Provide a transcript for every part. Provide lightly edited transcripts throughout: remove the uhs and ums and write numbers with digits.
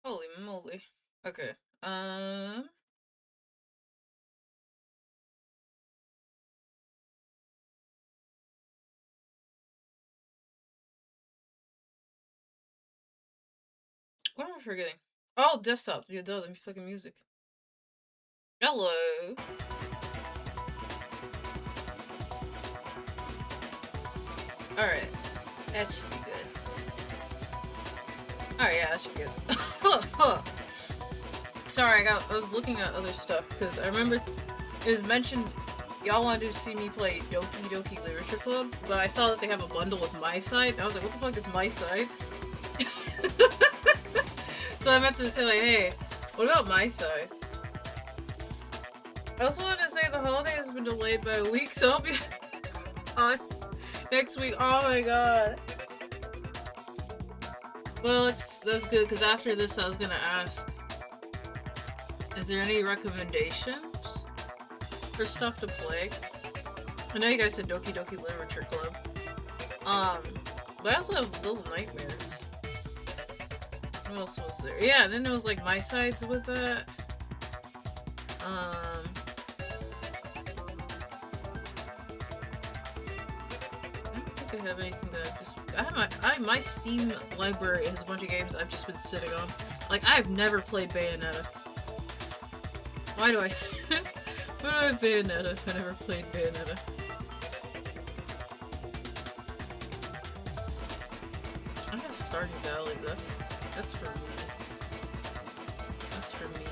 Holy moly. Okay. What am I forgetting? Oh, desktop. Yeah, duh, let me fucking music. Hello. Alright. That should be good. Alright, yeah, that should be good. Sorry, I was looking at other stuff, because I remember it was mentioned y'all wanted to see me play Doki Doki Literature Club, but I saw that they have a bundle with my side, and I was like, what the fuck is my side? So I meant to say, like, hey, what about my side? I also wanted to say the holiday has been delayed by a week, so I'll be on next week. Oh my god. Well, that's good, because after this I was gonna ask, is there any recommendations for stuff to play? I know you guys said Doki Doki Literature Club. But I also have Little Nightmares. What else was there? Yeah, then there was like my sides with that. I don't think I have anything that I've just... my Steam library has a bunch of games I've just been sitting on. Like, I've never played Bayonetta. Why do I... Why do I have Bayonetta if I never played Bayonetta? I have Stardew Valley, but that's for me. That's for me.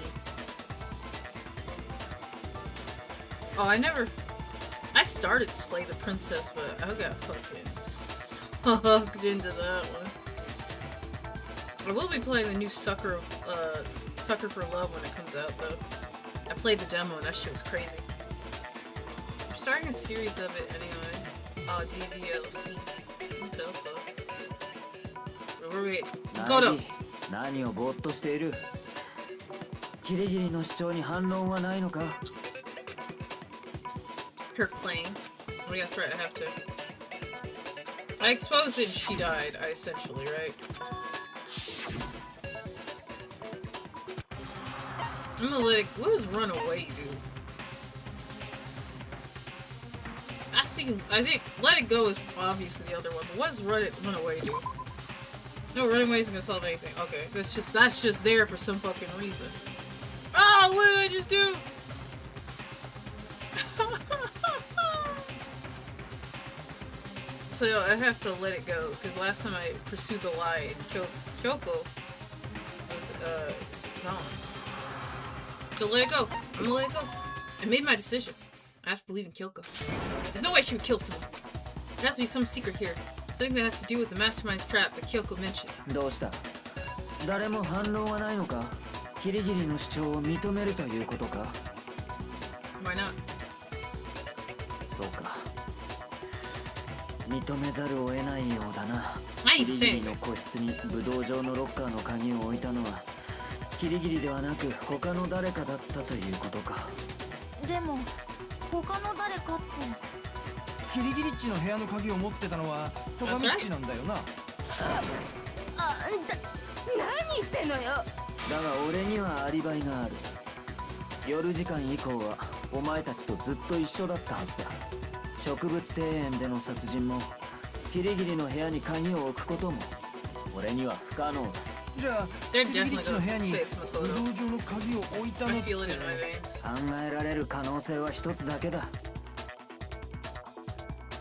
Oh, I started Slay the Princess, but I got fucking sucked into that one. I will be playing the new Sucker for Love when it comes out, though. I played the demo and that shit was crazy. I'm starting a series of it anyway. DDLC. What the fuck? Where we? Go to. 何をぼーっとしている？キリギリの主張に反論はないのか？ Her claim. Well, yes, right, I have to. I exposed it and she died, essentially, right? I'm gonna let it. What does run away do? I think let it go is obviously the other one, but what does run away do? No, running away isn't gonna solve anything. Okay, that's just there for some fucking reason. Oh, what did I just do? So I have to let it go, because last time I pursued the lie and Kyoko was gone. So let it go. I'm gonna let it go. I made my decision. I have to believe in Kyoko. There's no way she would kill someone. There has to be some secret here. Something that has to do with the mastermind's trap that Kyoko mentioned. どうした？誰も反論はないのか？キリギリの主張を認めるということか？ Why not? そうか。認めざるを得ないようだな。I キ ain't リギ saying リの anything. 個室に武道場のロッカーの鍵を置いたのはキリギリではなく他の誰かだったということか。でも他の誰かってキリギリッチの部屋の鍵を持ってたのはトガミッチなんだよな。何言ってんのよ。だが俺にはアリバイがある。夜時間以降はお前たちとずっと一緒だったはずだ。植物庭園での殺人もキリギリの部屋に鍵を置くことも俺には不可能だ。じゃあキ They're リギリ definitely ッチの部屋 gonna に say it's 武 Makoto. 道場の鍵を置いた I の feel it in my veins. 考えられる可能性は一つだけだ。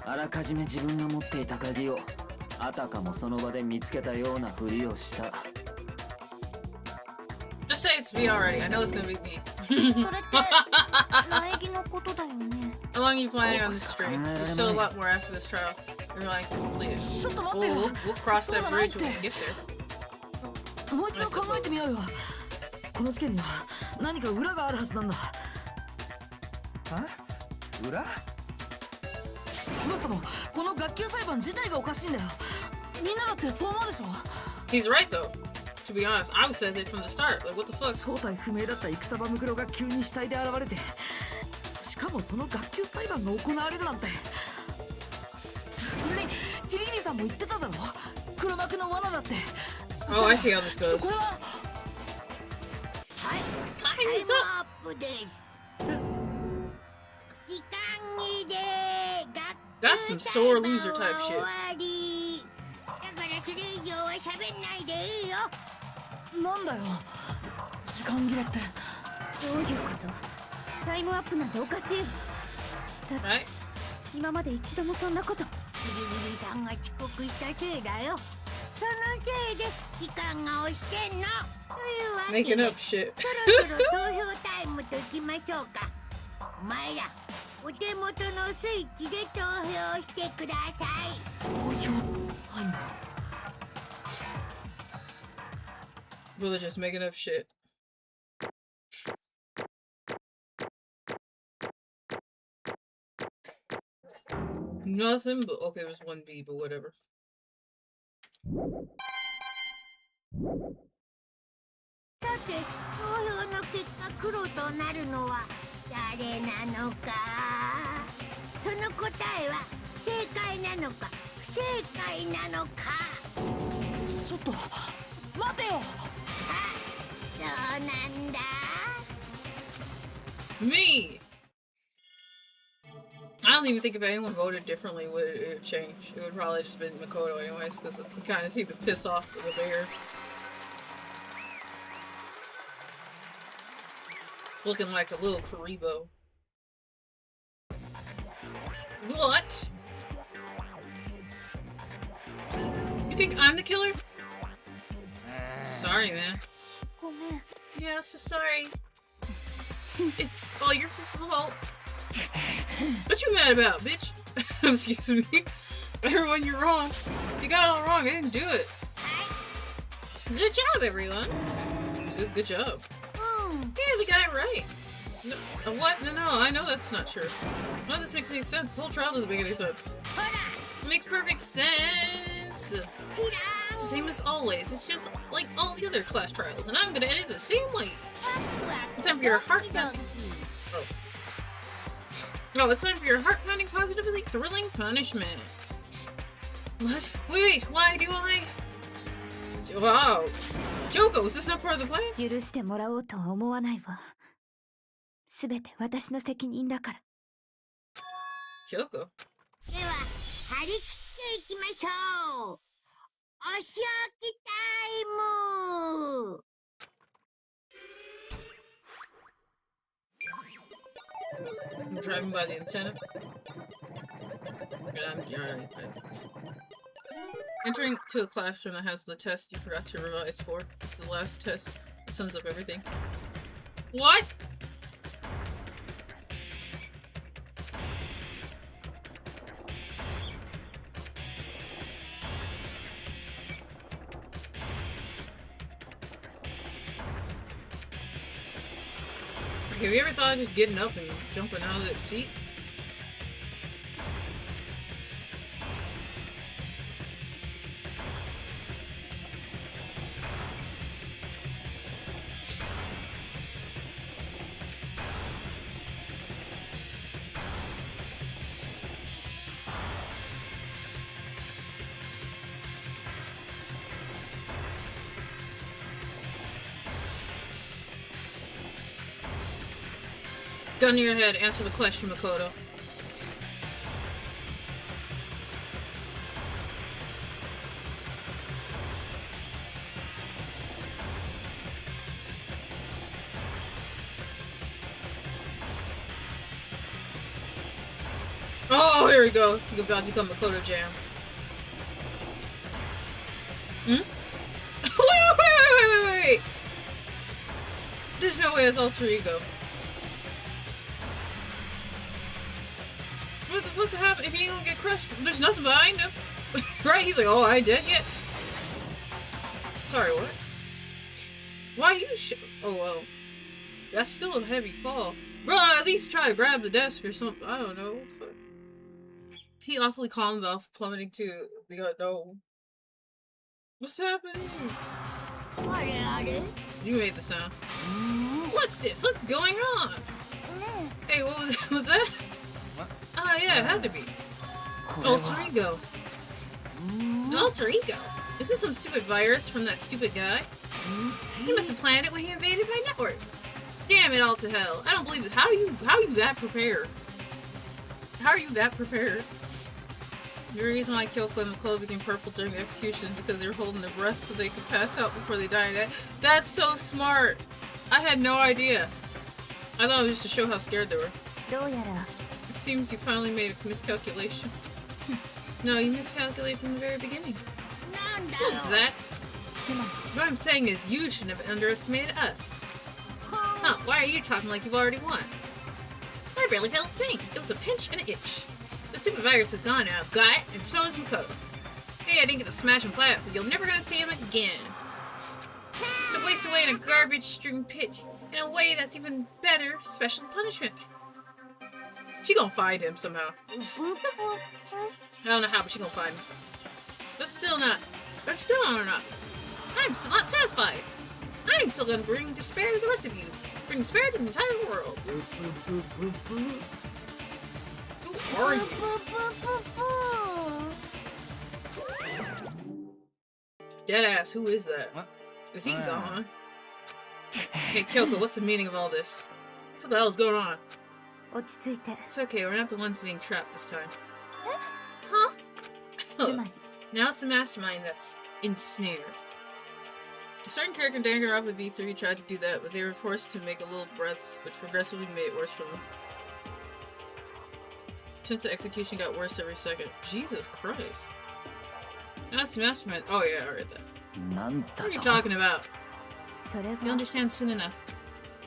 あらかじめ自分が持っていた鍵をあたかもその場で見つけたようなふりをした。 Just say it's me already. I know it's gonna be me. それって苗木のことだよね。 How long are you planning on this stream? There's still a lot more after this trial. You're like to complete it. ちょっと待ってよ。 We'll cross that bridge when we get there. もう一度考えてみようよ。この事件には何か裏があるはずなんだ。あ？裏？そもそもこの学級裁判自体がおかしいんだよ。みんなだってそう思うでしょ。 He's right though. To be honest, I said it from the start. Like, what the fuck? 正体不明だった戦場ムクロが急に死体で現れて、しかもその学級裁判が行われるなんて。それにキリギリさんも言ってただろ。黒幕の罠だって。 Oh, I see how this これ goes. は What's up? That's some sore loser type shit. なんだよ時間切れってどういうこと？タイムアップなんておかしい。だって Right? 今まで一度もそんなこと。ギリギリさんが遅刻したせいだよ。そのせいで時間が押してんの。というわけ Making で up shit. そろそろ投票タイムといきましょうか。お前らお手元のスイッチで投票してください。投票タイム Really just making up shit. Nothing but okay, it was 1B, but whatever. さて投票の結果黒となるのは誰なのか。その答えは正解なのか不正解なのか。ちょっと待てよ。さあどうなんだ。 Me! I don't even think if anyone voted differently would it change. It would probably just been Makoto anyways, because he kind of seemed to piss off the bear. Looking like a little Karibo. What? You think I'm the killer? Sorry, man. ごめん。 Yeah, so sorry. It's all your fault. What you mad about, bitch? Excuse me. Everyone, you're wrong. You got it all wrong. I didn't do it. Good job, everyone. Good job. Yeah, the guy right. No, what? No, I know that's not true. None of this makes any sense. This whole trial doesn't make any sense. It makes perfect sense. It's the same as always. It's just like all the other class trials, and I'm gonna end it the same way. It's time for your heart pounding. Oh, it's time for your heart pounding, positively thrilling punishment. What? Wait, why do I? Wow. Kyoko, is this not part of the plan? 許してもらおうとは思わないわ。すべて私の責任だから。 Kyoko. では張り切っていきましょう。お仕置きタイム。 I'm driving by the antenna. Alright. Entering to a classroom that has the test you forgot to revise for. It's the last test. It sums up everything. What? Okay, have you ever thought of just getting up and jumping out of that seat? Gun to your head, answer the question, Makoto. Oh, here we go. You're about to become Makoto Jam. Hmm? Wait! There's no way it's alter ego. What the fuck happened if he don't get crushed? There's nothing behind him. Right? He's like, oh, I ain't dead yet? Sorry, what? Why you oh, well. That's still a heavy fall. Bro, at least try to grab the desk or something. I don't know. What the fuck? He awfully calm about plummeting to the unknown. What's happening? You made the sound. What's this? What's going on? Hey, what was that? What? Ah, yeah, it had to be. Alter ego. Alter ego? Is this some stupid virus from that stupid guy? He must have planned it when he invaded my network. Damn it all to hell. I don't believe it. How are you that prepared? How are you that prepared? The reason why Kyoko and Makoto became purple during the execution is because they were holding their breath so they could pass out before they died. That's so smart! I had no idea. I thought it was just to show how scared they were. It seems you finally made a miscalculation. No, you miscalculated from the very beginning. What's that? What I'm saying is you shouldn't have underestimated us. Huh, why are you talking like you've already won? I barely felt a thing. It was a pinch and an itch. The stupid virus is gone now, got it, and so is Makoto. Hey, I didn't get to smash him flat, but you're never gonna see him again. To waste away in a garbage-strewn pit, in a way that's even better, special punishment. She gonna find him somehow. I don't know how, but she gonna find him. That's still not enough. I'm still not satisfied. I'm still gonna bring despair to the rest of you. Bring despair to the entire world. Who are you? Deadass, who is that? What? Is he gone? Hey Kyoko, what's the meaning of all this? What the hell is going on? It's okay, we're not the ones being trapped this time. Huh? Now it's the mastermind that's ensnared. A certain character in Danganronpa V3 tried to do that, but they were forced to make a little breaths, which progressively made it worse for them. Since the execution got worse every second. Jesus Christ. Now it's the mastermind. Oh yeah, I read that. What are you talking about? You'll understand soon enough.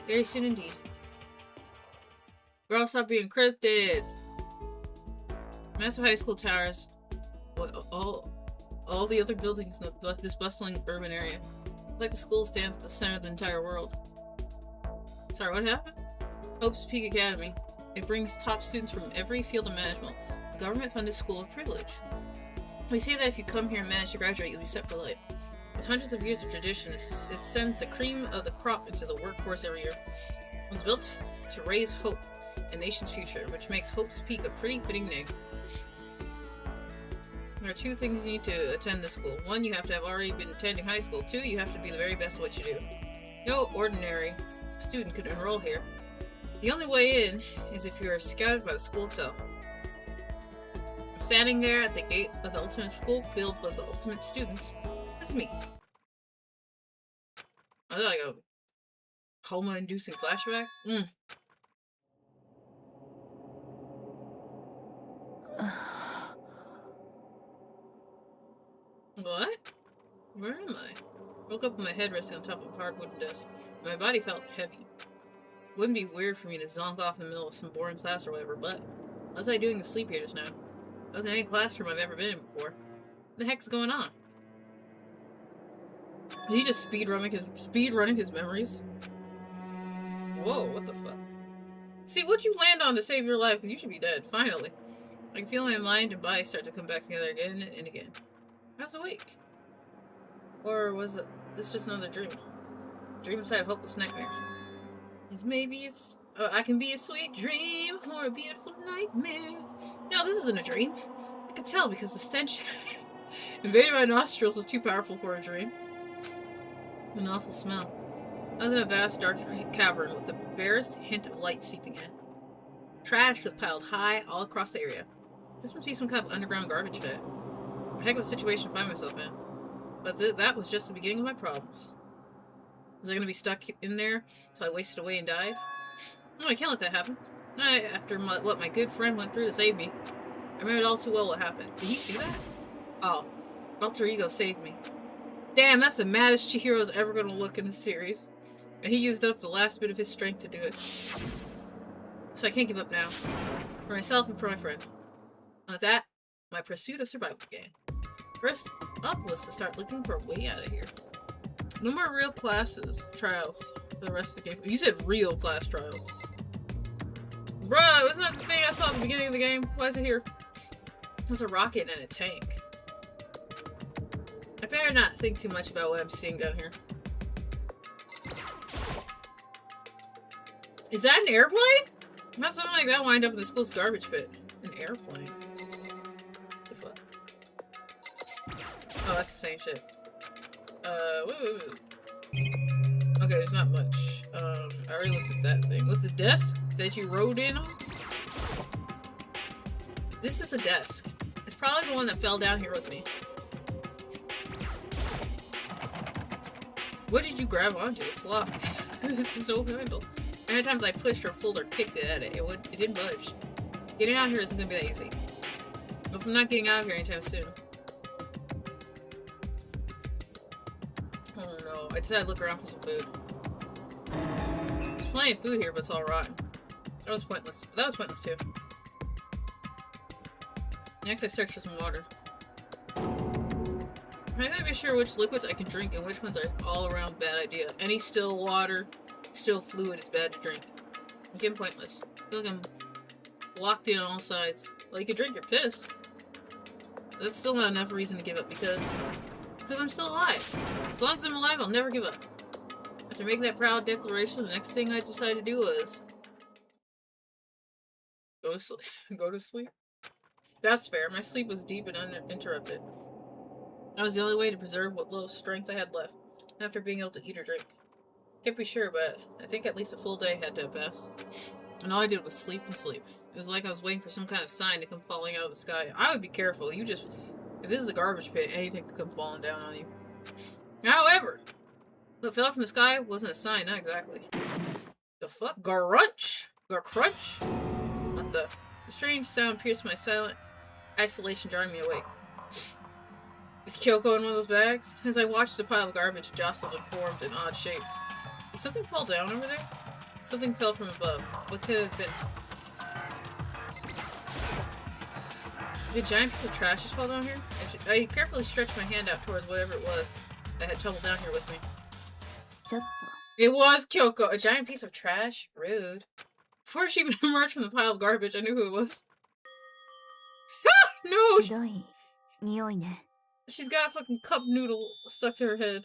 Very soon indeed. Girl, stop being encrypted. Massive high school towers. All the other buildings in this bustling urban area. Like the school stands at the center of the entire world. Sorry, what happened? Hope's Peak Academy. It brings top students from every field imaginable. A government-funded school of privilege. We say that if you come here and manage to graduate, you'll be set for life. With hundreds of years of tradition, it sends the cream of the crop into the workforce every year. It was built to raise hope, a nation's future, which makes Hope's Peak a pretty fitting name. There are two things you need to attend this school. One, you have to have already been attending high school. Two, you have to be the very best at what you do. No ordinary student could enroll here. The only way in is if you are scouted by the school itself. Standing there at the gate of the ultimate school filled with the ultimate students. That's me. I thought like a coma-inducing flashback. What? Where am I? I woke up with my head resting on top of a hard wooden desk. My body felt heavy. It wouldn't be weird for me to zonk off in the middle of some boring class or whatever, but what was I doing to sleep here just now? It wasn't any classroom I've ever been in before. What the heck's going on? Is he just speedrunning his memories? Whoa, what the fuck? See, what'd you land on to save your life? Because you should be dead, finally. I can feel my mind and body start to come back together again and again. I was awake. Or was this just another dream? Dream inside a hopeless nightmare. I can be a sweet dream or a beautiful nightmare. No, this isn't a dream. I could tell because the stench invading my nostrils was too powerful for a dream. An awful smell. I was in a vast dark cavern with the barest hint of light seeping in. Trash was piled high all across the area. This must be some kind of underground garbage pit. A heck of a situation to find myself in. But that was just the beginning of my problems. Was I going to be stuck in there until I wasted away and died? No, I can't let that happen. Not after what my good friend went through to save me. I remembered all too well what happened. Did he see that? Oh, alter ego saved me. Damn, that's the maddest Chihiro's ever going to look in the series. And he used up the last bit of his strength to do it. So I can't give up now. For myself and for my friend. And with that, my pursuit of survival began. First up was to start looking for a way out of here. No more real classes, trials, for the rest of the game. You said real class trials. Bruh, wasn't that the thing I saw at the beginning of the game? Why is it here? There's a rocket and a tank. I better not think too much about what I'm seeing down here. Is that an airplane? Not something like that wind up in the school's garbage pit. An airplane. The fuck? Oh, that's the same shit. Woo. Okay, there's not much. I already looked at that thing. With the desk that you rode in on? This is a desk. It's probably the one that fell down here with me. What did you grab onto? It's locked. This is no handle. Many times I pushed or pulled or kicked it at it. It didn't budge. Getting out here isn't gonna be that easy. If I'm not getting out of here anytime soon. Oh no. I decided to look around for some food. There's plenty of food here, but it's all rotten. That was pointless. That was pointless too. Next I search for some water. I gotta be sure which liquids I can drink and which ones are all around bad idea. Any still water, still fluid is bad to drink. I'm getting pointless. I feel like I'm locked in on all sides. Well, you can drink your piss. That's still not enough reason to give up because I'm still alive. As long as I'm alive, I'll never give up. After making that proud declaration, the next thing I decided to do was go to sleep. Go to sleep. That's fair. My sleep was deep and uninterrupted. That was the only way to preserve what little strength I had left after being able to eat or drink. Can't be sure, but I think at least a full day had to have passed. And all I did was sleep and sleep. It was like I was waiting for some kind of sign to come falling out of the sky. I would be careful. If this is a garbage pit, anything could come falling down on you. However, what fell from the sky wasn't a sign, not exactly. The fuck? Garunch? Garcrunch? What the? The strange sound pierced my silent isolation, jarring me awake. Is Kyoko in one of those bags? As I watched the pile of garbage jostled and formed in odd shape. Did something fall down over there? Something fell from above. What could it have been? Did a giant piece of trash just fall down here? I carefully stretched my hand out towards whatever it was that had tumbled down here with me. It was Kyoko! A giant piece of trash? Rude. Before she even emerged from the pile of garbage, I knew who it was. No! She's got a fucking cup noodle stuck to her head.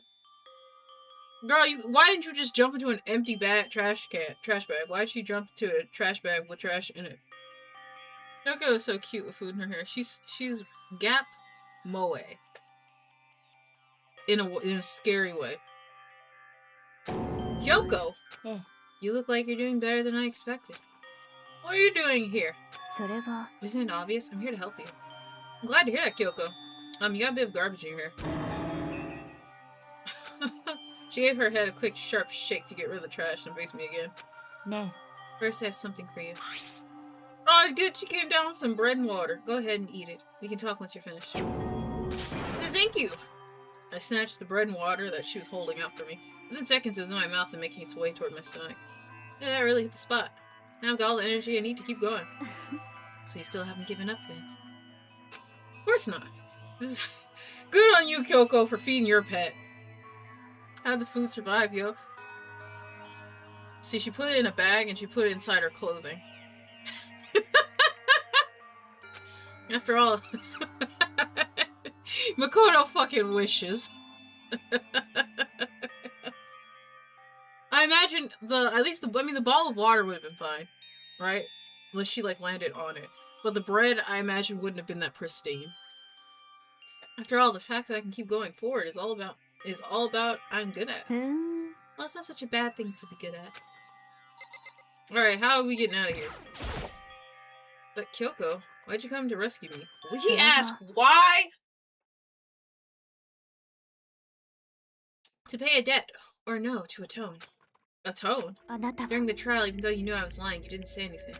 Girl, why didn't you just jump into an empty trash bag? Why'd she jump into a trash bag with trash in it? Kyoko is so cute with food in her hair. She's Gap Moe. In a scary way. Kyoko! Yeah. You look like you're doing better than I expected. What are you doing here? Isn't it obvious? I'm here to help you. I'm glad to hear that, Kyoko. You got a bit of garbage in your hair. She gave her head a quick, sharp shake to get rid of the trash and faced me again. First, I have something for you. Oh, good, she came down with some bread and water. Go ahead and eat it. We can talk once you're finished. Thank you! I snatched the bread and water that she was holding out for me. Within seconds, it was in my mouth and making its way toward my stomach. Yeah, that really hit the spot. Now I've got all the energy I need to keep going. So you still haven't given up, then? Of course not. This is good on you, Kyoko, for feeding your pet. How'd the food survive, yo? See, she put it in a bag and she put it inside her clothing. After all, Makoto fucking wishes. I imagine the ball of water would have been fine, right? Unless she like landed on it. But the bread, I imagine, wouldn't have been that pristine. After all, the fact that I can keep going forward is all about I'm good at. Well, it's not such a bad thing to be good at. Alright, how are we getting out of here? But Kyoko, why'd you come to rescue me? He asked why? To pay a debt, or no, to atone. Atone? During the trial, even though you knew I was lying, you didn't say anything.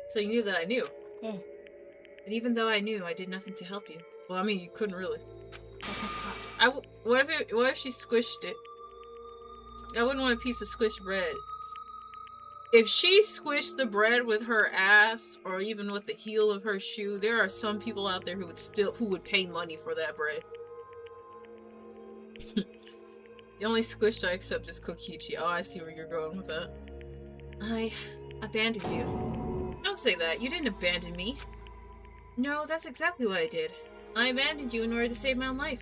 So you knew that I knew. And even though I knew, I did nothing to help you. Well, I mean, you couldn't really. What if she squished it? I wouldn't want a piece of squished bread. If she squished the bread with her ass, or even with the heel of her shoe, there are some people out there who would pay money for that bread. The only squished I accept is Kokichi. Oh, I see where you're going with that. I abandoned you. Don't say that. You didn't abandon me. No, that's exactly what I did. I abandoned you in order to save my own life.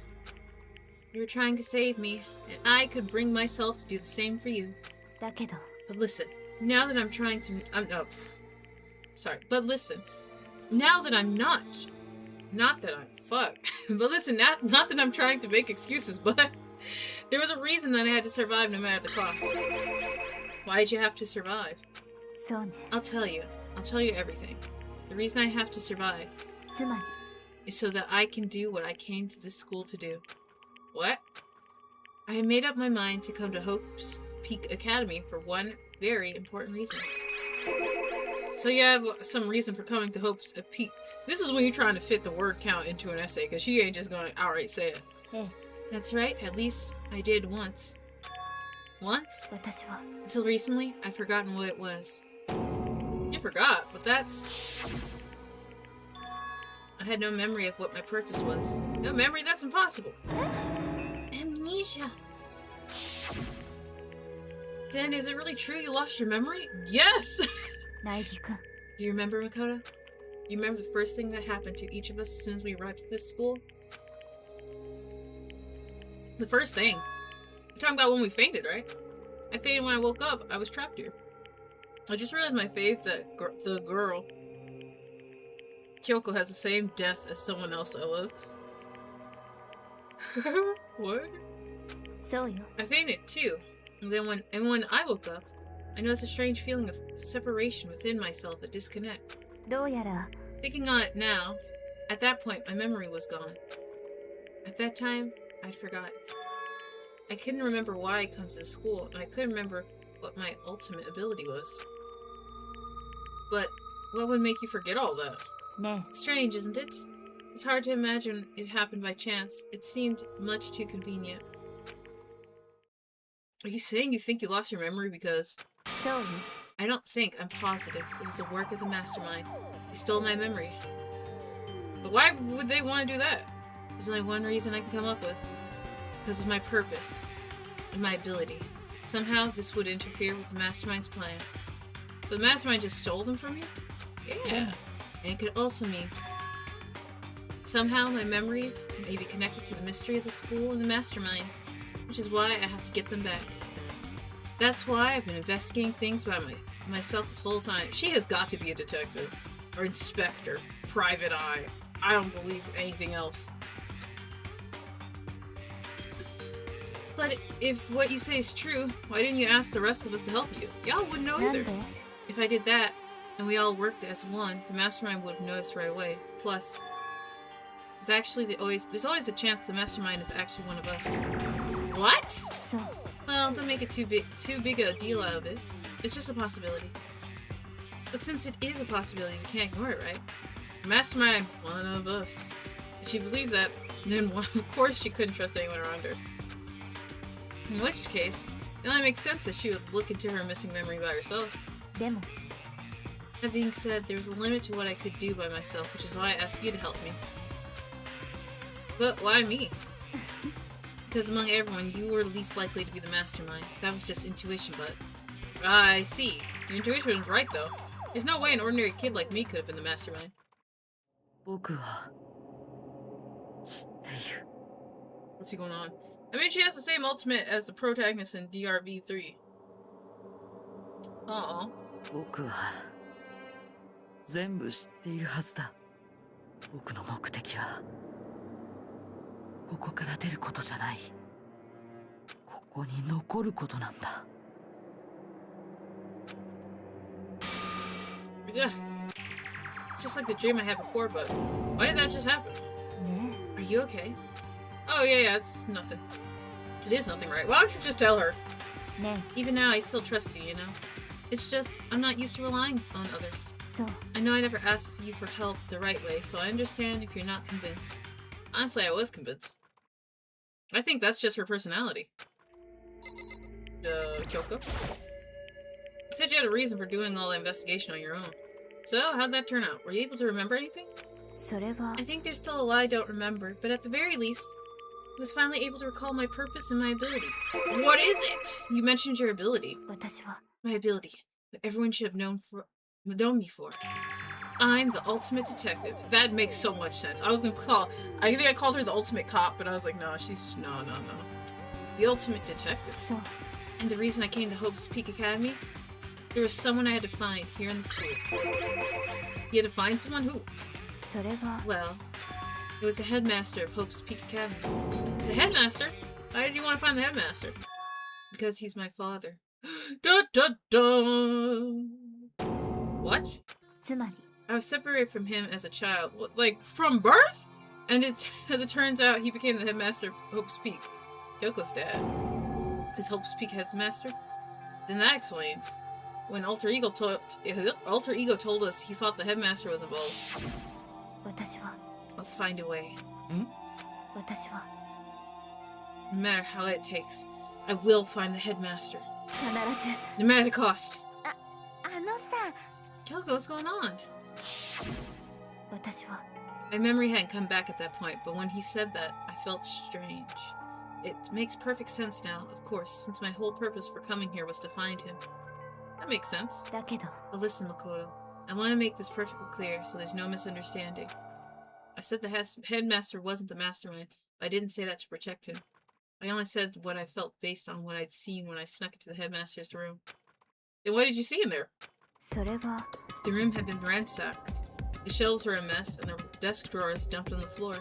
You were trying to save me, and I could bring myself to do the same for you. But listen, now that I'm trying to... But listen, now that I'm not... But listen, not that I'm trying to make excuses, but... There was a reason that I had to survive no matter the cost. Why'd you have to survive? そうね。 I'll tell you. I'll tell you everything. The reason I have to survive つまり is so that I can do what I came to this school to do. What? I had made up my mind to come to Hope's Peak Academy for one very important reason. So you have some reason for coming to Hope's Peak. This is when you're trying to fit the word count into an essay, because she ain't just gonna outright say it. ええ、 That's right, at least I did once. Once? 私は Until recently, I'd forgotten what it was. You forgot, but that's... I had no memory of what my purpose was. No memory? That's impossible. Amnesia. Dan, is it really true you lost your memory? Yes! 苗木くん、 Do you remember, Makoto? You remember the first thing that happened to each of us as soon as we arrived at this school? The first thing? You're talking about when we fainted, right? I fainted when I woke up. I was trapped here. I just realized my faith that the girl, Kyoko, has the same death as someone else I love. What? そうよ。 I fainted too. And then when I woke up, I noticed a strange feeling of separation within myself, a disconnect. どうやら Thinking on it now, at that point my memory was gone. At that time, I'd forgotten. I couldn't remember why I'd come to the school, and I couldn't remember what my ultimate ability was. But what would make you forget all that? ね Strange, isn't it? It's hard to imagine it happened by chance. It seemed much too convenient. Are you saying you think you lost your memory because... え、そうよ。 I don't think, I'm positive. It was the work of the mastermind. They stole my memory. But why would they want to do that? There's only one reason I can come up with. Because of my purpose. And my ability. Somehow, this would interfere with the mastermind's plan. So the mastermind just stole them from you? Yeah. And it could also mean... Somehow, my memories may be connected to the mystery of the school and the mastermind. Which is why I have to get them back. That's why I've been investigating things by myself this whole time. She has got to be a detective. Or inspector. Private eye. I don't believe anything else. But if what you say is true, why didn't you ask the rest of us to help you? Y'all wouldn't know なん either. で If I did that, and we all worked as one, the mastermind would have noticed right away. Plus, there's always a chance the mastermind is actually one of us. What? そう。 Well, don't make it too big a deal out of it. It's just a possibility. But since it is a possibility, we can't ignore it, right? Mastermind, one of us. If she believed that, then of course she couldn't trust anyone around her. In which case, it only makes sense that she would look into her missing memory by herself. でも That being said, there's a limit to what I could do by myself, which is why I asked you to help me. But why me? Because among everyone, you were least likely to be the mastermind. That was just intuition, but... I see. Your intuition was right, though. There's no way an ordinary kid like me could have been the mastermind. 僕は知っている。 What's he going on? I mean, she has the same ultimate as the protagonist in DRV3. Uh-oh. 僕は全部知っているはずだ。僕の目的はここから出ることじゃない。ここに残ることなんだ。 Yeah. It's just like the dream I had before, but why did that just happen? ね Are you okay? Oh, yeah, it's nothing. It is nothing, right? Why don't you just tell her? え、ね Even now, I still trust you, you know? It's just, I'm not used to relying on others. え、そう。 I know I never asked you for help the right way, so I understand if you're not convinced. Honestly, I was convinced. I think that's just her personality. Kyoko? You said you had a reason for doing all the investigation on your own. So, how'd that turn out? Were you able to remember anything? それは I think there's still a lot I don't remember, but at the very least, I was finally able to recall my purpose and my ability. What is it? You mentioned your ability. 私は My ability. That everyone should have known me for. I'm the ultimate detective. That makes so much sense. I think I called her the ultimate cop, but I was like, no, no. The ultimate detective. そう。 And the reason I came to Hope's Peak Academy? There was someone I had to find here in the school. You had to find someone? Who? それは Well, it was the headmaster of Hope's Peak Academy. The headmaster? Why did you want to find the headmaster? Because he's my father. Dun, dun, dun. What? つまり I was separated from him as a child. What, like, from birth? And as it turns out, he became the headmaster of Hope's Peak. Kyoko's dad. Is Hope's Peak headmaster? Then that explains. When Alter Ego told us he thought the headmaster was involved. 私は I'll find a way. 私は No matter how it takes, I will find the headmaster. 必ず No matter the cost. あのさ Kyoko, what's going on? 私は My memory hadn't come back at that point, but when he said that, I felt strange. It makes perfect sense now, of course, since my whole purpose for coming here was to find him. That makes sense. だけど But listen, Makoto. I want to make this perfectly clear so there's no misunderstanding. I said the headmaster wasn't the mastermind, but I didn't say that to protect him. I only said what I felt based on what I'd seen when I snuck into the headmaster's room. Then what did you see in there? それは The room had been ransacked. The shelves were a mess, and the desk drawers dumped on the floor.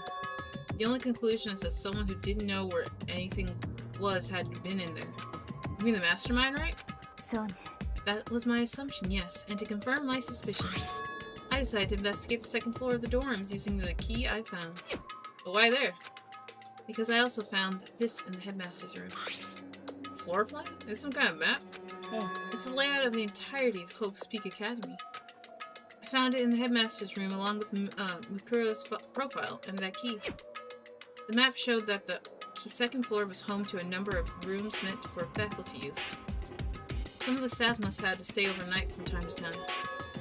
The only conclusion is that someone who didn't know where anything was had been in there. You mean the mastermind, right? そうね That was my assumption, yes, and to confirm my suspicion, I decided to investigate the second floor of the dorms using the key I found. But why there? Because I also found this in the headmaster's room. Floor plan? Is this some kind of map? ええ It's a layout of the entirety of Hope's Peak Academy. I found it in the headmaster's room along with Mukuro's profile and that key. The map showed that the second floor was home to a number of rooms meant for faculty use. Some of the staff must have had to stay overnight from time to time,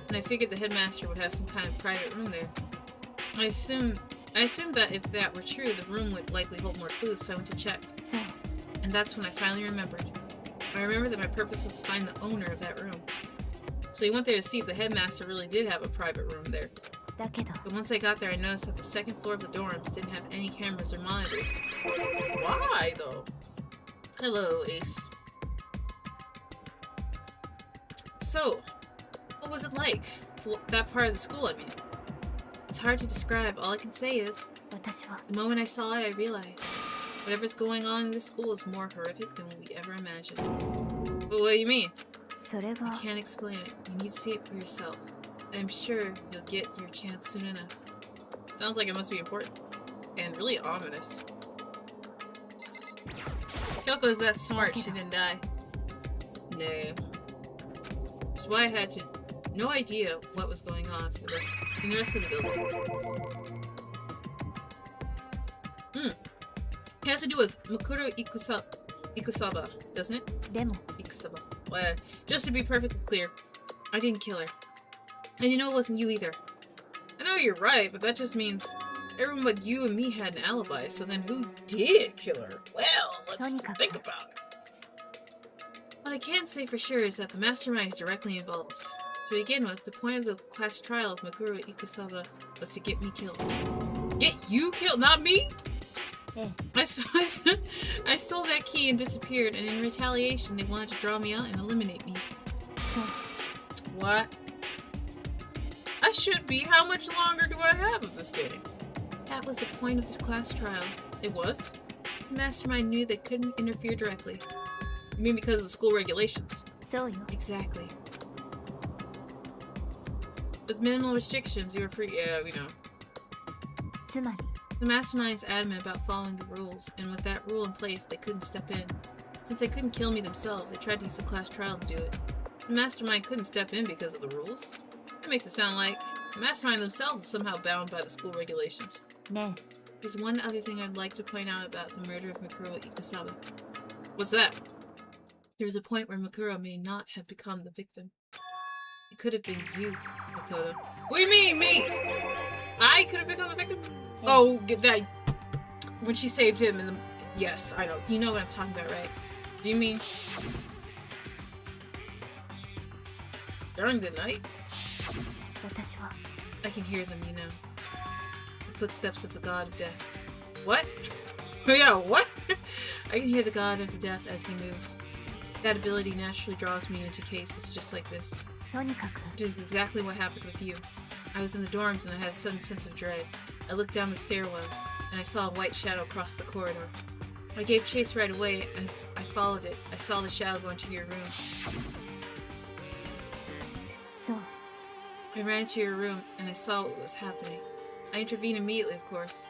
and I figured the headmaster would have some kind of private room there. I assumed that if that were true, the room would likely hold more clues, so I went to check. そう And that's when I finally remembered. I remembered that my purpose was to find the owner of that room. So you went there to see if the headmaster really did have a private room there. だけど But once I got there, I noticed that the second floor of the dorms didn't have any cameras or monitors. Why, though? Hello, Ace. So, what was it like? That part of the school, I mean. It's hard to describe. All I can say is, 私は the moment I saw it, I realized whatever's going on in this school is more horrific than we ever imagined. But what do you mean? それ I は can't explain it. You need to see it for yourself. And I'm sure you'll get your chance soon enough. Sounds like it must be important. And really ominous. Kyoko's that smart, she didn't die. No. That's why I had no idea what was going on in the rest of the building. It has to do with Mukuro Ikusaba, doesn't it? でも Ikusaba. Well, just to be perfectly clear, I didn't kill her. And you know it wasn't you either. I know you're right, but that just means everyone but you and me had an alibi, so then who did kill her? Well, let's think about it. What I can say for sure is that the mastermind is directly involved. To begin with, the point of the class trial of Mukuro Ikusaba was to get me killed. Get you killed? Not me? ええ I stole that key and disappeared, and in retaliation, they wanted to draw me out and eliminate me. そう What? I should be. How much longer do I have of this game? That was the point of the class trial. It was? The mastermind knew they couldn't interfere directly. You mean because of the school regulations? そうよ Exactly. With minimal restrictions, you were free. Yeah, we know. つまり The mastermind is adamant about following the rules, and with that rule in place, they couldn't step in. Since they couldn't kill me themselves, they tried to use the class trial to do it. The mastermind couldn't step in because of the rules. That makes it sound like the mastermind themselves is somehow bound by the school regulations. ね There's one other thing I'd like to point out about the murder of Mukuro Ikusaba. What's that? There was a point where Mukuro may not have become the victim. It could have been you, Makoto. What do you mean, me? I could have become the victim? Oh, get that. When she saved him in the... Yes, I know. You know what I'm talking about, right? Do you mean... during the night? 私は I can hear them, you know. The footsteps of the god of death. What? Yeah, what? I can hear the god of death as he moves. That ability naturally draws me into cases just like this. とにかく Which is exactly what happened with you. I was in the dorms and I had a sudden sense of dread. I looked down the stairwell and I saw a white shadow cross the corridor. I gave chase right away. As I followed it, I saw the shadow go into your room. そう I ran into your room and I saw what was happening. I intervened immediately, of course.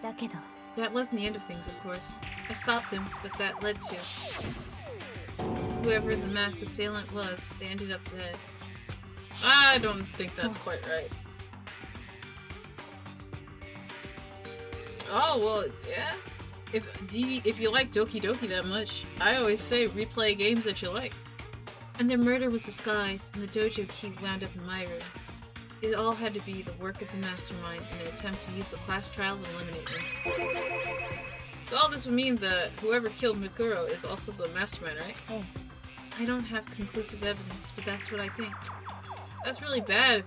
だけど That wasn't the end of things, of course. I stopped them, but that led to... Whoever the mass assailant was, they ended up dead. I don't think that's quite right. Oh, well, yeah. If you like Doki Doki that much, I always say replay games that you like. And their murder was disguised, and the dojo key wound up in my room. It all had to be the work of the mastermind in an attempt to use the class trial to eliminate me. So all this would mean that whoever killed Mikuro is also the mastermind, right? Oh. I don't have conclusive evidence, but that's what I think. That's really bad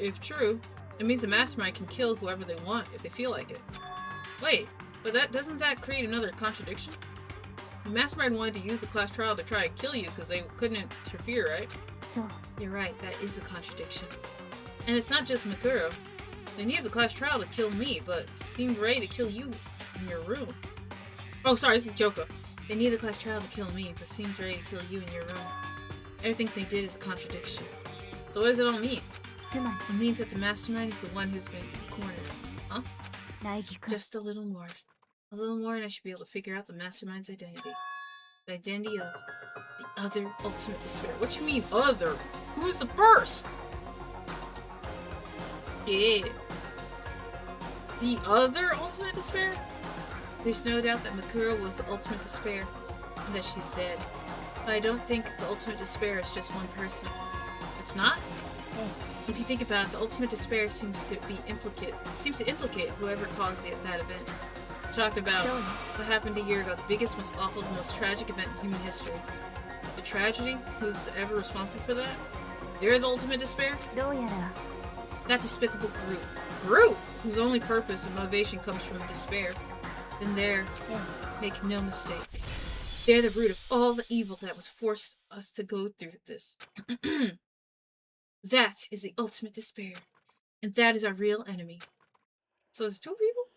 if true. It means the mastermind can kill whoever they want if they feel like it. Wait, but doesn't that create another contradiction? The mastermind wanted to use the class trial to try and kill you because they couldn't interfere, right? そう You're right, that is a contradiction. And it's not just Mikuro. They needed the class trial to kill me, but seemed ready to kill you in your room. Oh, sorry, this is Kyoko. They needed the class trial to kill me, but seemed ready to kill you in your room. Everything they did is a contradiction. So what does it all mean? つま It means that the mastermind is the one who's been cornered. Huh? り苗木くん Just a little more. A little more and I should be able to figure out the mastermind's identity. The identity of the other ultimate despair. What you mean, other? Who's the first? Yeah. The other ultimate despair? There's no doubt that Mikuro was the ultimate despair, and that she's dead. But I don't think the ultimate despair is just one person. It's not? If you think about it, the ultimate despair seems to implicate whoever caused that event. Talked about what happened a year ago, the biggest, most awful, the most tragic event in human history. The tragedy? Who's ever responsible for that? They're the ultimate despair? どうやら That despicable Group, whose only purpose and motivation comes from despair. Then they're, make no mistake, they're the root of all the evil that was forced us to go through this. That is the ultimate despair. And that is our real enemy. So there's two people?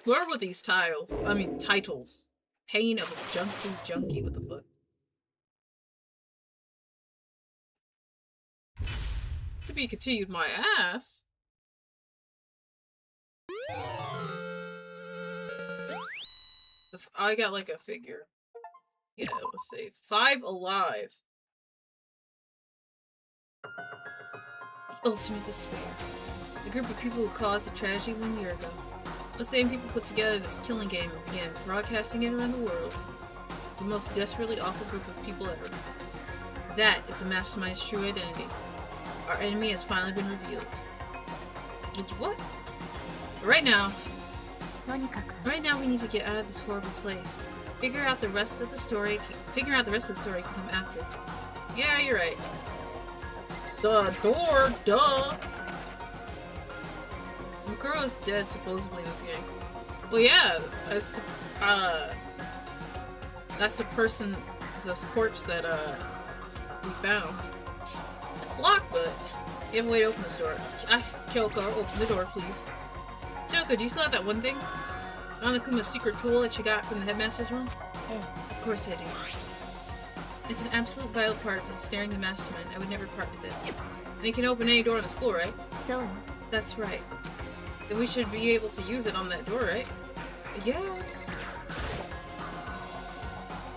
What are with these titles? Pain of a junk food junkie, what the fuck? To be continued, my ass. I got like a figure. Yeah, let's see. 5 alive. The ultimate despair. The group of people who caused the tragedy 1 year ago. The same people put together this killing game and began broadcasting it around the world. The most desperately awful group of people ever. That is the mastermind's true identity. Our enemy has finally been revealed. What? Right now, とにかく Right now, we need to get out of this horrible place. Figuring out the rest of the story can come after. Yeah, you're right. The door, duh. Mikuro is dead supposedly in this game. Well, yeah, that's the person, this corpse that we found. It's locked, but you have a way to open this door. Kyoko, open the door, please. Kyoko, do you still have that one thing? Monokuma's secret tool that you got from the headmaster's room? Of course I do. It's an absolute vital part of ensnaring the mastermind. I would never part with it. And it can open any door in the school, right? そう That's right. Then we should be able to use it on that door, right? Yeah.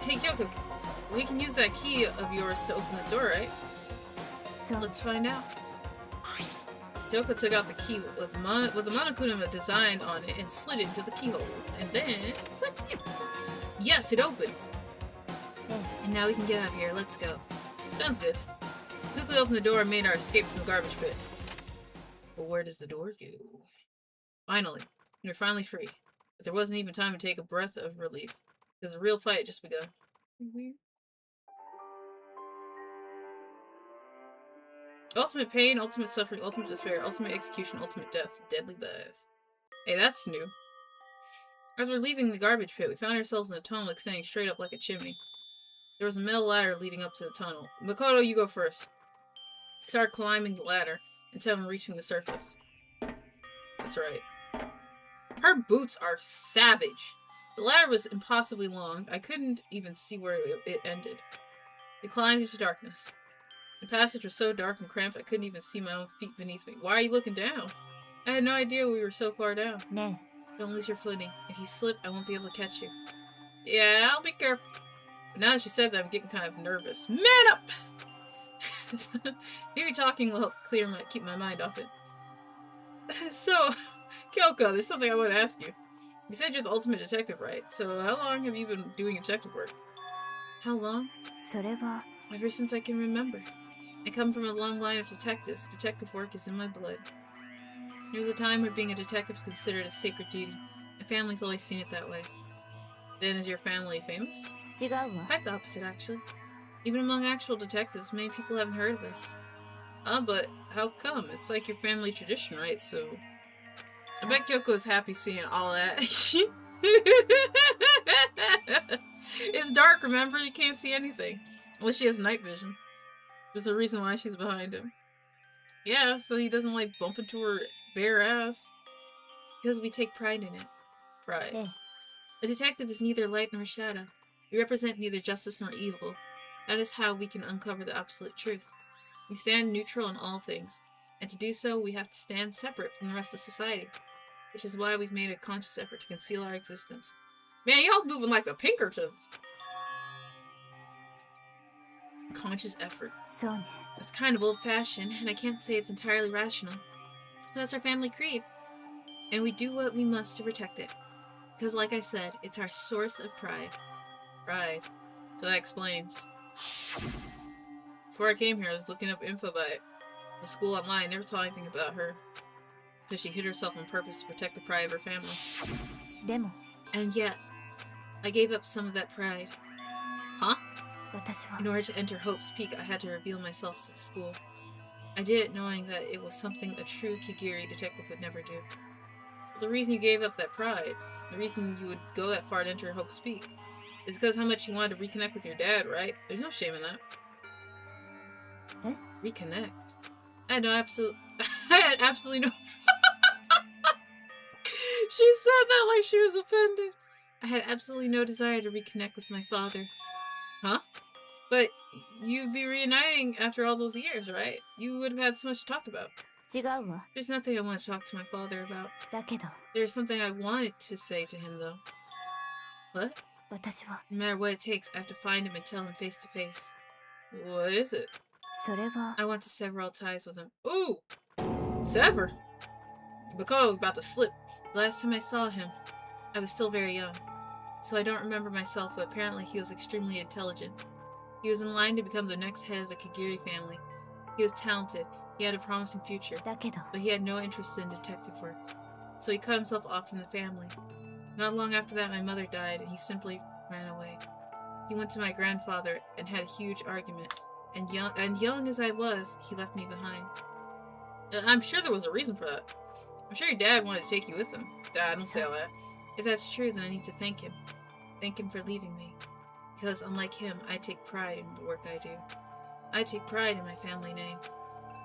Hey Kyoko, we can use that key of yours to open this door, right? そう Let's find out. Kyoko took out the key with the Monokuma design on it and slid it into the keyhole. And then... Click. Yes, it opened! And now we can get out of here. Let's go. Sounds good. Quickly opened the door and made our escape from the garbage pit. But where does the door go? Finally. We're finally free. But there wasn't even time to take a breath of relief. Because the real fight had just begun. Weird. Ultimate pain, ultimate suffering, ultimate despair, ultimate execution, ultimate death, deadly death. Hey, that's new. After leaving the garbage pit, we found ourselves in a tunnel extending straight up like a chimney. There was a metal ladder leading up to the tunnel. Makoto, you go first. Start climbing the ladder until I'm reaching the surface. That's right. Her boots are savage. The ladder was impossibly long. I couldn't even see where it ended. We climbed into darkness. The passage was so dark and cramped I couldn't even see my own feet beneath me. Why are you looking down? I had no idea we were so far down.ね Don't lose your footing. If you slip, I won't be able to catch you. Yeah, I'll be careful. But now that you said that, I'm getting kind of nervous. Man up! Maybe talking will help keep my mind off it. So, Kyoko, there's something I want to ask you. You said you're the ultimate detective, right? So how long have you been doing detective work? How long? それは Ever since I can remember. I come from a long line of detectives. Detective work is in my blood. There was a time where being a detective is considered a sacred duty. My family's always seen it that way. Then is your family famous? 違うわ Quite the opposite, actually. Even among actual detectives, many people haven't heard of us. But how come? It's like your family tradition, right? So... I bet Kyoko is happy seeing all that. It's dark, remember? You can't see anything. Unless she has night vision. There's a reason why she's behind him. Yeah, so he doesn't like bump into her bare ass. Because we take pride in it. Pride. ええ A detective is neither light nor shadow. We represent neither justice nor evil. That is how we can uncover the absolute truth. We stand neutral in all things. And to do so, we have to stand separate from the rest of society. Which is why we've made a conscious effort to conceal our existence. Man, y'all moving like the Pinkertons. Conscious effort. そうね That's kind of old-fashioned, and I can't say it's entirely rational. But that's our family creed. And we do what we must to protect it. Because like I said, it's our source of pride. Pride. So that explains. Before I came here, I was looking up info about the school online. I never saw anything about her. Because she hid herself on purpose to protect the pride of her family. でも And yet, I gave up some of that pride. Huh? 私は In order to enter Hope's Peak, I had to reveal myself to the school. I did it knowing that it was something a true Kigiri detective would never do. But the reason you gave up that pride, the reason you would go that far to enter Hope's Peak, is because how much you wanted to reconnect with your dad, right? There's no shame in that. Eh? Reconnect? I had absolutely no... She said that like she was offended. I had absolutely no desire to reconnect with my father. Huh? But you'd be reuniting after all those years, right? You would have had so much to talk about. 違うわ There's nothing I want to talk to my father about. だけど There's something I wanted to say to him, though. What? 私は No matter what it takes, I have to find him and tell him face to face. What is it? それは I want to sever all ties with him. Ooh! Sever? Makoto was about to slip. The last time I saw him, I was still very young. So I don't remember myself, but apparently he was extremely intelligent. He was in line to become the next head of the Kigiri family. He was talented, he had a promising future, だけど but he had no interest in detective work. So he cut himself off from the family. Not long after that, my mother died, and he simply ran away. He went to my grandfather and had a huge argument, and young as I was, he left me behind. I'm sure there was a reason for that. I'm sure your dad wanted to take you with him. Dad, don't say all that. If that's true, then I need to thank him. Thank him for leaving me. Because unlike him, I take pride in the work I do. I take pride in my family name.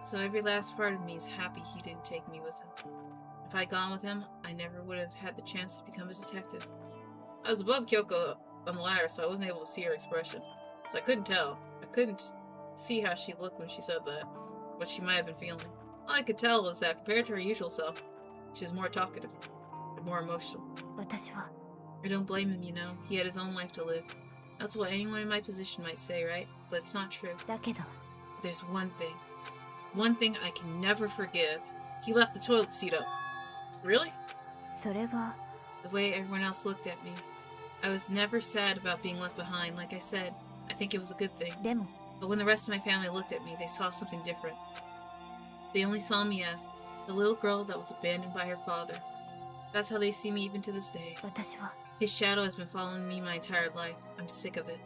So every last part of me is happy he didn't take me with him. If I'd gone with him, I never would have had the chance to become a detective. I was above Kyoko on the ladder, so I wasn't able to see her expression. So I couldn't tell. I couldn't see how she looked when she said that. What she might have been feeling. All I could tell was that compared to her usual self, she was more talkative. And more emotional. 私は I don't blame him, you know. He had his own life to live. That's what anyone in my position might say, right? But it's not true. だけど There's one thing. One thing I can never forgive. He left the toilet seat up. Really? それは The way everyone else looked at me. I was never sad about being left behind. Like I said, I think it was a good thing. でも But when the rest of my family looked at me, they saw something different. They only saw me as the little girl that was abandoned by her father. That's how they see me even to this day. 私は His shadow has been following me my entire life. I'm sick of it.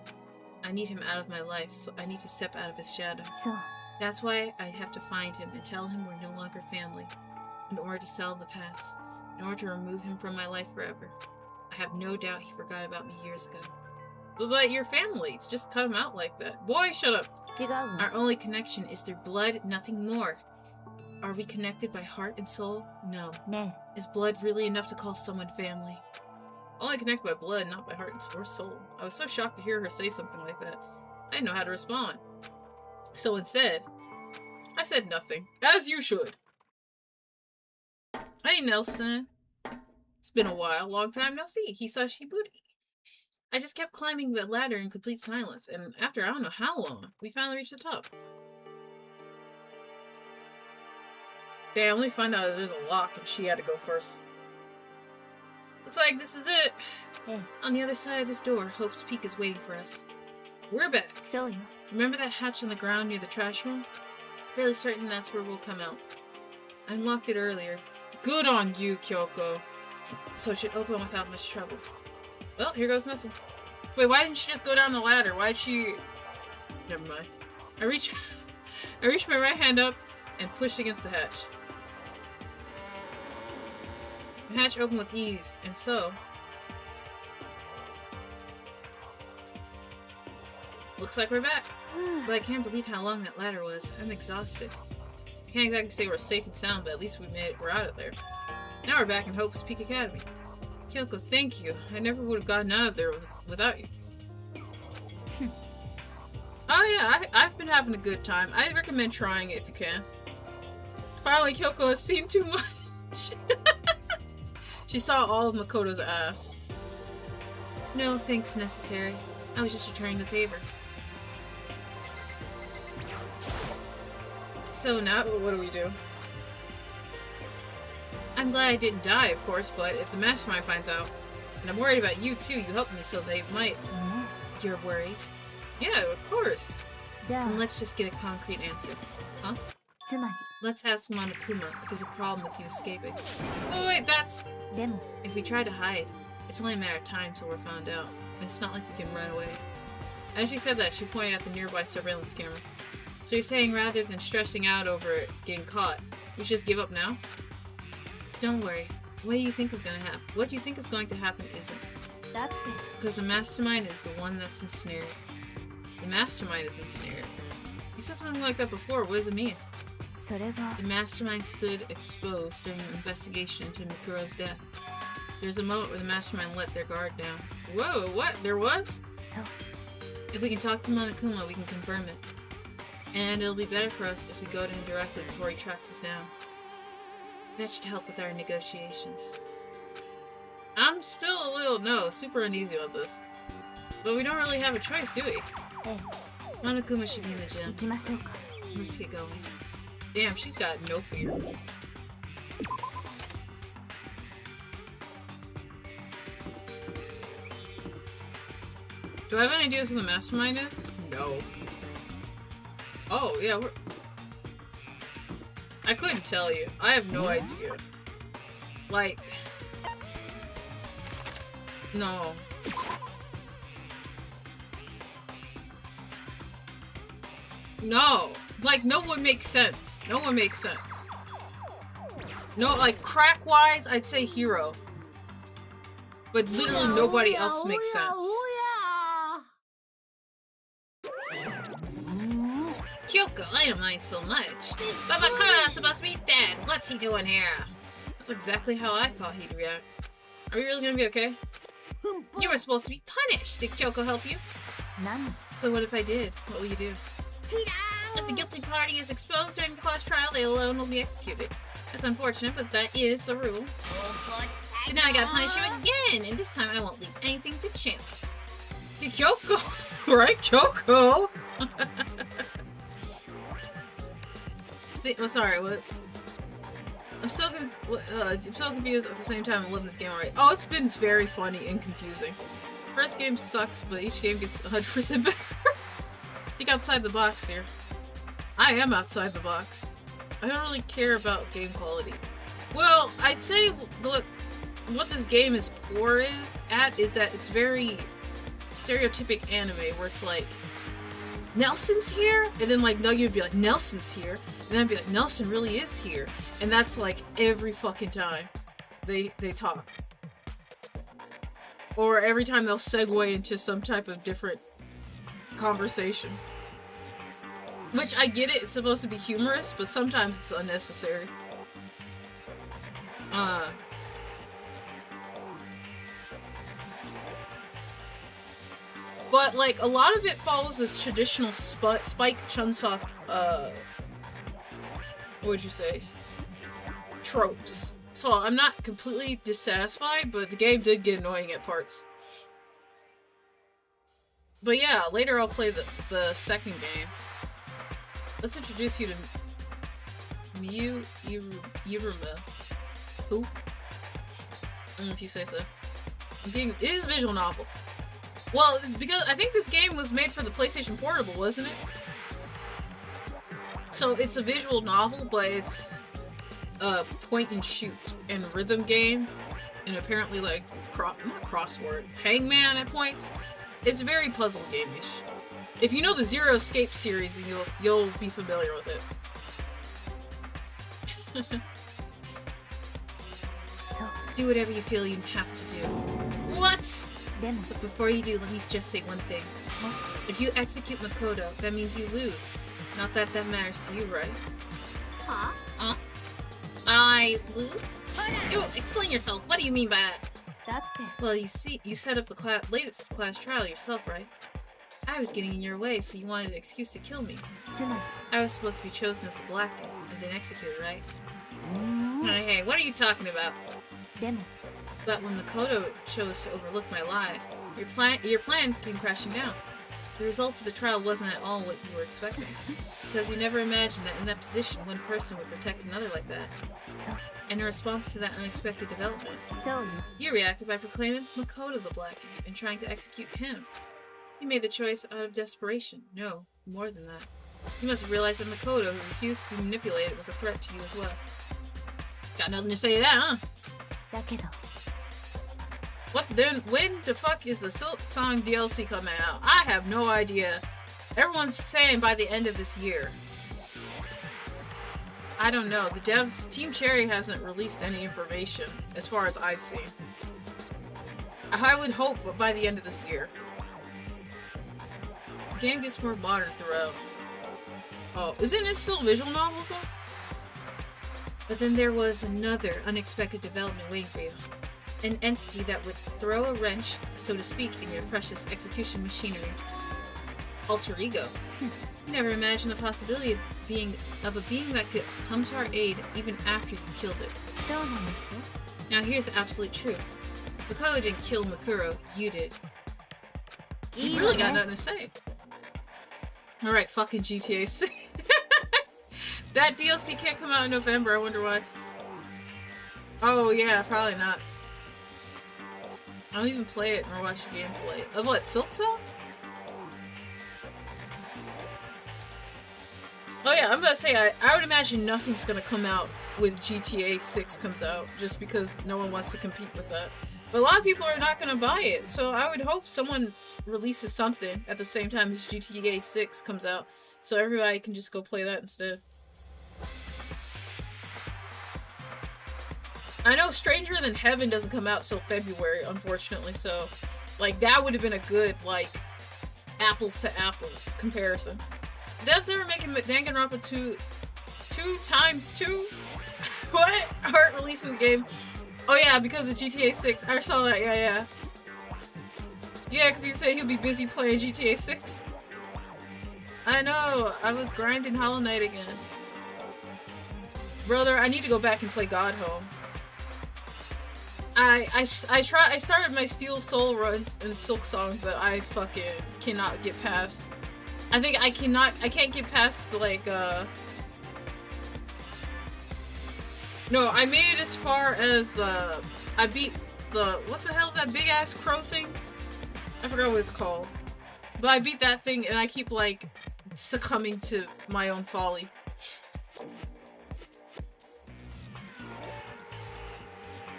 I need him out of my life, so I need to step out of his shadow. そう That's why I have to find him and tell him we're no longer family. In order to sell the past. In order to remove him from my life forever. I have no doubt he forgot about me years ago. But you're family. It's just cut him out like that. Boy, shut up. 違うわ Our only connection is through blood, nothing more. Are we connected by heart and soul? No. ね Is blood really enough to call someone family? Only connected by blood, not by heart or soul. I was so shocked to hear her say something like that. I didn't know how to respond. So instead, I said nothing. As you should. Hey, Nelson. It's been a while. Long time no see. Hisashi booty. I just kept climbing the ladder in complete silence, and after I don't know how long, we finally reached the top. Damn, we find out there's a lock and she had to go first. Looks like this is it. え On the other side of this door, Hope's Peak is waiting for us. We're back. そうよ Remember that hatch on the ground near the trash room? Fairly certain that's where we'll come out. I unlocked it earlier. Good on you, Kyoko. So it should open without much trouble. Well, here goes nothing. Wait, why didn't she just go down the ladder? Why'd she... Never mind. I reached my right hand up and pushed against the hatch. The hatch opened with ease, and so... Looks like we're back. But I can't believe how long that ladder was. I'm exhausted. I can't exactly say we're safe and sound, but at least we're out of there. Now we're back in Hope's Peak Academy. Kyoko, thank you. I never would have gotten out of there without you. Oh yeah, I've been having a good time. I recommend trying it if you can. Finally, Kyoko has seen too much. She saw all of Makoto's ass. No thanks necessary. I was just returning the favor. So now, what do we do? I'm glad I didn't die, of course, but if the mastermind finds out, and I'm worried about you too, you helped me, so they might... You're worried? Yeah, of course. じゃあ Then let's just get a concrete answer. Huh? つま Let's ask Monokuma if there's a problem with you escaping. Oh wait, that's... りでも If we try to hide, it's only a matter of time till we're found out. It's not like we can run away. As she said that, she pointed at the nearby surveillance camera. So you're saying rather than stressing out over getting caught, we should just give up now? Don't worry. What do you think is going to happen? What you think is going to happen isn't. だって Because the mastermind is the one that's ensnared. The mastermind is ensnared. You said something like that before. What does it mean? それが The mastermind stood exposed during an investigation into Mikuro's death. There was a moment where the mastermind let their guard down. Whoa, what? There was? そう If we can talk to Monokuma, we can confirm it. And it'll be better for us if we go to him directly before he tracks us down. That should help with our negotiations. I'm still a little, super uneasy about this. But we don't really have a choice, do we? え Monokuma should be in the 行 gym. きましょうか Let's get going. Damn, she's got no fear. Do I have any ideas who the mastermind is? No. Oh, yeah, we're... I couldn't tell you. I have no idea. Like... No. No. Like, no one makes sense. No one makes sense. No, like, crack-wise, I'd say Hero. But literally nobody else makes sense. Kyoko, I don't mind so much. But Makoto's supposed to be dead. What's he doing here? That's exactly how I thought he'd react. Are you really gonna be okay? You were supposed to be punished. Did Kyoko help you? 何 So what if I did? What will you do? If the guilty party is exposed during the class trial, they alone will be executed. That's unfortunate, but that is the rule. So now I gotta punish you again, and this time I won't leave anything to chance. Kyoko! Right, Kyoko? Oh, sorry, what? I'm so confused at the same time I'm loving this game already. Oh, it's been very funny and confusing. First game sucks, but each game gets 100% better. Think outside the box here. I am outside the box. I don't really care about game quality. Well, I'd say what this game is poor is that it's very stereotypic anime where it's like, Nelson's here? And then like Nugget would be like, Nelson's here. And then I'd be like, Nelson really is here. And that's like every fucking time they talk. Or every time they'll segue into some type of different conversation. Which I get it, it's supposed to be humorous, but sometimes it's unnecessary. But, like, a lot of it follows this traditional Spike Chunsoft, what would you say? Tropes. So I'm not completely dissatisfied, but the game did get annoying at parts. But yeah, later I'll play the second game. Let's introduce you to Iruma. Who? If you say so. It is a visual novel. Well, it's because I think this game was made for the PlayStation Portable, wasn't it? So it's a visual novel, but it's a point and shoot and rhythm game, and apparently like not crossword, hangman at points. It's very puzzle game-ish. If you know the Zero Escape series, then you'll be familiar with it. So, Do whatever you feel you have to do. What? でも But before you do, let me just say one thing. もし If you execute Makoto, that means you lose. Not that that matters to you, right? Huh? I lose? Yo, explain yourself. What do you mean by that? だって Well, you see, you set up the latest class trial yourself, right? I was getting in your way, so you wanted an excuse to kill me. つまり I was supposed to be chosen as the black and then executed, right? Hey, what are you talking about? でも But when Makoto chose to overlook my lie, your plan came crashing down. The result of the trial wasn't at all what you were expecting. Because you never imagined that in that position, one person would protect another like that. そう And in response to that unexpected development, そうよ you reacted by proclaiming Makoto the Black and trying to execute him. You made the choice out of desperation. No, more than that. You must have realized that Makoto, who refused to be manipulated, was a threat to you as well. Got nothing to say to that, huh? だけど What then? When the fuck is the Silk Song DLC coming out? I have no idea. Everyone's saying by the end of this year. I don't know. The devs, Team Cherry hasn't released any information as far as I've seen. I would hope by the end of this year. The game gets more modern throughout. Oh, isn't it still visual novels though? But then there was another unexpected development waiting for you. An entity that would throw a wrench, so to speak, in your precious execution machinery. Alter ego. You never imagined the possibility of a being that could come to our aid even after you killed it. そうなんでしょ Now here's the absolute truth. Makoto didn't kill Makuro, you did. You really got nothing to say. Alright, fucking GTA 6. That DLC can't come out in November, I wonder why. Oh yeah, probably not. I don't even play it or watch the gameplay. Of what, Silk Song? Oh yeah, I'm about to say, I would imagine nothing's gonna come out with GTA 6 comes out, just because no one wants to compete with that. But a lot of people are not gonna buy it, so I would hope someone releases something at the same time as GTA 6 comes out, so everybody can just go play that instead. I know Stranger Than Heaven doesn't come out till February, unfortunately, so, like, that would have been a good, like, apples to apples comparison. Devs ever making Danganronpa 2 times 2? What? Aren't releasing the game. Oh yeah, because of GTA 6. I saw that, yeah. Yeah, because you said he'll be busy playing GTA 6. I know, I was grinding Hollow Knight again. Brother, I need to go back and play God Home. I started my Steel Soul runs in Silk Song, but I fucking cannot get past. I think I can't get past the, like, no, I made it as far as, I beat what the hell, that big ass crow thing? I forgot what it's called. But I beat that thing and I keep, like, succumbing to my own folly.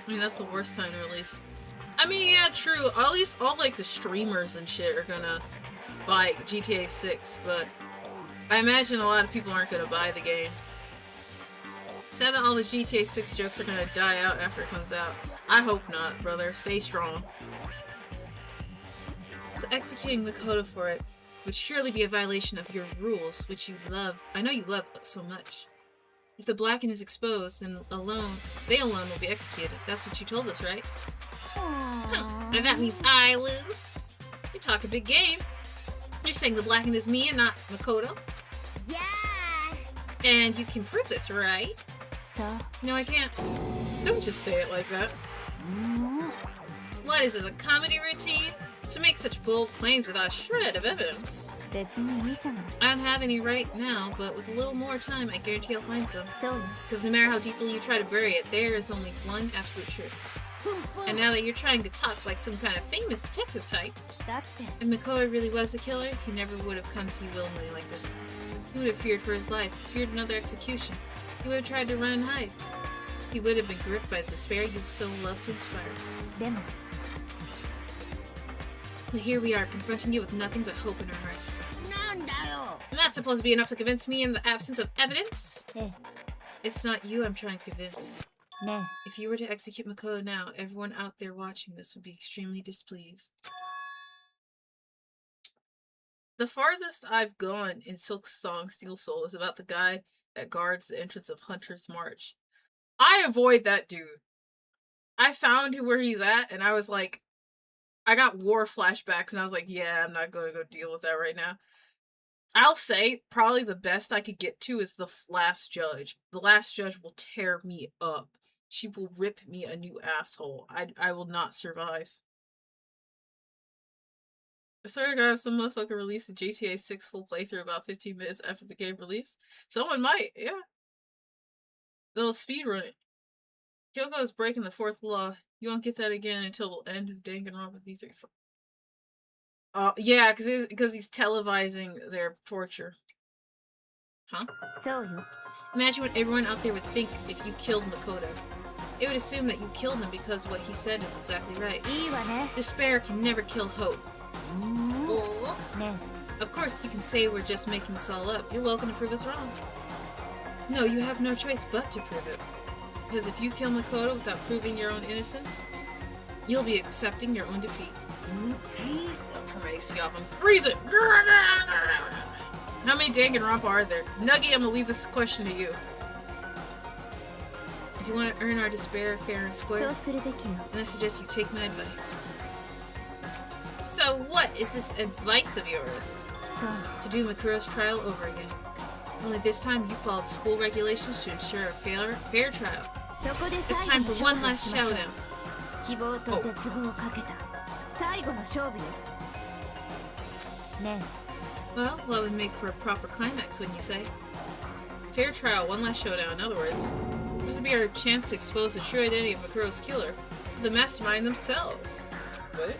I mean, that's the worst time to release. I mean, yeah, true. At least all, like, the streamers and shit are gonna buy GTA 6, but I imagine a lot of people aren't gonna buy the game. Sad that all the GTA 6 jokes are gonna die out after it comes out. I hope not, brother. Stay strong. So executing Makoto for it would surely be a violation of your rules, which you love. I know you love so much. If the Blacken is exposed, then they alone will be executed. That's what you told us, right? Huh. And that means I lose. You talk a big game. You're saying the Blacken is me and not Makoto. Yeah. And you can prove this, right? So, No, I can't. Don't just say it like that. What is this, a comedy routine? To make such bold claims without a shred of evidence. 別にいいじゃない。 I don't have any right now, but with a little more time, I guarantee I'll find some. そうよ。 Because no matter how deeply you try to bury it, there is only one absolute truth. And now that you're trying to talk like some kind of famous detective type, だって、 if Makoto really was the killer, he never would have come to you willingly like this. He would have feared for his life, feared another execution. He would have tried to run and hide. He would have been gripped by the despair you so love to inspire. でも、 But here we are, confronting you with nothing but hope in our hearts. なんだよ。 And that's supposed to be enough to convince me in the absence of evidence? ええ、 It's not you I'm trying to convince. ね If you were to execute Makoto now, everyone out there watching this would be extremely displeased. The farthest I've gone in Silk's song Steel Soul is about the guy that guards the entrance of Hunter's March. I avoid that dude. I found where he's at, and I was like, I got war flashbacks, and I was like, yeah, I'm not going to go deal with that right now. I'll say probably the best I could get to is the last judge. The last judge will tear me up. She will rip me a new asshole. I will not survive. I swear to God, if some motherfucker released a GTA 6 full playthrough about 15 minutes after the game released, someone might, yeah. They'll speedrun it. Kyoko is breaking the fourth law. You won't get that again until the end of Danganronpa V3. Yeah, because he's televising their torture. Huh? そうよ。 Imagine what everyone out there would think if you killed Makoto. They would assume that you killed him because what he said is exactly right. いいわね。 Despair can never kill hope. ね Of course, you can say we're just making this all up. You're welcome to prove us wrong. No, you have no choice but to prove it. Because if you kill Makoto without proving your own innocence, you'll be accepting your own defeat. Turn my AC off. I'm freezing! How many Danganronpa are there? Nuggy, I'm gonna leave this question to you. If you want to earn our despair fair and そ square, うするべきよ。 then I suggest you take my advice. So what is this advice of yours? そう。 To do Makuro's trial over again. Only this time you follow the school regulations to ensure a fair trial. そこで It's 最 time 後 for の one 勝負を last しましょう。 showdown. 希望と絶望をかけた最後の勝負よ。ね Well, what would make for a proper climax, wouldn't you say? Fair trial, one last showdown. In other words, this would be our chance to expose the true identity of Makuro's killer, the mastermind themselves. What?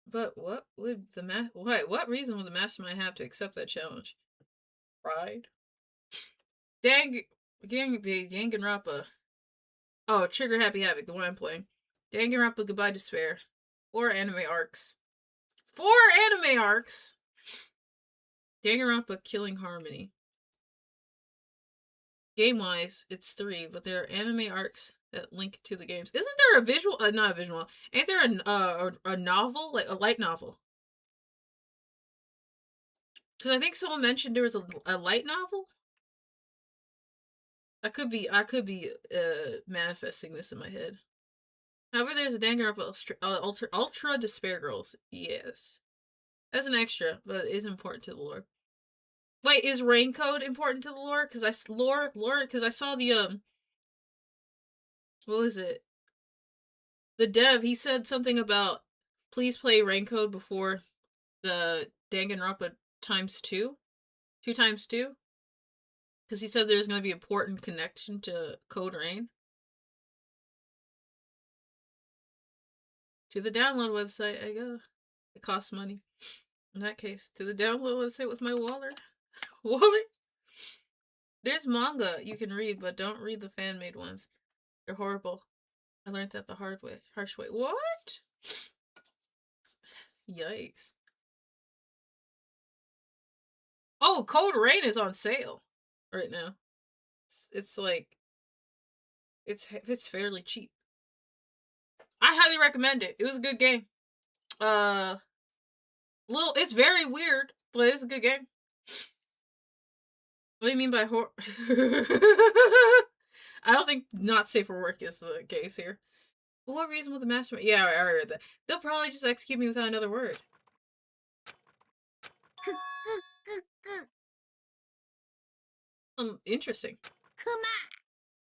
But what would the what reason would the mastermind have to accept that challenge? Pride? Danganronpa. Oh, Trigger Happy Havoc, the one I'm playing. Danganronpa Goodbye Despair. 4 anime arcs. 4 anime arcs! Danganronpa Killing Harmony. Game-wise, it's 3, but there are anime arcs that link to the games. Isn't there a visual? Not a visual. Ain't there a novel, like a light novel? Because I think someone mentioned there was a light novel. I could be manifesting this in my head. However, there's a Danganronpa Ultra Despair Girls. Yes, that's an extra, but it is important to the lore. Wait, is Rain Code important to the lore? Because I saw the what was it? The dev, he said something about please play Rain Code before the Danganronpa ×2, 2x2, because he said there's going to be important connection to Code Rain. To the download website I go. It costs money. In that case, to the download website with my wallet. There's manga you can read, but don't read the fan-made ones. They're horrible. I learned that the harsh way. What? Yikes. Oh, Code Rain is on sale right now. It's like, it's fairly cheap. I highly recommend it. It was a good game. It's very weird, but it's a good game. What do you mean by horror? I don't think not safe for work is the case here. But what reason would the mastermind? Yeah, I heard that. They'll probably just execute me without another word. Interesting.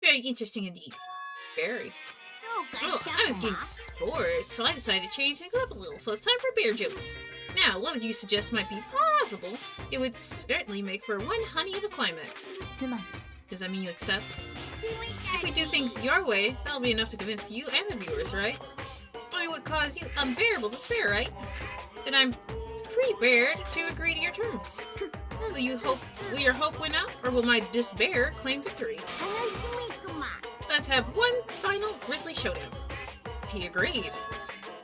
Very interesting indeed. Very. Oh, I was getting sports, so I decided to change things up a little, so it's time for beer jokes. Now, what would you suggest might be possible? It would certainly make for one honey of a climax. つまり Does that mean you accept? If we do things your way, that'll be enough to convince you and the viewers, right? Or it would cause you unbearable despair, right? Then I'm prepared to agree to your terms. Will your hope win out, or will my despair claim victory? Let's have one final grisly showdown. He agreed.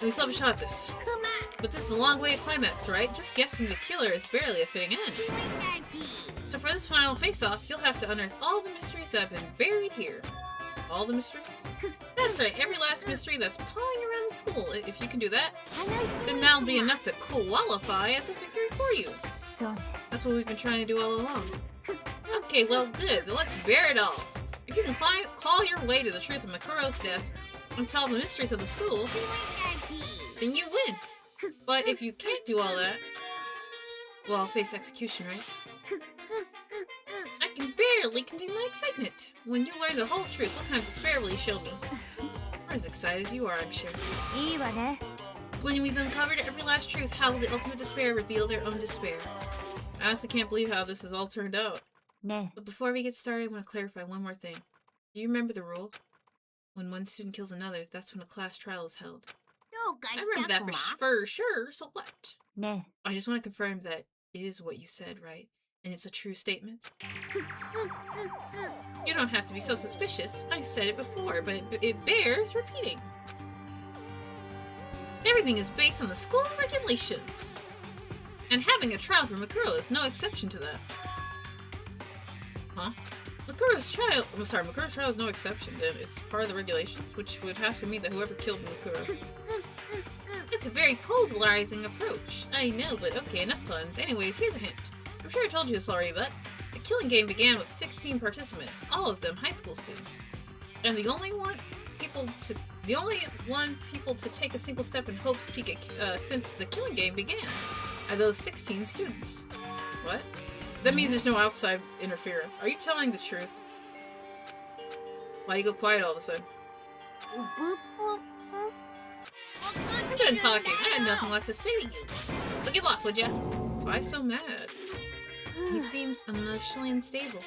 We still have a shot at this. But this is a long way to climax, right? Just guessing the killer is barely a fitting end. So for this final face-off, you'll have to unearth all the mysteries that have been buried here. All the mysteries? That's right, every last mystery that's pawing around the school. If you can do that, then that'll be enough to qualify as a victory for you. そうね That's what we've been trying to do all along. Okay, well, good. Then let's bear it all. If you can call your way to the truth of Makuro's death and solve the mysteries of the school, then you win. But if you can't do all that, well, I'll face execution, right? I can barely contain my excitement. When you learn the whole truth, what kind of despair will you show me? We're as excited as you are, I'm sure. いいわね When we've uncovered every last truth, how will the ultimate despair reveal their own despair? I honestly can't believe how this has all turned out. ね But before we get started, I want to clarify one more thing. Do you remember the rule? When one student kills another, that's when a class trial is held. I remember that for sure, so what? ね I just want to confirm that it is what you said, right? And it's a true statement. You don't have to be so suspicious. I've said it before, but it bears repeating. Everything is based on the school regulations. And having a trial for Makuro is no exception to that. Huh? Makuro's trial is no exception, then it's part of the regulations, which would have to mean that whoever killed Makuro. It's a very polarizing approach. I know, but okay, enough puns. Anyways, here's a hint. I'm sure I told you this already, but the killing game began with 16 participants, all of them high school students. And the only one people to take a single step in Hope's Peak since the killing game began are those 16 students. What? That means there's no outside interference. Are you telling the truth? Why do you go quiet all of a sudden? I'm done talking. I had nothing left to say to you. So get lost, would ya? Why so mad? He seems emotionally unstable.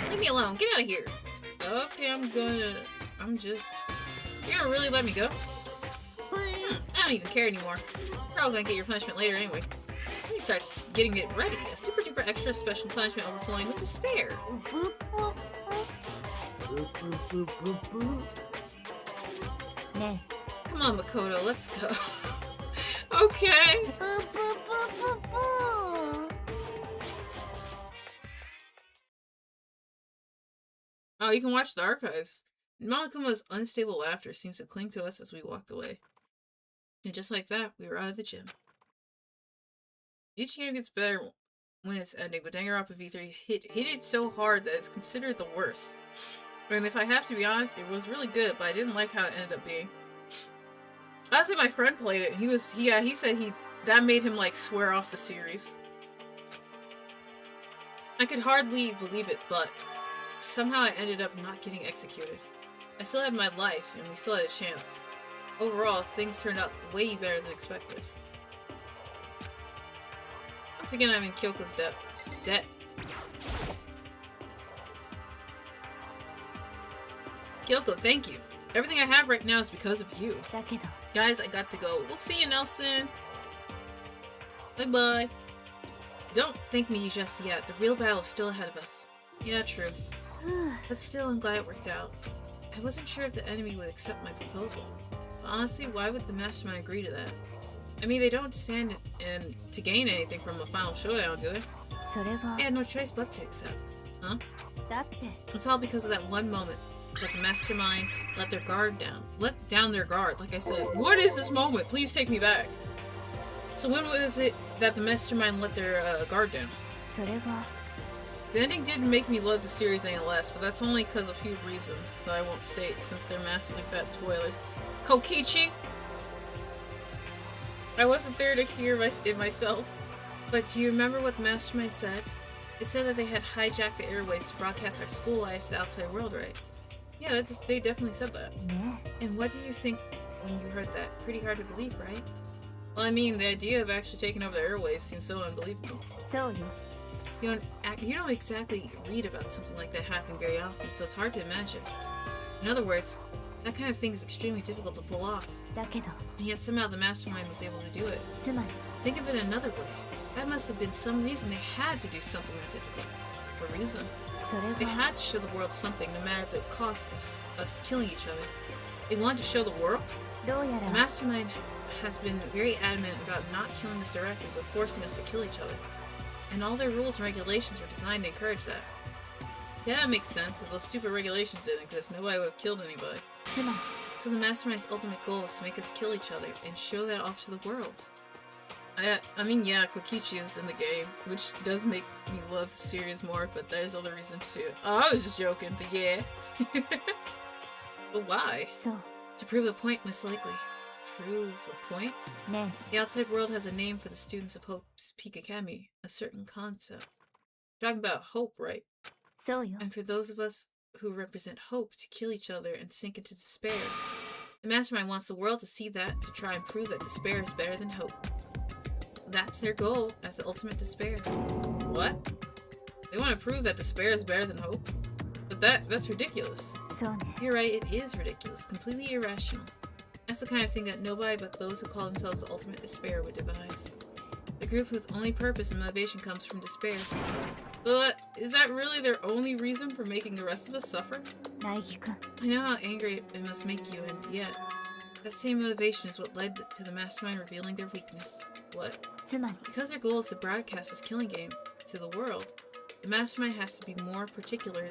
Leave me alone. Get out of here. Okay, You're gonna really let me go? I don't even care anymore. You're all gonna get your punishment later anyway. Let me start getting it ready. A super duper extra special punishment overflowing with despair.ね Come on, Makoto, let's go. Okay. Oh, you can watch the archives. Monokuma's unstable laughter seems to cling to us as we walked away. And just like that, we were out of the gym. Each game gets better when it's ending, but Danganronpa V3 hit it so hard that it's considered the worst. And if I have to be honest, it was really good, but I didn't like how it ended up being. Honestly, my friend played it. He said that made him like swear off the series. I could hardly believe it, but somehow I ended up not getting executed. I still had my life, and we still had a chance. Overall, things turned out way better than expected. Once again, I'm in Kyoko's debt. Kyoko, thank you. Everything I have right now is because of you. だけど Guys, I got to go. We'll see you, Nelson. Bye-bye. Don't thank me just yet. The real battle is still ahead of us. Yeah, true. But still, I'm glad it worked out. I wasn't sure if the enemy would accept my proposal. But honestly, why would the mastermind agree to that? I mean, they don't stand to gain anything from a final showdown, do they? それは They had no choice but to accept. Huh? だって It's all because of that one moment that the mastermind let down their guard. Like I said, what is this moment? Please take me back. So when was it that the mastermind let their guard down? それは The ending didn't make me love the series any less, but that's only because of a few reasons that I won't state since they're massively fat spoilers. Kokichi? I wasn't there to hear it myself. But do you remember what the mastermind said? It said that they had hijacked the airwaves to broadcast our school life to the outside world, right? Yeah, they definitely said that. ね And what did you think when you heard that? Pretty hard to believe, right? Well, I mean, the idea of actually taking over the airwaves seems so unbelievable. そうよ You don't exactly read about something like that happening very often, so it's hard to imagine. In other words, that kind of thing is extremely difficult to pull off. だけど And yet somehow the mastermind was able to do it. つまり Think of it another way. That must have been some reason they had to do something that difficult. A reason. それ They は had to show the world something, no matter the cost of us killing each other. They wanted to show the world. どうや The ら mastermind has been very adamant about not killing us directly, but forcing us to kill each other. And all their rules and regulations were designed to encourage that. Yeah, that makes sense. If those stupid regulations didn't exist, nobody would have killed anybody. つまり So the mastermind's ultimate goal was to make us kill each other and show that off to the world. I mean, yeah, Kokichi is in the game, which does make me love the series more, but there's other reasons too. Oh, I was just joking, but yeah. But why? そう To prove a point, most likely. Prove a point? ね The outside world has a name for the students of Hope's Peak Academy, a certain concept. We're talking about hope, right? そうよ And for those of us who represent hope to kill each other and sink into despair. The mastermind wants the world to see that, to try and prove that despair is better than hope. That's their goal as the ultimate despair. What? They want to prove that despair is better than hope? But that's ridiculous. そうね You're right, it is ridiculous, completely irrational. That's the kind of thing that nobody but those who call themselves the ultimate despair would devise. A group whose only purpose and motivation comes from despair. But is that really their only reason for making the rest of us suffer? 苗木くん I know how angry it must make you, and yet, that same motivation is what led to the mastermind revealing their weakness. What? つまり Because their goal is to broadcast this killing game to the world, the mastermind has to be more particular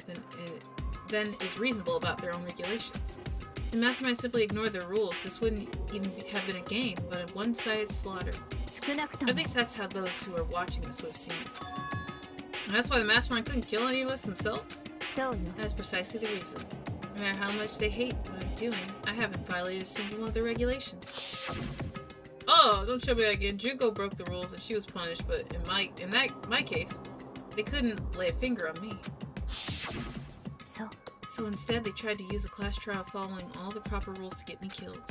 than is reasonable about their own regulations. If the mastermind simply ignored their rules, this wouldn't even have been a game, but a one-sided slaughter. 少なくと At も least that's how those who are watching this would have seen it. And that's why the mastermind couldn't kill any of us themselves? そうよ That's precisely the reason. No matter how much they hate what I'm doing, I haven't violated a single one of their regulations. Oh, don't show me that again. Junko broke the rules and she was punished, but in my case, they couldn't lay a finger on me. そう So instead, they tried to use a class trial following all the proper rules to get me killed.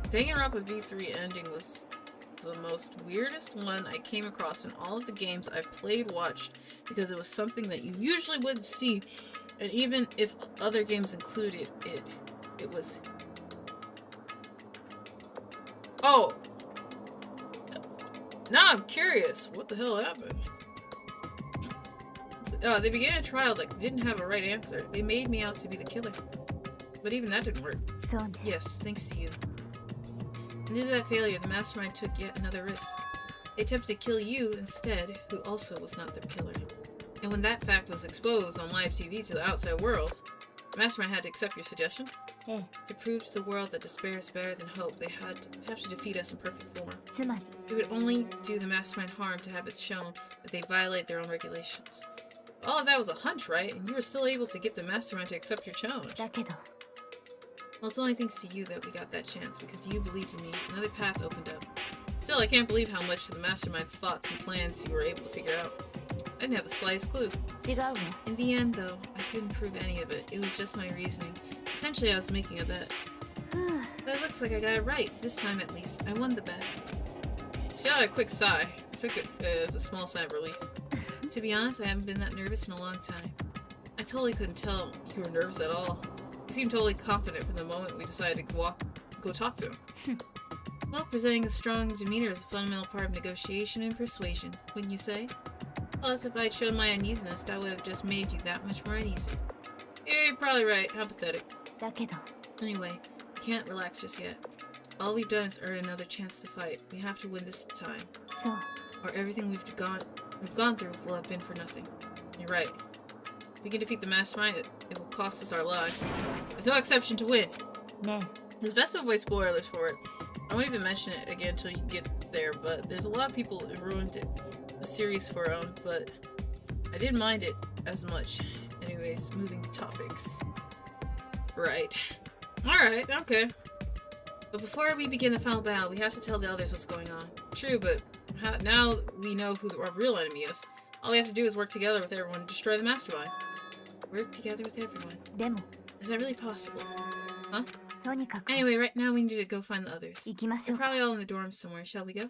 Danganronpa V3 ending was the most weirdest one I came across in all of the games I've played, watched, because it was something that you usually wouldn't see, and even if other games included it, it was... Oh! Now I'm curious, what the hell happened? They began a trial that didn't have a right answer. They made me out to be the killer. But even that didn't work. そうね Yes, thanks to you. And due to that failure, the mastermind took yet another risk. They attempted to kill you instead, who also was not the killer. And when that fact was exposed on live TV to the outside world, the mastermind had to accept your suggestion. ええ To prove to the world that despair is better than hope, they had to defeat us in perfect form. つまり It would only do the mastermind harm to have it shown that they violate their own regulations. All of that was a hunch, right? And you were still able to get the mastermind to accept your challenge. だけど Well, it's only thanks to you that we got that chance, because you believed in me. Another path opened up. Still, I can't believe how much of the mastermind's thoughts and plans you were able to figure out. I didn't have the slightest clue. 違うわ In the end, though, I couldn't prove any of it. It was just my reasoning. Essentially, I was making a bet. ふう But it looks like I got it right. This time, at least, I won the bet. She had a quick sigh. I took it as a small sign of relief. To be honest, I haven't been that nervous in a long time. I totally couldn't tell you were nervous at all. You seemed totally confident from the moment we decided to go talk to him. Well, presenting a strong demeanor is a fundamental part of negotiation and persuasion, wouldn't you say? Plus, if I'd shown my uneasiness, that would have just made you that much more uneasy. Yeah, you're probably right. How pathetic. だけど Anyway, we can't relax just yet. All we've done is earn another chance to fight. We have to win this time, そう or everything we've gone through will have been for nothing. You're right. If we can defeat the mastermind, it will cost us our lives. There's no exception to win. ね It's best to avoid spoilers for it. I won't even mention it again until you get there, but there's a lot of people who ruined it, the series for but I didn't mind it as much. Anyways, moving to topics. Right. Alright, okay. But before we begin the final battle, we have to tell the others what's going on. True, but now we know who our real enemy is. All we have to do is work together with everyone to destroy the mastermind. Work together with everyone. でも Is that really possible? Huh? とにかく Anyway, right now we need to go find the others. 行きましょ They're うか probably all in the dorms somewhere. Shall we go?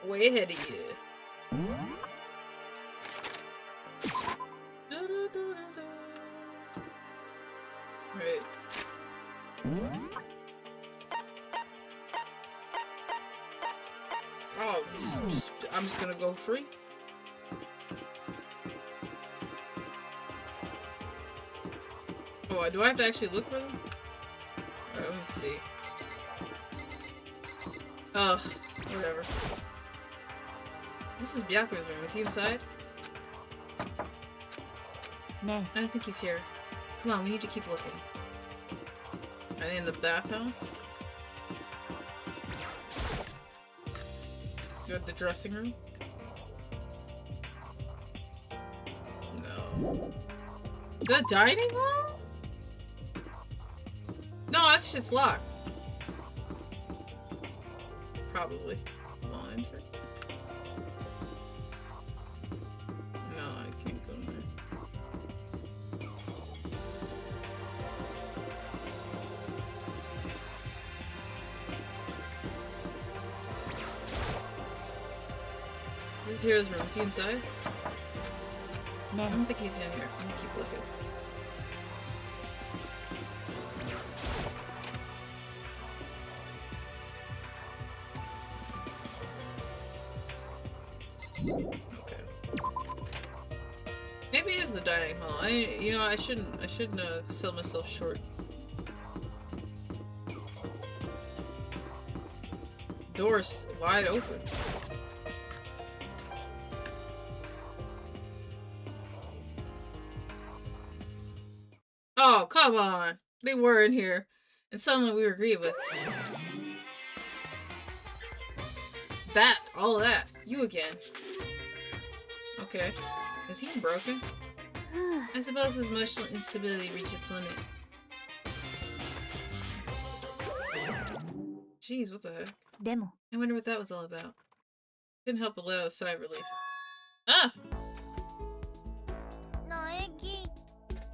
Way ahead of you. Right. Oh, I'm just gonna go free. Oh, do I have to actually look for them? Alright, let me see. Ugh, whatever. This is Byaku's room. Is he inside? ね I don't think he's here. Come on, we need to keep looking. Are they in the bathhouse? You at the dressing room? No. The dining hall? No, that shit's locked. Probably. I'll enter. No, I can't go in there. This is Hero's room. Is he inside? えね I don't think he's in here. Let me keep looking. Okay. Maybe it is the dining hall. I shouldn't sell myself short. Door's wide open. Oh, come on. They were in here. And suddenly we were agreed with. That. All of that. You again. Okay. Is he broken? ふう I suppose his emotional instability reached its limit. Jeez, what the heck? でも I wonder what that was all about. Couldn't help but let out a sigh of relief. Ah! 苗木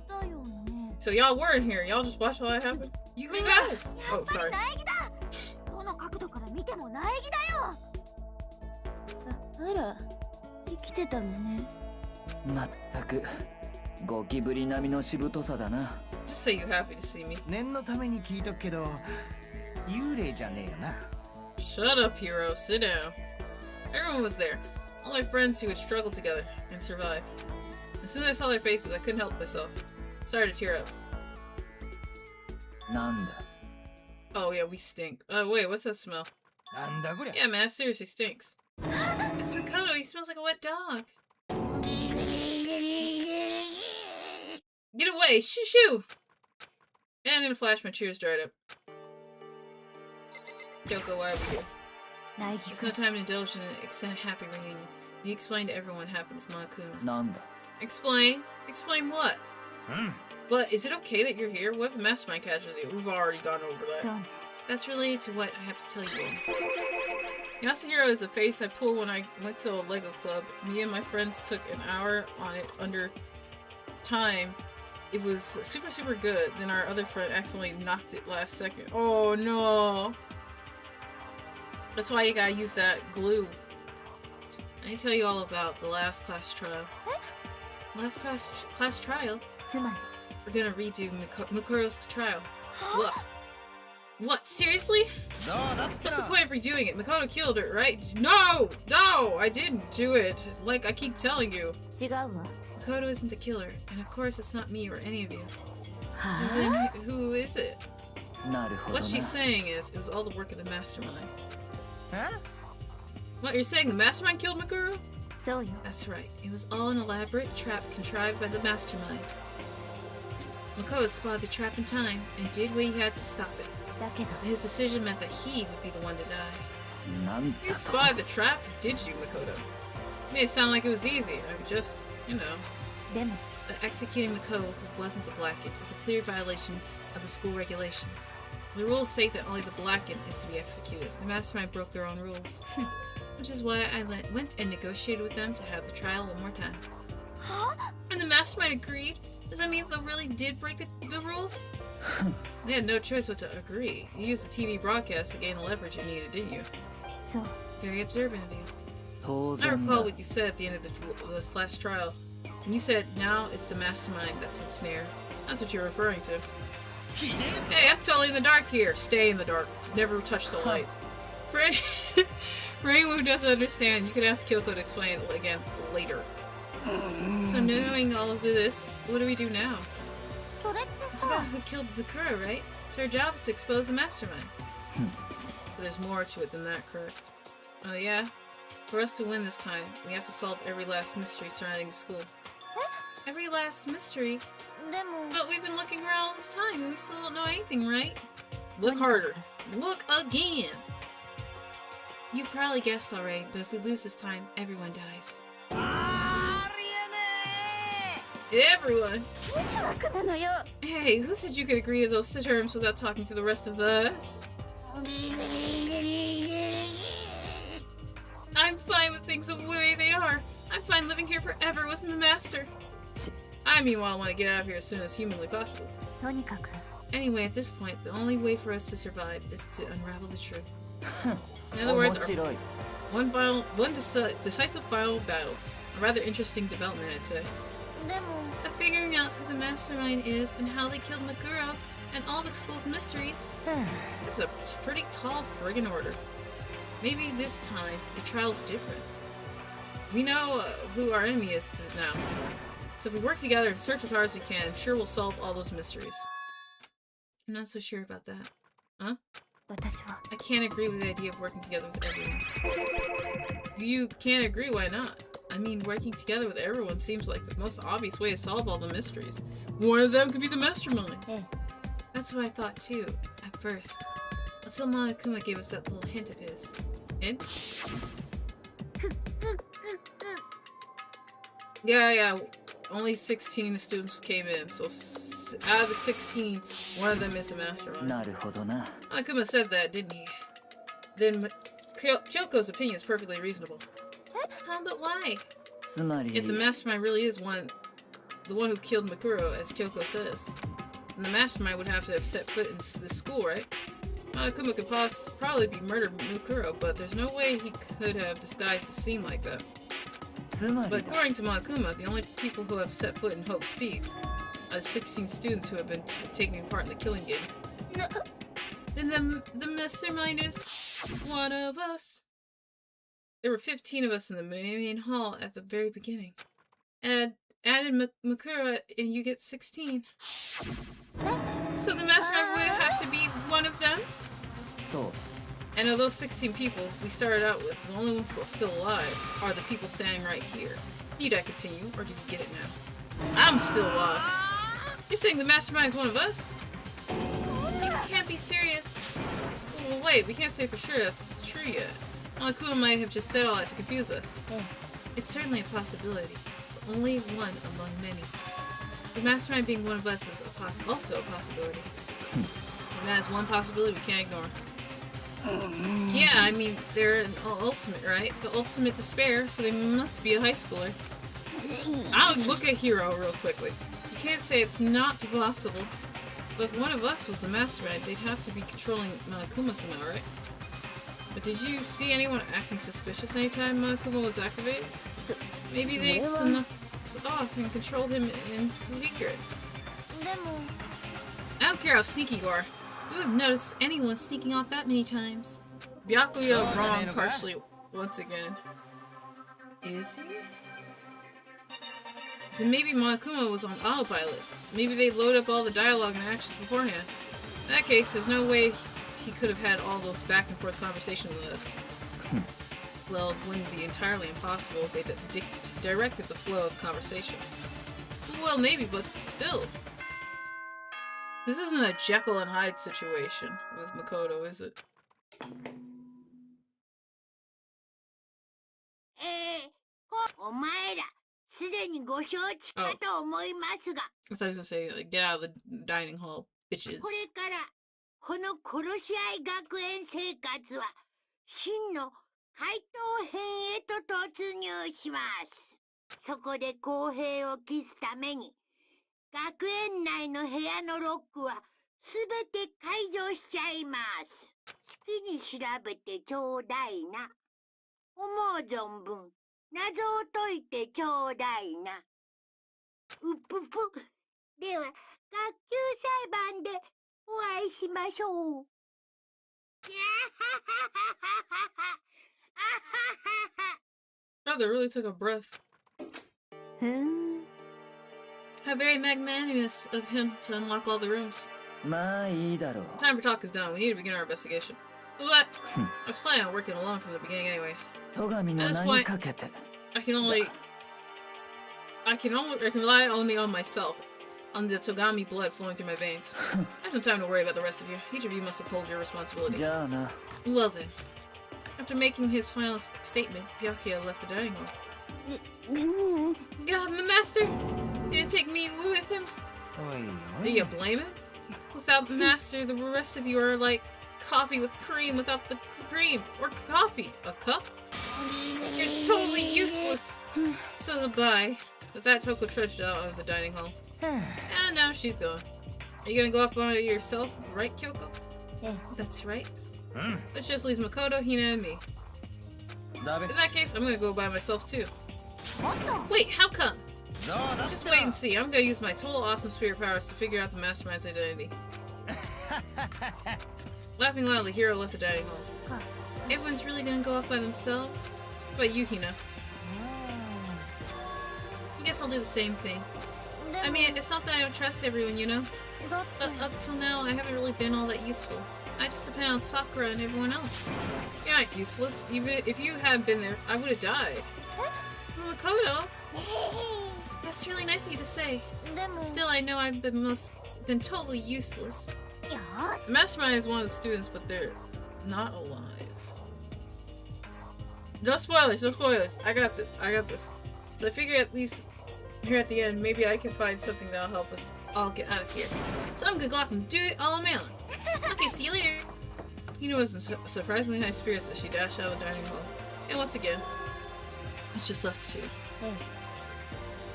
だよね。 So y'all were in here. Y'all just watched all that happen? You guys! Oh, sorry. 苗木だ。どの角度から見ても苗木だよ。あら生きてたのねまったくゴキブリ並みのしぶとさだな。 Just say you happy to see me. 念のために聞いとくけど、幽霊じゃねえよな。Shut up, hero. Sit down. Everyone was there. All my friends who had struggled together and survived. As soon as I saw their faces, I couldn't help myself. I started to tear up. なんだ Oh yeah, we stink. Wait, what's that smell? なんだこりゃ。 Yeah, man, it seriously stinks. It's Mikoto. He smells like a wet dog. Get away! Shoo shoo! And in a flash, my tears dried up. Kyoko, why are we here? 苗木 There's く no ん time to indulge in an extended happy reunion. You explain to everyone what happened with Monokuma. なんだ Explain? Explain what? うん。 But is it okay that you're here? What if the mastermind catches you? We've already gone over そう that. ね That's related to what I have to tell you. Yasuhiro is the face I pulled when I went to a Lego club. Me and my friends took an hour on it under time. It was super, super good. Then our other friend accidentally knocked it last second. Oh no! That's why you gotta use that glue. I need to tell you all about the last class trial. Last class trial? つまり We're gonna redo Mukuro's trial. Look. What? Seriously? どうだった What's the ら。 point of redoing it? Mikoto killed her, right? No! No! I didn't do it. Like I keep telling you. 違うわ Mikoto isn't the killer. And of course it's not me or any of you. は And then who is it? なるほど What な she's saying is, it was all the work of the mastermind. え What, you're saying the mastermind killed Mikuro? あそうよ That's right. It was all an elaborate trap contrived by the mastermind. Makoto spotted the trap in time and did what he had to stop it. だけど But his decision meant that he would be the one to die. なんだ You と spotted the trap, did you, Makoto? Made it sound like it was easy. I mean, just, you know. でも But executing Makoto, who wasn't the Blackened, is a clear violation of the school regulations. The rules state that only the Blackened is to be executed. The mastermind broke their own rules. Which is why I went and negotiated with them to have the trial one more time. And the mastermind agreed? Does that mean they really did break the rules? They had no choice but to agree. You used the TV broadcast to gain the leverage you needed, didn't you? そう Very observant of you. 当 I 然 recall だ what you said at the end of this last trial. And you said, now it's the mastermind that's ensnared. That's what you're referring to. Hey, I'm totally in the dark here. Stay in the dark. Never touch the light. For anyone who doesn't understand, you can ask Kyoko to explain it again later. So knowing all of this, what do we do now? それって It's さ about who killed Bakura, right? So our job is to expose the mastermind. But there's more to it than that, correct? Oh yeah? For us to win this time, we have to solve every last mystery surrounding the school. Every last mystery? でも But we've been looking around all this time and we still don't know anything, right? Look harder. Look again! You've probably guessed already, but if we lose this time, everyone dies. ありえね Everyone! 楽なのよ Hey, who said you could agree to those terms without talking to the rest of us? え I'm fine with things the way they are. I'm fine living here forever with my master. I meanwhile want to get out of here as soon as humanly possible. とにかく Anyway, at this point, the only way for us to survive is to unravel the truth. In other words, 面白い one decisive final battle. A rather interesting development, I'd say. でも But figuring out who the mastermind is and how they killed Makuro and all the school's mysteries. That's a pretty tall friggin' order. Maybe this time, the trial's different. We know who our enemy is now. So if we work together and search as hard as we can, I'm sure we'll solve all those mysteries. I'm not so sure about that. Huh? 私は I can't agree with the idea of working together with everyone. You can't agree, why not? I mean, working together with everyone seems like the most obvious way to solve all the mysteries. One of them could be the mastermind. ええ That's what I thought too, at first. Until Monokuma gave us that little hint of his. Hint? Yeah, only 16 students came in, so out of the 16, one of them is the mastermind. なるほどな Monokuma said that, didn't he? Then Kyoko's opinion is perfectly reasonable. Huh, but why? つまり If the mastermind really is the one who killed Makuro, as Kyoko says, then the mastermind would have to have set foot in the school, right? Monokuma could probably be murdered Makuro, but there's no way he could have disguised the scene like that. つま But りだ according to Monokuma, the only people who have set foot in Hope's Peak are the 16 students who have been taking part in the killing game. Then the mastermind is one of us. There were 15 of us in the main hall at the very beginning. And added Makura, and you get 16. So the mastermind would have to be one of them? そう And of those 16 people we started out with, the only ones still alive are the people standing right here. Need I continue, or do you get it now? I'm still lost. You're saying the mastermind is one of us? You can't be serious. Well, wait, we can't say for sure that's true yet. Monokuma might have just said all that to confuse us. It's certainly a possibility, but only one among many. The mastermind being one of us is also a possibility. And that is one possibility we can't ignore. Yeah, I mean, they're an ultimate, right? The ultimate despair, so they must be a high schooler. I'll look at Hiro real quickly. You can't say it's not possible. But if one of us was the mastermind, they'd have to be controlling Monokuma somehow, right? But did you see anyone acting suspicious anytime Monokuma was activated? Maybe they snuck off and controlled him in secret. でも I don't care how sneaky you are. You have noticed anyone sneaking off that many times. Byakuya wrong partially once again. Is he? Then maybe Monokuma was on autopilot. Maybe they loaded up all the dialogue and actions beforehand. In that case, there's no way he could have had all those back and forth conversations with us. Well, it wouldn't be entirely impossible if they directed the flow of conversation. Well, maybe, but still. This isn't a Jekyll and Hyde situation with Makoto, is it? お前らすでにご承知かと思いますが、 I thought I was gonna say, like, get out of the dining hall, bitches. これからこの殺し合い学園生活は真の怪盗編へと突入します。そこで公平を期すために学園内の部屋のロックはすべて解除しちゃいます。好きに調べてちょうだいな。思う存分謎を解いてちょうだいな。うぷぷ。では学級裁判でお会いしましょう。Oh, they really took a breath. ふーん How very magnanimous of him to unlock all the rooms. まあいいだろう。 Time for talk is done. We need to begin our investigation. What? I was planning on working alone from the beginning anyways. 戸上の名にかけて。I can rely only on myself. On the Togami blood flowing through my veins. I have no time to worry about the rest of you. Each of you must uphold your responsibility. じゃあな。 Well then. After making his final statement, Byakuya left the dining hall. God, my master! Didn't take me with him? Do you blame him? Without the master, the rest of you are like coffee with cream without the cream. Or coffee. A cup? You're totally useless. So goodbye. With that, Toko trudged out of the dining hall. And now she's gone. Are you gonna go off by yourself, right, Kyoko? That's right. That just leaves Makoto, Hina, and me. In that case, I'm gonna go by myself too. Wait, how come? Just wait and see. I'm gonna use my total awesome spirit powers to figure out the mastermind's identity. Laughing loudly, Hiro left the dining hall. Everyone's really gonna go off by themselves? What about you, Hina? I guess I'll do the same thing. I mean, it's not that I don't trust everyone, you know? But up till now, I haven't really been all that useful. I just depend on Sakura and everyone else. You're not useless. Even if you had been there, I would have died. Makoto! That's really nice of you to say. Still, I know I've been totally useless. Mastermind is one of the students, but they're not alive. No spoilers, no spoilers. I got this, I got this. So I figure at least here at the end, maybe I can find something that'll help us all get out of here. So I'm gonna go off and do it all on my own. Okay, see you later. Hina was in surprisingly high spirits as she dashed out of the dining hall. And once again, it's just us two.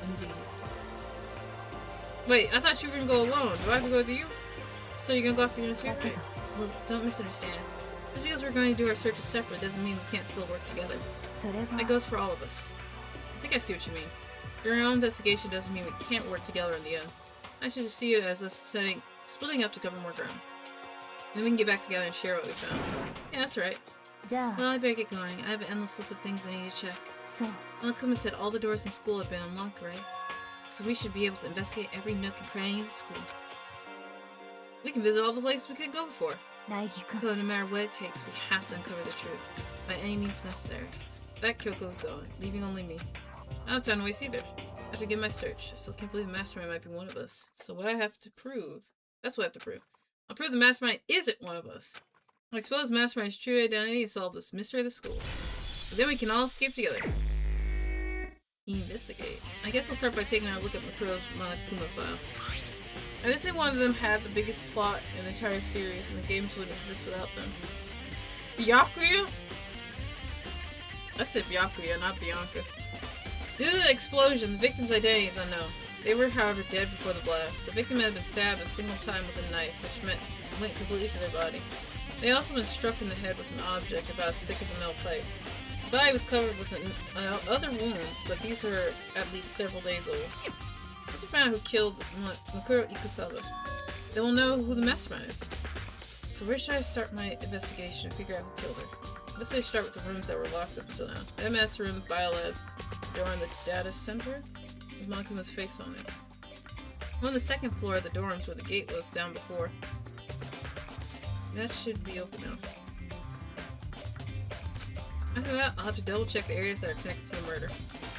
Indeed. Wait, I thought you were gonna go alone. Do I have to go with you? So you're gonna go off your own too? Right. Well, don't misunderstand. Just because we're going to do our searches separate doesn't mean we can't still work together. That goes for all of us. I think I see what you mean. Your own investigation doesn't mean we can't work together in the end. I should just see it as us splitting up to cover more ground. Then we can get back together and share what we found. Yeah, that's right. Well, I better get going. I have an endless list of things I need to check. Well, Kuma said all the doors in school have been unlocked, right? So we should be able to investigate every nook and cranny in the school. We can visit all the places we couldn't go before. No matter what it takes, we have to uncover the truth. By any means necessary. That Kyoko's gone, leaving only me. I don't have time to waste either. I have to get my search. I still can't believe the mastermind might be one of us. So what I have to prove... That's what I have to prove. I'll prove the mastermind isn't one of us. I'll expose the mastermind's true identity and solve this mystery of the school. But then we can all escape together. Investigate. I guess I'll start by taking a look at Makoto's Monokuma file. I didn't say one of them had the biggest plot in the entire series and the games wouldn't exist without them. Byakuya? I said Byakuya, not Bianca. Due to the explosion, the victim's identity is unknown. They were, however, dead before the blast. The victim had been stabbed a single time with a knife, which went completely through their body. They had also been struck in the head with an object about as thick as a metal pipe. The body was covered with other wounds, but these are at least several days old. Once we find out who killed Makuro Ikusawa, then we'll know who the mastermind is. So where should I start my investigation to figure out who killed her? Let's say start with the rooms that were locked up until now. MS room, biolab, door on the data center, with Monokuma's face on it. On the second floor of the dorms where the gate was down before. That should be open now. After that, I'll have to double check the areas that are connected to the murder.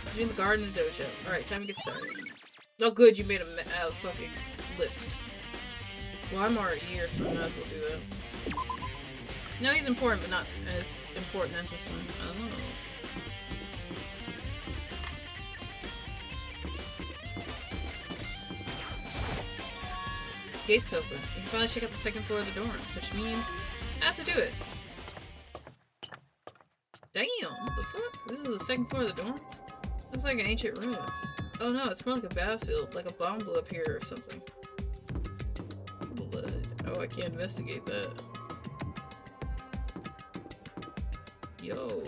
Between the garden and the dojo. Alright, time to get started. Oh good, you made a fucking list. Well, I'm already here, so I might as well do that. No, he's important, but not as important as this one. Oh. Gates open. You can finally check out the second floor of the dorms, which means I have to do it. Damn, what the fuck? This is the second floor of the dorms? Looks like an ancient ruins. Oh no, it's more like a battlefield, like a bomb blew up here or something. Blood. Oh, I can't investigate that. Yo.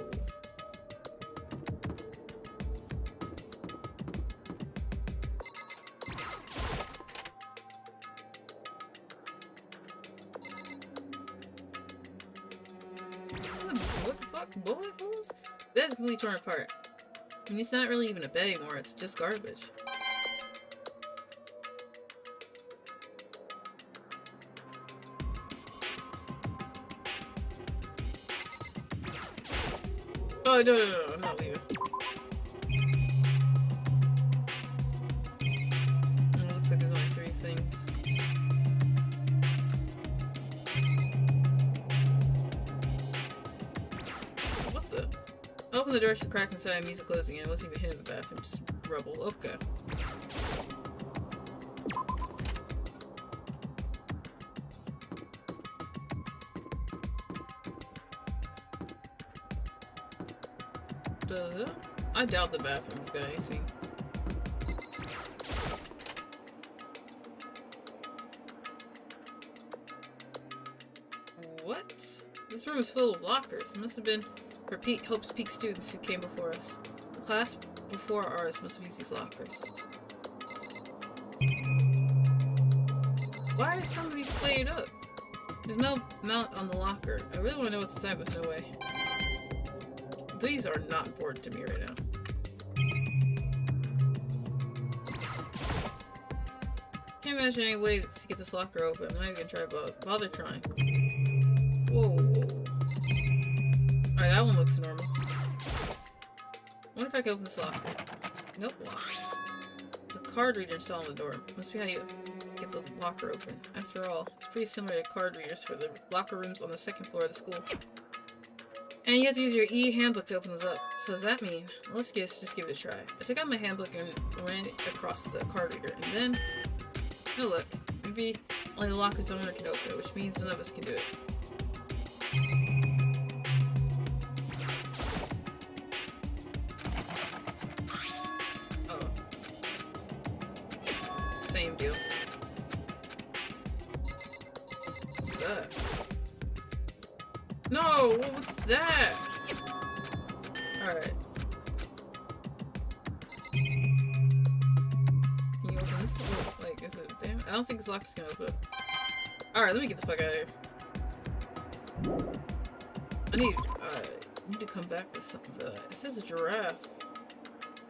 What the fuck? Bullet holes? That's completely torn apart. I mean, it's not really even a bed anymore, it's just garbage. Oh, no, I'm not leaving. It looks like there's only 3 things. What the? Open the door to crack inside, music closing in. It wasn't even hitting the bathroom, just rubble. Okay. I doubt the bathroom's got anything. What? This room is full of lockers. It must have been for Hope's Peak students who came before us. The class before ours must have used these lockers. Why are some of these played up? There's no mount on the locker. I really want to know what's inside, but there's no way. These are not important to me right now. Can't imagine any way to get this locker open. I'm not even gonna try, bother trying. Whoa. Alright, that one looks normal. I wonder if I can open this locker. Nope, locked. It's a card reader installed on the door. Must be how you get the locker open. After all, it's pretty similar to card readers for the locker rooms on the second floor of the school. And you have to use your e-handbook to open this up. So does that mean? Let's just give it a try. I took out my handbook and ran it across the card reader, and then... Oh look, maybe only the locker's owner can open it, which means none of us can do it. Oh. Same deal. What's that? No! What's that? Alright. Can you open this? Like, is it damn? I don't think this locker's gonna open up. Alright, let me get the fuck out of here. I need to come back with something for that. This is a giraffe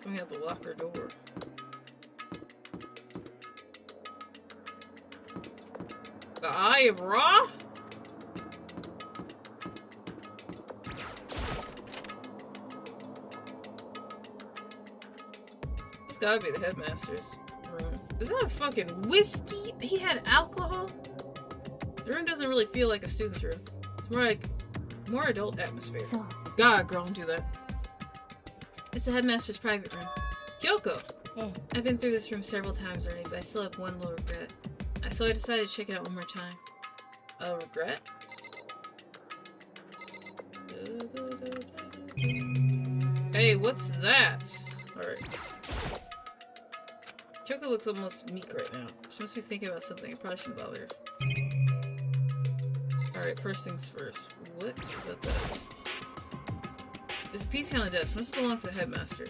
coming out the locker door. The Eye of Ra? It's gotta be the headmaster's room. Is that a fucking whiskey? He had alcohol? The room doesn't really feel like a student's room. It's more like more adult atmosphere. So, God, girl, don't do that. It's the headmaster's private room. Kyoko! I've been through this room several times already, but I still have one little regret. So I decided to check it out one more time. A regret? Hey, what's that? Alright. Kyoko looks almost meek right now. She must be thinking about something. I probably shouldn't bother her. Alright, first things first. What about that? There's a PC on the desk. Must belong to the headmaster.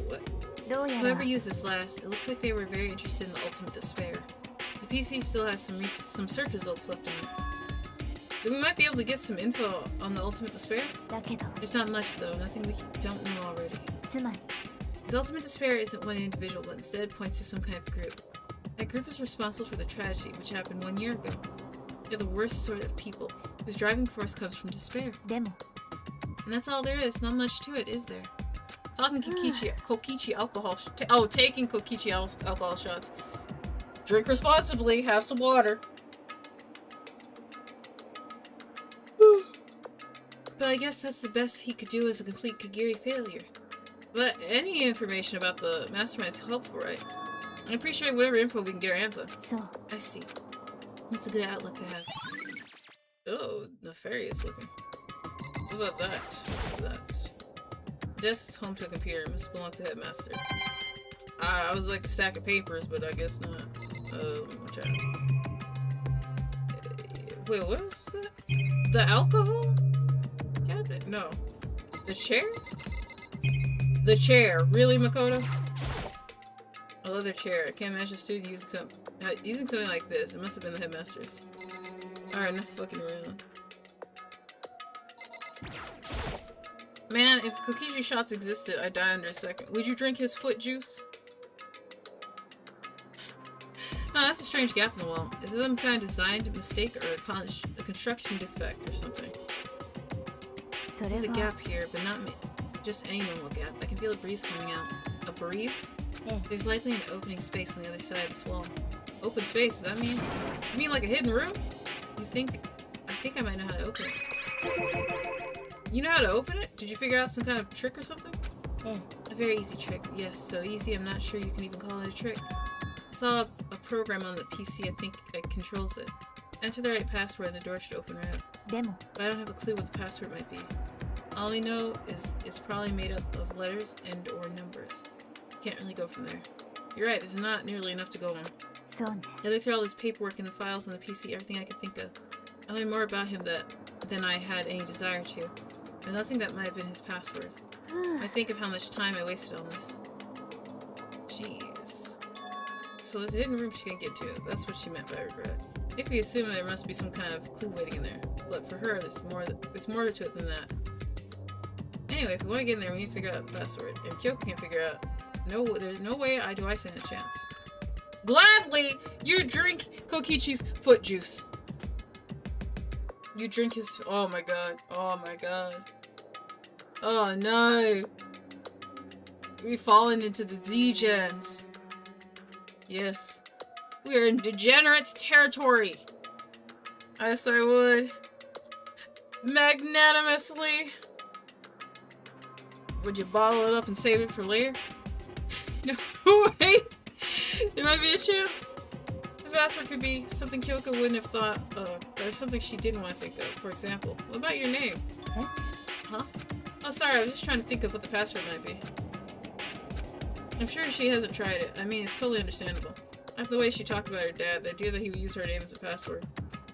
What? Whoever used this last, it looks like they were very interested in the ultimate despair. The PC still has some search results left in it. Then we might be able to get some info on the ultimate despair? There's not much though, nothing we don't know already. The ultimate despair isn't one individual, but instead points to some kind of group. That group is responsible for the tragedy, which happened 1 year ago. They're the worst sort of people, whose driving force comes from despair. And that's all there is, not much to it, is there? Talking Kokichi alcohol taking Kokichi alcohol shots. Drink responsibly, have some water. But I guess that's the best he could do as a complete Kagiri failure. But any information about the mastermind is helpful, right? I appreciate whatever info we can get our hands on.そう I see. That's a good outlook to have. Oh, nefarious looking. What about that? What's that? Desk is home to a computer. Must belong to headmaster. I was like a stack of papers, but I guess not. Watch out. Wait, what else was that? The alcohol cabinet? No. The chair? The chair. Really, Makoto? A leather chair. I can't imagine a student using something like this. It must have been the headmaster's. Alright, enough fucking around. Man, if Kokichi shots existed, I'd die under a second. Would you drink his foot juice? Oh, that's a strange gap in the wall. Is it some kind of design mistake or a construction defect or something? それ There's a は gap here, but not just any normal gap. I can feel a breeze coming out. A breeze? ええ There's likely an opening space on the other side of this wall. Open space? Does that mean? You mean like a hidden room? I think I might know how to open it. You know how to open it? Did you figure out some kind of trick or something? ええ A very easy trick. Yes, so easy I'm not sure you can even call it a trick. I saw a program on the PC, I think it controls it. Enter the right password and the door should open right up. でも But I don't have a clue what the password might be. All we know is it's probably made up of letters and or numbers. Can't really go from there. You're right, there's not nearly enough to go on. そうね I looked through all this paperwork and the files on the PC, everything I could think of. I learned more about him than I had any desire to. And nothing that might have been his password. I think of how much time I wasted on this. Jeez. So there's a hidden room she can get to. That's what she meant by regret. I think we assume there must be some kind of clue waiting in there. But for her, it's more to it than that. Anyway, if we want to get in there, we need to figure out the password. And Kyoko can't figure out. No, there's no way do I stand a chance. Gladly, you drink Kokichi's foot juice. You drink his. Oh my god. Oh my god. Oh no. We've fallen into the degens. Yes. We are in degenerates territory. Yes, I would. Magnanimously. Would you bottle it up and save it for later? No, wait. There might be a chance. The password could be something Kyoko wouldn't have thought of, or something she didn't want to think of. For example, what about your name? Huh? Oh, sorry, I was just trying to think of what the password might be. I'm sure she hasn't tried it. I mean, it's totally understandable. After the way she talked about her dad, the idea that he would use her name as a password.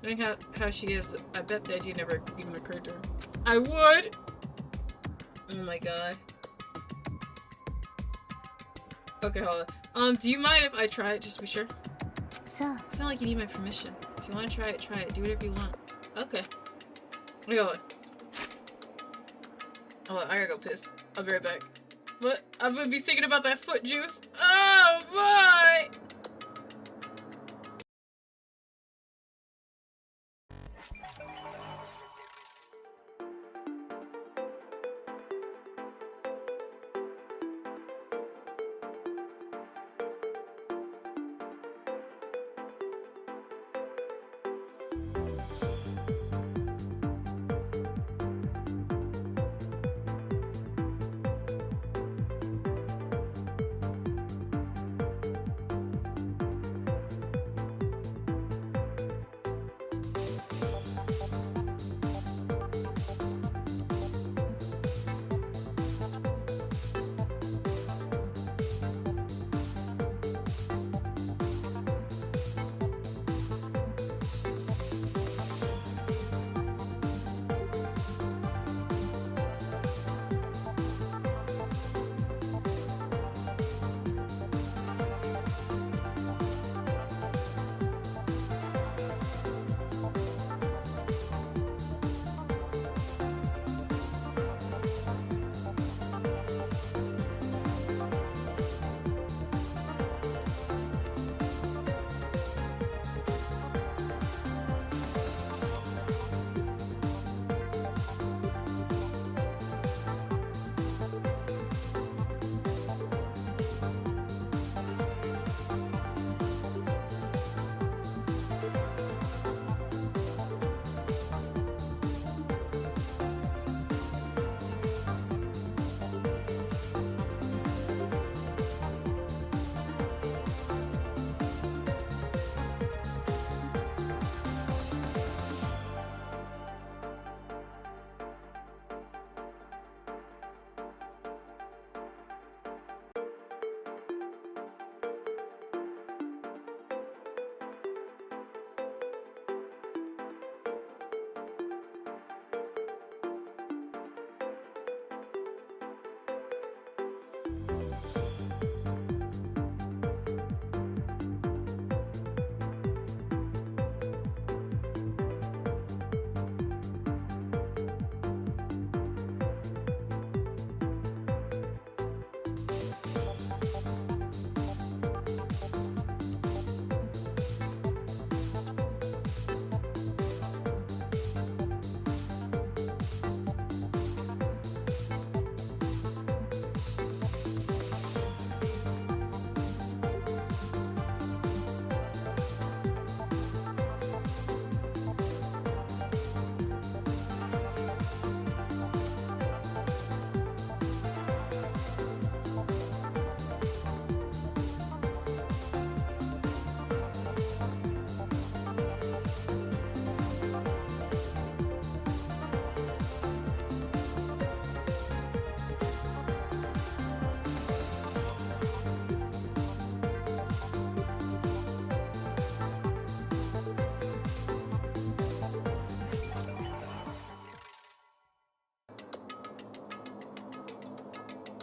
Knowing how she is, I bet the idea never even occurred to her. I would! Oh my god. Okay, hold on. Do you mind if I try it, just to be sure? さあ It's not like you need my permission. If you want to try it, try it. Do whatever you want. Okay. Hold on. Hold on, I gotta go piss. I'll be right back. But I'm gonna be thinking about that foot juice. Oh, boy!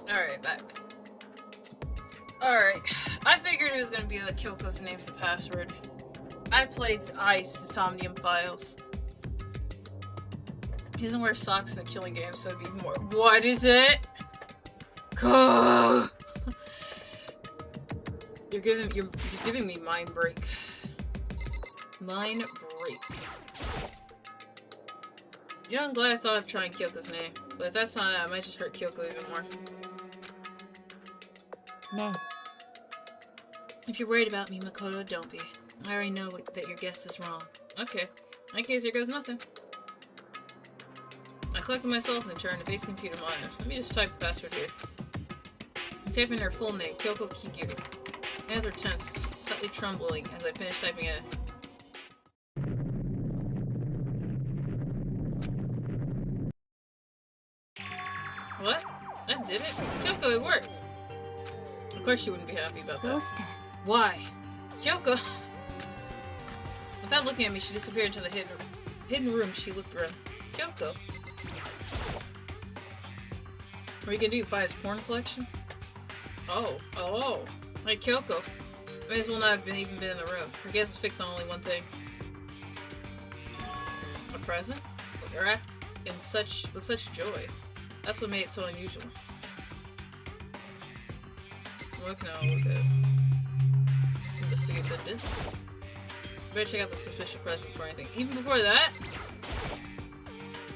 Alright, back. Alright. I figured it was gonna be that Kyoko's name's the password. I played Ice Somnium Files. He doesn't wear socks in the killing game, so it'd be more. What is it? You're giving me mind break. Mind break. You know, I'm glad I thought of trying Kyoko's name, but if that's not it, I might just hurt Kyoko even more.ね If you're worried about me, Makoto, don't be. I already know that your guess is wrong. Okay. In that case, here goes nothing. I collected myself and turned to face the computer monitor. Let me just type the password here. I'm typing her full name, Kyoko Kiguru. My hands are tense, slightly trembling as I finish typing it. What? That did it? Kyoko, it worked! Of course she wouldn't be happy about どう that. して Why? Kyoko! Without looking at me, she disappeared into the hidden room. She looked around. Kyoko? What are you gonna do? Find his porn collection? Oh. Hey, Kyoko. May as well not have even been in the room. Her guess is fixed on only one thing. A present? Or act with such joy. That's what made it so unusual. Look now a little bit. Let's investigate this. Better check out the suspicious present for anything. Even before that?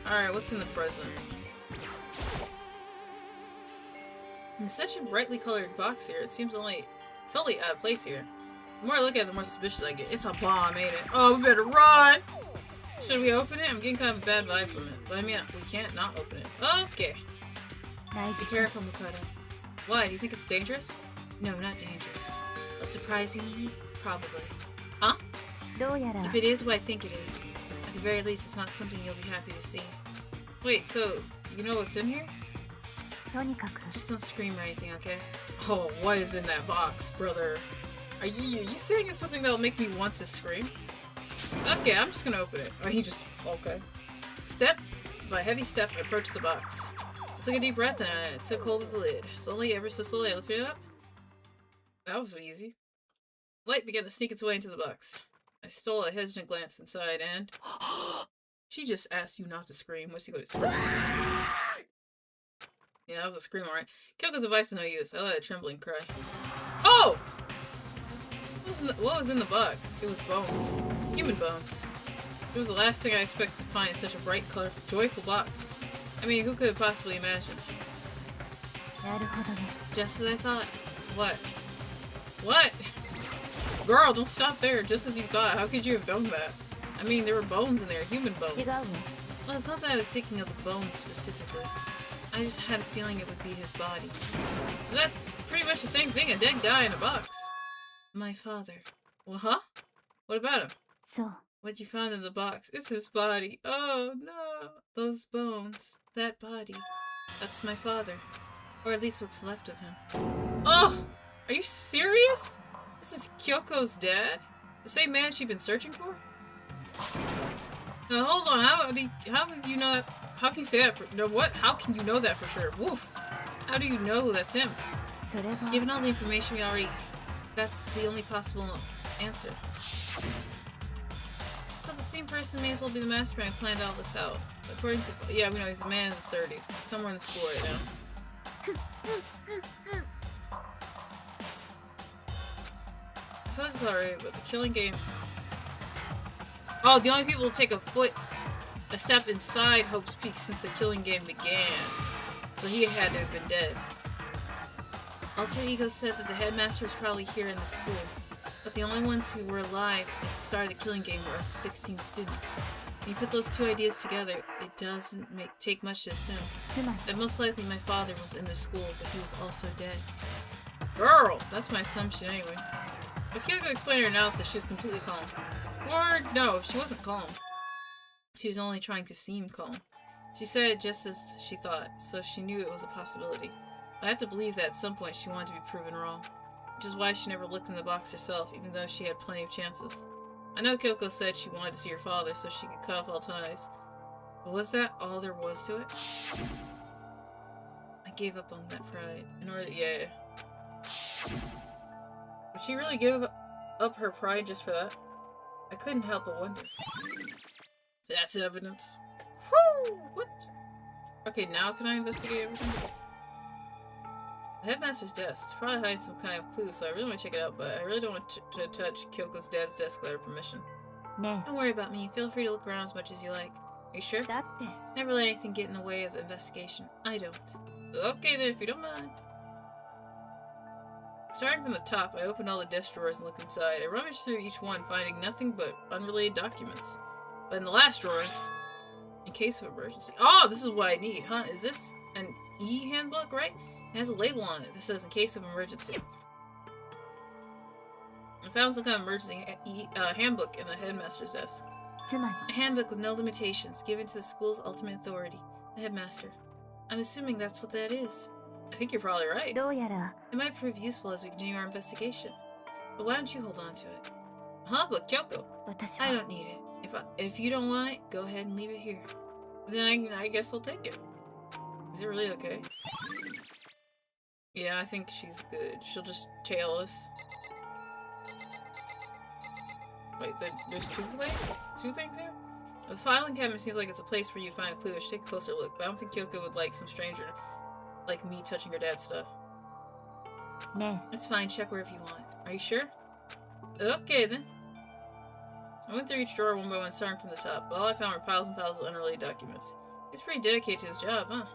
Alright, what's in the present? It's such a brightly colored box here. It seems only totally out of place here. The more I look at it, the more suspicious I get. It's a bomb, ain't it? Oh, we better run! Should we open it? I'm getting kind of a bad vibe from it. But I mean, we can't not open it. Okay. 大 Be 事 careful, Makoto. Why? Do you think it's dangerous? No, not dangerous. But surprisingly, probably. Huh? どうやら If it is what I think it is, at the very least, it's not something you'll be happy to see. Wait, so you know what's in here? とにかく Just don't scream or anything, okay? Oh, what is in that box, brother? Are you saying it's something that'll make me want to scream? Okay, I'm just gonna open it. Oh, he just... okay. Step by heavy step, I approached the box. I took a deep breath and I took hold of the lid. Slowly, ever so slowly, I lifted it up. That was easy. Light began to sneak its way into the box. I stole a hesitant glance inside and... She just asked you not to scream. What's he going to scream? Yeah, that was a scream, alright. Kyoko's advice is no use. I let a trembling cry. Oh! What was in the box? It was bones. Human bones. It was the last thing I expected to find in such a bright, colorful, joyful box. I mean, who could have possibly imagined? なるほどね Just as I thought. What? What? Girl, don't stop there. Just as you thought. How could you have done that? I mean, there were bones in there. Human bones. 違うわ Well, it's not that I was thinking of the bones specifically. I just had a feeling it would be his body. That's pretty much the same thing. A dead guy in a box. My father. Well, huh? What about him? そう What you found in the box? It's his body. Oh, no. Those bones. That body. That's my father. Or at least what's left of him. Oh! Are you serious? This is Kyoko's dad? The same man she'd been searching for? Now, hold on. How do you know that? How can you say that for... No, what? How can you know that for sure? Woof. How do you know that's him? それは Given all the information we already... That's the only possible answer. So the same person may as well be the mastermind who planned all this out. According to... Yeah, we know he's a man in his 30s. He's somewhere in the school right now. So it's alright, but the killing game... Oh, the only people to take a step inside Hope's Peak since the killing game began. So he had to have been dead. Alter Ego said that the headmaster was probably here in the school, but the only ones who were alive at the start of the killing game were us 16 students. When you put those two ideas together, it doesn't take much to assume つまり that most likely my father was in the school, but he was also dead. Girl! That's my assumption anyway. As Kyoko explained her analysis, she was completely calm. Or, no, she wasn't calm. She was only trying to seem calm. She said it just as she thought, so she knew it was a possibility. I have to believe that at some point she wanted to be proven wrong. Which is why she never looked in the box herself, even though she had plenty of chances. I know Kyoko said she wanted to see her father so she could cut off all ties. But was that all there was to it? I gave up on that pride in order to, yeah. Did she really give up her pride just for that? I couldn't help but wonder. That's evidence. Whoo! What? Okay, now can I investigate everything? The headmaster's desk. It's probably hiding some kind of clue, so I really want to check it out, but I really don't want to touch Kyoko's dad's desk without her permission. ね Don't worry about me. Feel free to look around as much as you like. Are you sure? えだって Never let anything get in the way of the investigation. I don't. Okay then, if you don't mind. Starting from the top, I opened all the desk drawers and looked inside. I rummaged through each one, finding nothing but unrelated documents. But in the last drawer, in case of emergency... Oh, this is what I need, huh? Is this an e-handbook, right? It has a label on it that says in case of emergency. I found some kind of emergency handbook in the headmaster's desk. つま A handbook with no limitations, given to the school's ultimate authority, the headmaster. I'm assuming that's what that is. I think you're probably り right. どうやら It might prove useful as we continue our investigation. But why don't you hold on to it? Huh? But Kyoko, 私 I は don't need it. If you don't want it, go ahead and leave it here. Then I guess I'll take it. Is it really okay? Yeah, I think she's good. She'll just tail us. Wait, there's two things here? The filing cabinet seems like it's a place where you'd find a clue. I should take a closer look, but I don't think Kyoko would like some stranger like me touching her dad's stuff. ね It's fine, check wherever you want. Are you sure? Okay then. I went through each drawer one by one, starting from the top, but all I found were piles and piles of unrelated documents. He's pretty dedicated to his job, huh?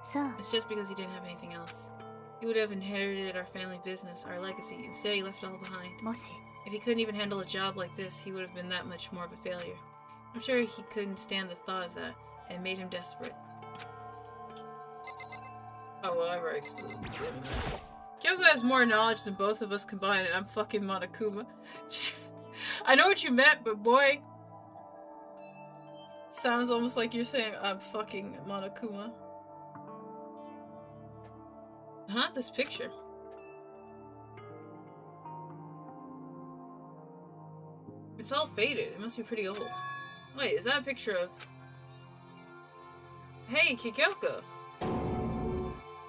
えそう It's just because he didn't have anything else. He would have inherited our family business, our legacy. Instead, he left it all behind. もし If he couldn't even handle a job like this, he would have been that much more of a failure. I'm sure he couldn't stand the thought of that, and it made him desperate. Oh, well, I already examined that. Kyoko has more knowledge than both of us combined, and I'm fucking Monokuma. I know what you meant, but boy... Sounds almost like you're saying I'm fucking Monokuma. Huh? This picture. It's all faded. It must be pretty old. Wait, is that a picture of... Hey, Kyoko!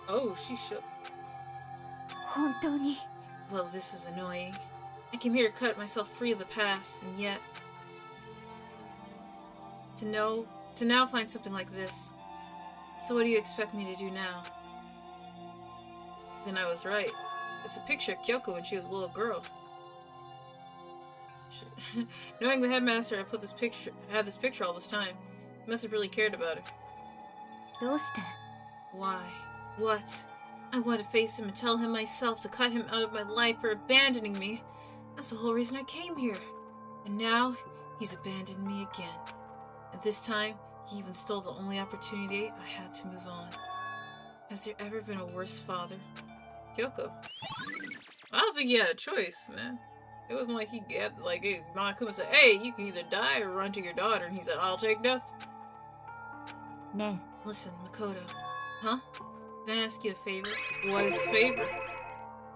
Oh, she shook. 本当に Well, this is annoying. I came here to cut myself free of the past, and yet... To now find something like this. So what do you expect me to do now? Then I was right. It's a picture of Kyoko when she was a little girl. Knowing the headmaster had this picture all this time, he must have really cared about her. どうして Why? What? I want to face him and tell him myself to cut him out of my life for abandoning me. That's the whole reason I came here. And now, he's abandoned me again. And this time, he even stole the only opportunity I had to move on. Has there ever been a worse father? Kyoko. I don't think he had a choice, man. It wasn't like he had, like, Monokuma said, hey, you can either die or run to your daughter, and he said, I'll take death. ね Listen, Makoto. Huh? Can I ask you a favor? What is the favor?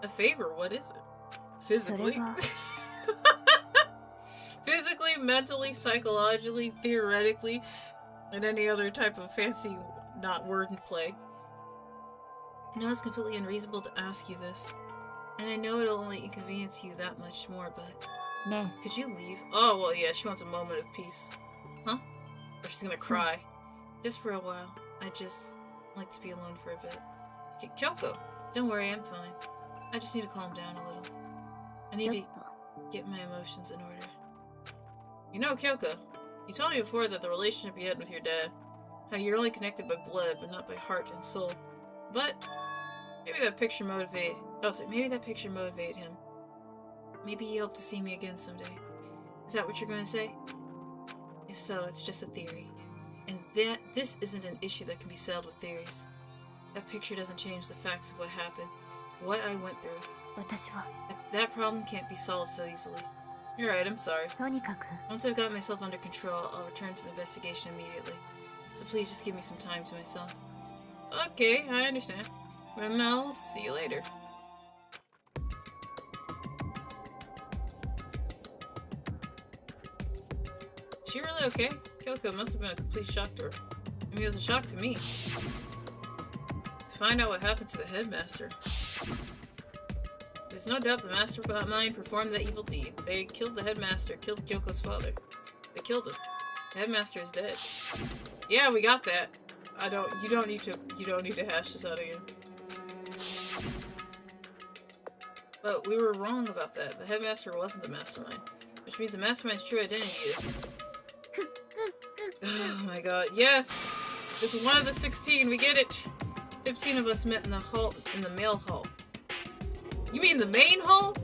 A favor? What is it? Physically? それは Physically, mentally, psychologically, theoretically, and any other type of fancy, not wordplay. I know it's completely unreasonable to ask you this, and I know it'll only inconvenience you that much more, but... ね Could you leave? Oh, well, yeah, she wants a moment of peace. Huh? Or she's gonna cry. Just for a while. I'd just like to be alone for a bit. Kyoko! Don't worry, I'm fine. I just need to calm down a little. I え need ちょ to っと get my emotions in order. You know, Kyoko, you told me before that the relationship you had with your dad, how you're only connected by blood, but not by heart and soul. But maybe that picture motivated him. Maybe he hoped to see me again someday. Is that what you're going to say? If so, it's just a theory. And this isn't an issue that can be settled with theories. That picture doesn't change the facts of what happened, what I went through. 私は That problem can't be solved so easily. You're right, I'm sorry. とにかく Once I've got myself under control, I'll return to the investigation immediately. So please just give me some time to myself. Okay, I understand. Well, I'll see you later. Is she really okay? Kyoko must have been a complete shock to her. I mean, it was a shock to me. find out what happened to the headmaster. There's no doubt the mastermind performed that evil deed. They killed the headmaster, killed Kyoko's father. They killed him. The headmaster is dead. Yeah, we got that. You don't need to hash this out again. But we were wrong about that. The headmaster wasn't the mastermind. Which means the mastermind's true identity is... Oh my god, yes! It's one of the 16, we get it! 15 of us met in the hall, in the mail hall. You mean the main hall?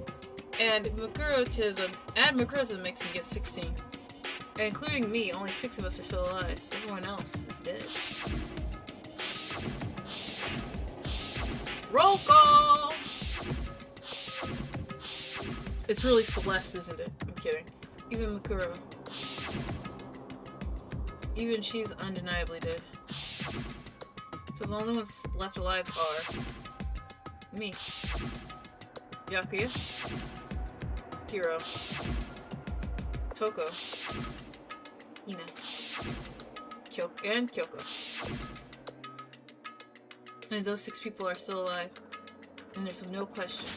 And add Makuro to the mix and get 16. And including me, only 6 of us are still alive. Everyone else is dead. Roll call! It's really Celeste, isn't it? I'm kidding. Even Makuro. Even she's undeniably dead. So the only ones left alive are... me. Yakuya. Hiro. Toko. Ina. And Kyoko. And those 6 people are still alive. And there's no question.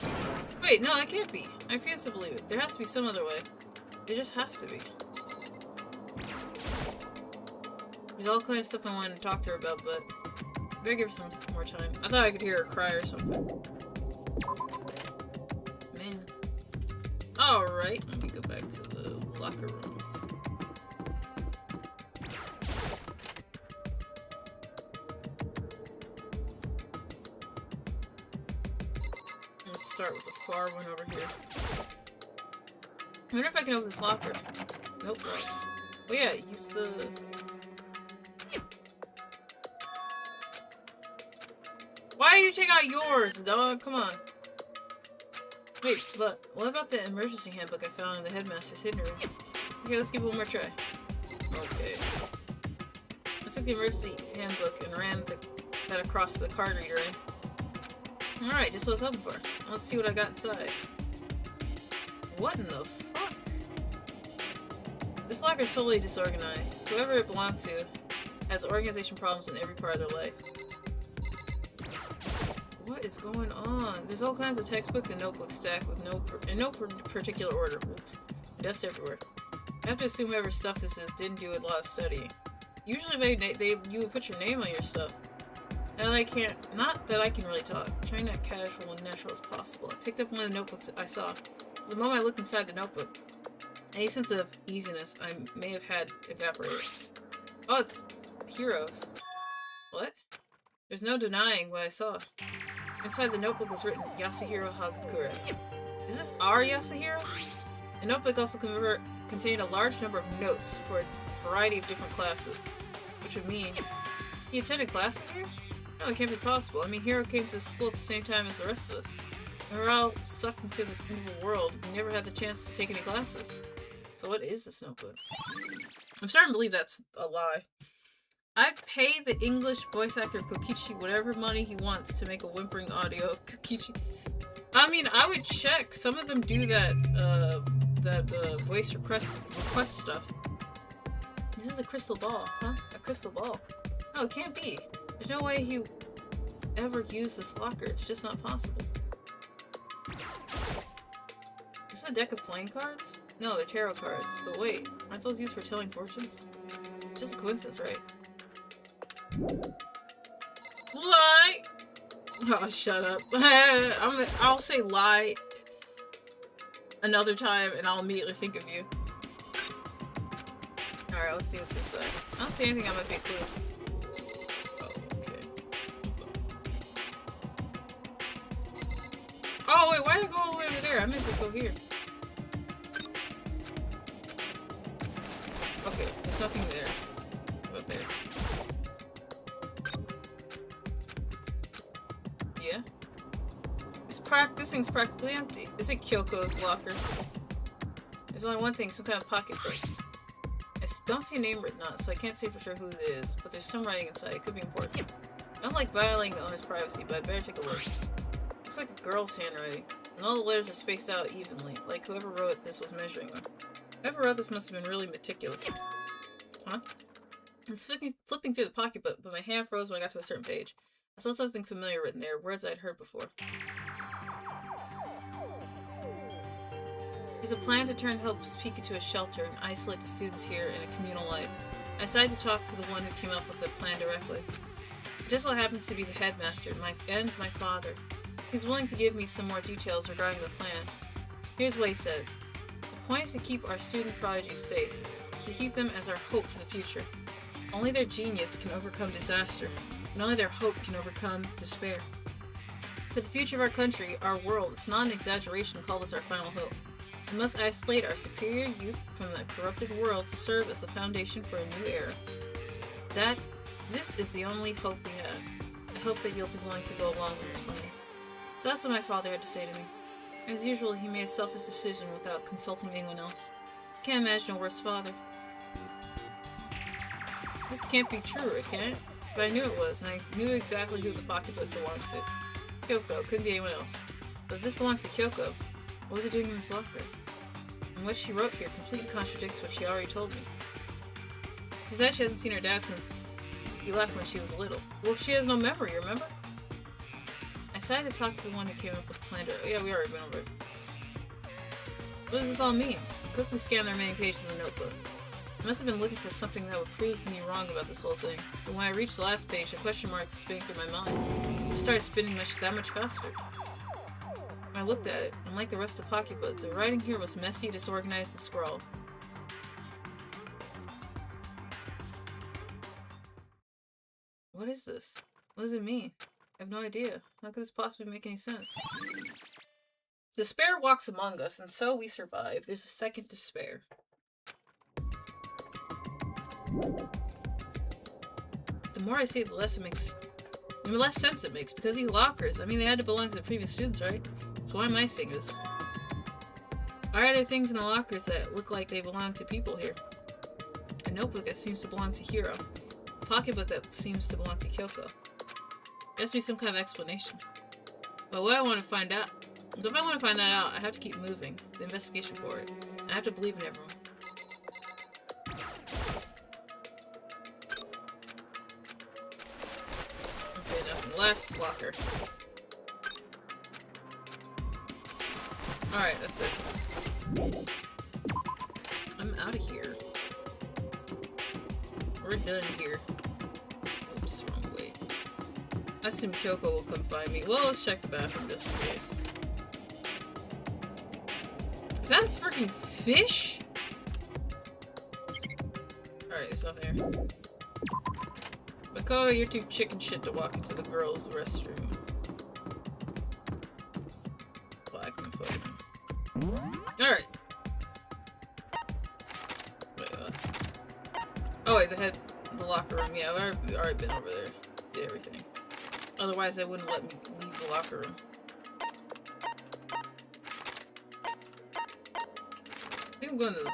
Wait, no, that can't be. I refuse to believe it. There has to be some other way. There just has to be. There's all kinds of stuff I wanted to talk to her about, but I better give her some more time. I thought I could hear her cry or something. Man. Alright, let me go back to the locker rooms. Let's start with the far one over here. I wonder if I can open this locker. Nope, right. Oh yeah, use the... Why do you take out yours, dog? Come on. Wait, but what about the emergency handbook I found in the headmaster's hidden room? Okay, let's give it one more try. Okay. I took the emergency handbook and ran that across the card reader in. Alright, just what I was hoping for. Let's see what I got inside. What in the fuck? This locker is totally disorganized. Whoever it belongs to has organization problems in every part of their life. What is going on? There's all kinds of textbooks and notebooks stacked with in no particular order. Oops. Dust everywhere. I have to assume whoever's stuff this is didn't do a lot of studying. Usually you would put your name on your stuff. And not that I can really talk. Trying to act casual and natural as possible. I picked up one of the notebooks I saw. The moment I looked inside the notebook, any sense of easiness I may have had evaporated. Oh, it's heroes. What? There's no denying what I saw. Inside the notebook was written, Yasuhiro Hagakure. Is this our Yasuhiro? The notebook also contained a large number of notes for a variety of different classes. Which would mean... He attended classes here? No, it can't be possible. I mean, Hiro came to the school at the same time as the rest of us. And we're all sucked into this evil world. We never had the chance to take any classes. So what is this notebook? I'm starting to believe that's a lie. I'd pay the English voice actor of Kokichi whatever money he wants to make a whimpering audio of Kokichi. I mean, I would check. Some of them do that, voice request stuff. This is a crystal ball, huh? A crystal ball. No, it can't be. There's no way he ever used this locker. It's just not possible. Is this a deck of playing cards? No, they're tarot cards. But wait, aren't those used for telling fortunes? It's just a coincidence, right? Lie! Oh, shut up. I'll say lie another time and I'll immediately think of you. Alright, let's see what's inside. I don't see anything that might be a clue. Oh, okay. Oh, wait, why did it go all the way over there? I meant to go here. Okay, there's nothing there. What about there? Yeah? This thing's practically empty. Is it Kyoko's locker? There's only one thing, some kind of pocketbook. I don't see a name written on it, so I can't say for sure who it is, but there's some writing inside. It could be important. I don't like violating the owner's privacy, but I better take a look. Looks like a girl's handwriting, and all the letters are spaced out evenly, like whoever wrote this was measuring them. Whoever wrote this must have been really meticulous. Huh? I was flipping through the pocketbook, but my hand froze when I got to a certain page. I saw something familiar written there, words I'd heard before. There's a plan to turn Hope's Peak into a shelter and isolate the students here in a communal life. I decided to talk to the one who came up with the plan directly. It just so happens to be the headmaster and my father. He's willing to give me some more details regarding the plan. Here's what he said. The point is to keep our student prodigies safe, to keep them as our hope for the future. Only their genius can overcome disaster, and only their hope can overcome despair. For the future of our country, our world, it's not an exaggeration to call this our final hope. We must isolate our superior youth from the corrupted world to serve as the foundation for a new era. This is the only hope we have. I hope that you'll be willing to go along with this plan. So that's what my father had to say to me. As usual, he made a selfish decision without consulting anyone else. Can't imagine a worse father. This can't be true, it can't? But I knew it was, and I knew exactly who the pocketbook belonged to. Kyoko, couldn't be anyone else. But if this belongs to Kyoko, what was it doing in this locker? And what she wrote here completely contradicts what she already told me. She said she hasn't seen her dad since he left when she was little. Well, she has no memory, remember? I decided to talk to the one who came up with the plan to— oh, yeah, we already went over it. What does this all mean? I quickly scanned the remaining pages of the notebook. I must have been looking for something that would prove me wrong about this whole thing. But when I reached the last page, the question marks spinning through my mind. It started spinning that much faster. I looked at it, and like the rest of the pocketbook, the writing here was messy, disorganized, and scrawled. What is this? What does it mean? I have no idea. How could this possibly make any sense? Despair walks among us, and so we survive. There's a second despair. The more I see it, the less sense it makes, because these lockers, I mean, they had to belong to the previous students, right? So why am I seeing this? Why are there things in the lockers that look like they belong to people here? A notebook that seems to belong to Hiro. A pocketbook that seems to belong to Kyoko. There has to be some kind of explanation. But what I want to find out— if I want to find that out, I have to keep moving the investigation forward. I have to believe in everyone. Okay, nothing. Last locker. Alright, that's it. I'm out of here. We're done here. Oops, wrong way. I assume Kyoko will come find me. Well, let's check the bathroom just in case. Is that a freaking fish? Alright, it's not there. Makoto, you're too chicken shit to walk into the girls' restroom. Black and photo. Alright. Wait, what? Oh wait, the locker room. Yeah, I've already been over there. Did everything. Otherwise, they wouldn't let me leave the locker room. I think I'm going to the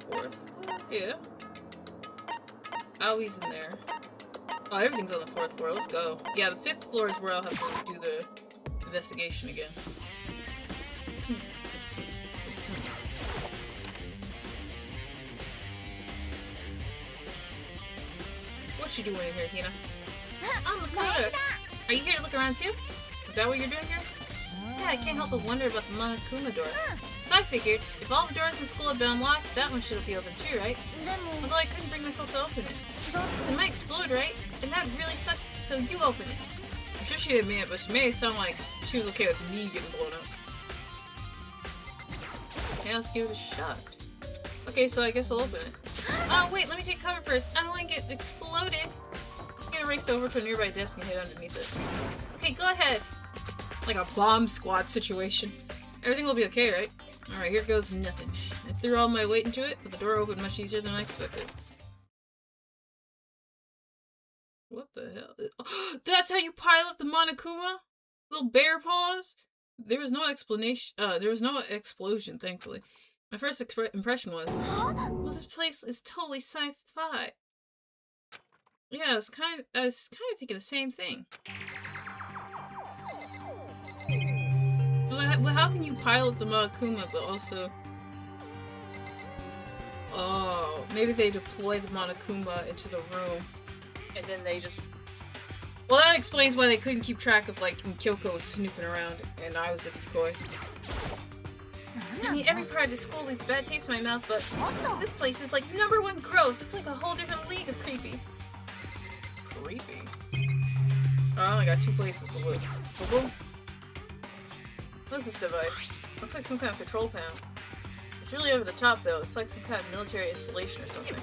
fourth. Yeah. Aoi's in there. Oh, everything's on the fourth floor. Let's go. Yeah, the fifth floor is where I'll have to do the investigation again. What you doing in here, Hina? Oh, Makoto! Are you here to look around too? Is that what you're doing here? Yeah, I can't help but wonder about the Monokuma door. So I figured, if all the doors in school have been unlocked, that one should be open too, right? Although I couldn't bring myself to open it. Because it might explode, right? And that really sucked, so you open it. I'm sure she didn't mean it, but she made it sound like she was okay with me getting blown up. Yeah, let's give it a shot. Okay, so I guess I'll open it. Oh, wait, let me take cover first. I don't want to get exploded. I'm gonna race over to a nearby desk and hid underneath it. Okay, go ahead. Like a bomb squad situation. Everything will be okay, right? Alright, here goes nothing. I threw all my weight into it, but the door opened much easier than I expected. What the hell? Oh, that's how you pilot the Monokuma? Little bear paws? There was no explanation. There was no explosion, thankfully. My first impression was, well, this place is totally sci-fi. Yeah, I was kind of thinking the same thing. Well, how can you pilot the Monokuma, but also... Oh, maybe they deploy the Monokuma into the room, and then they just... Well, that explains why they couldn't keep track of, like, when Kyoko was snooping around and I was the decoy. I mean, every part of the school leaves a bad taste in my mouth, but this place is, like, #1 gross. It's like a whole different league of creepy. Creepy? Oh, I only got 2 places to look. What's this device? Looks like some kind of control panel. It's really over the top, though. It's like some kind of military installation or something.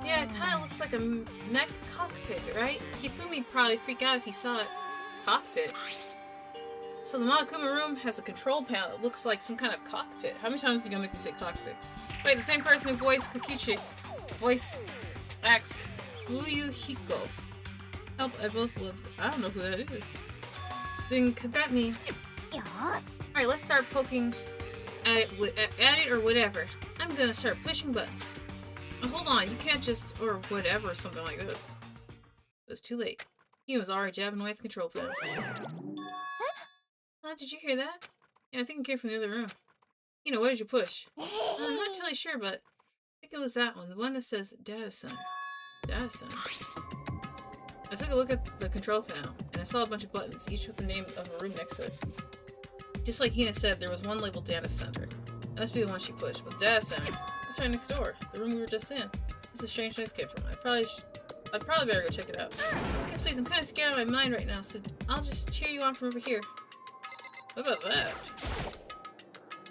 Yeah, it kind of looks like a mech cockpit, right? Hifumi'd probably freak out if he saw it. Cockpit? So the Monokuma room has a control panel that looks like some kind of cockpit. How many times are you gonna make me say cockpit? Wait, the same person who voiced Kokichi voice acts Fuyuhiko. Help, I both love. I don't know who that is. Then could that mean? Alright, let's start poking at it or whatever. I'm gonna start pushing buttons. Oh, hold on, you can't just or whatever, something like this. It was too late. He was already jabbing away at the control panel. Did you hear that? Yeah, I think it came from the other room. You know, what did you push? I'm not totally sure, but I think it was that one. The one that says Data Center. Data Center. I took a look at the control panel, and I saw a bunch of buttons, each with the name of a room next to it. Just like Hina said, there was one labeled Data Center. That must be the one she pushed, but the Data Center, that's right next door. The room we were just in. This is a strange noise came from. I'd probably better go check it out. Yes, please, I'm kind of scared out of my mind right now, so I'll just cheer you on from over here. What about that?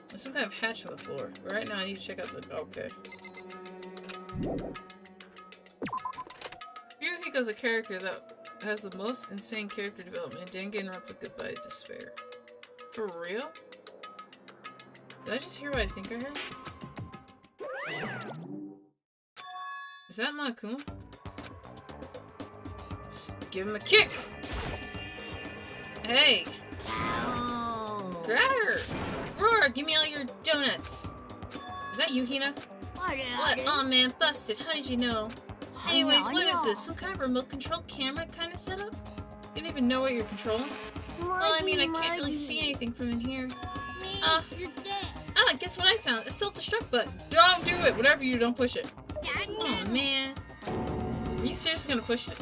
There's some kind of hatch on the floor. But right now I need to check out the... Okay. Ryuhiko's a character that has the most insane character development in Danganronpa Goodbye Despair. For real? Did I just hear what I think I heard? Is that Monokuma? Just give him a kick! Hey! Grr! Roar! Give me all your donuts! Is that you, Hina? What? Oh man, busted. How did you know? Anyways, what is this? Some kind of remote control camera kind of setup? You don't even know what you're controlling? Well, I mean, I can't really see anything from in here. Guess what I found? A self-destruct button. Don't do it! Whatever you do, don't push it. Oh man. Are you seriously gonna push it?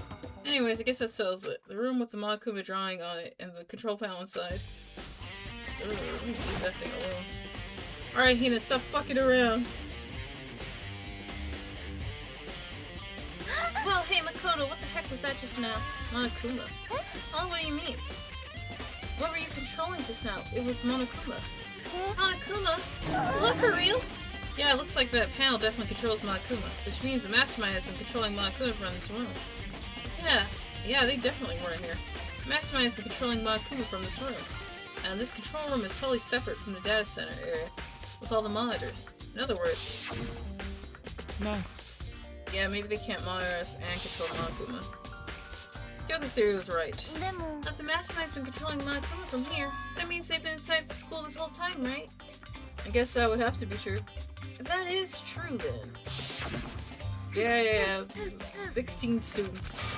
Anyways, I guess that settles it. The room with the Monokuma drawing on it and the control panel inside. Ugh, leave that thing alone. Alright, Hina, stop fucking around. Well, hey, Makoto, what the heck was that just now? Monokuma. Oh, what do you mean? What were you controlling just now? It was Monokuma. Monokuma? What, for real? Yeah, it looks like that panel definitely controls Monokuma, which means the mastermind has been controlling Monokuma from this room. Yeah, they definitely were in here. The mastermind has been controlling Monokuma from this room. And this control room is totally separate from the data center area, with all the monitors. In other words... No. Yeah, maybe they can't monitor us and control Monokuma. Kyoko's theory was right. If the mastermind's been controlling Monokuma from here, that means they've been inside the school this whole time, right? I guess that would have to be true. If that is true, then... Yeah, it's 16 students.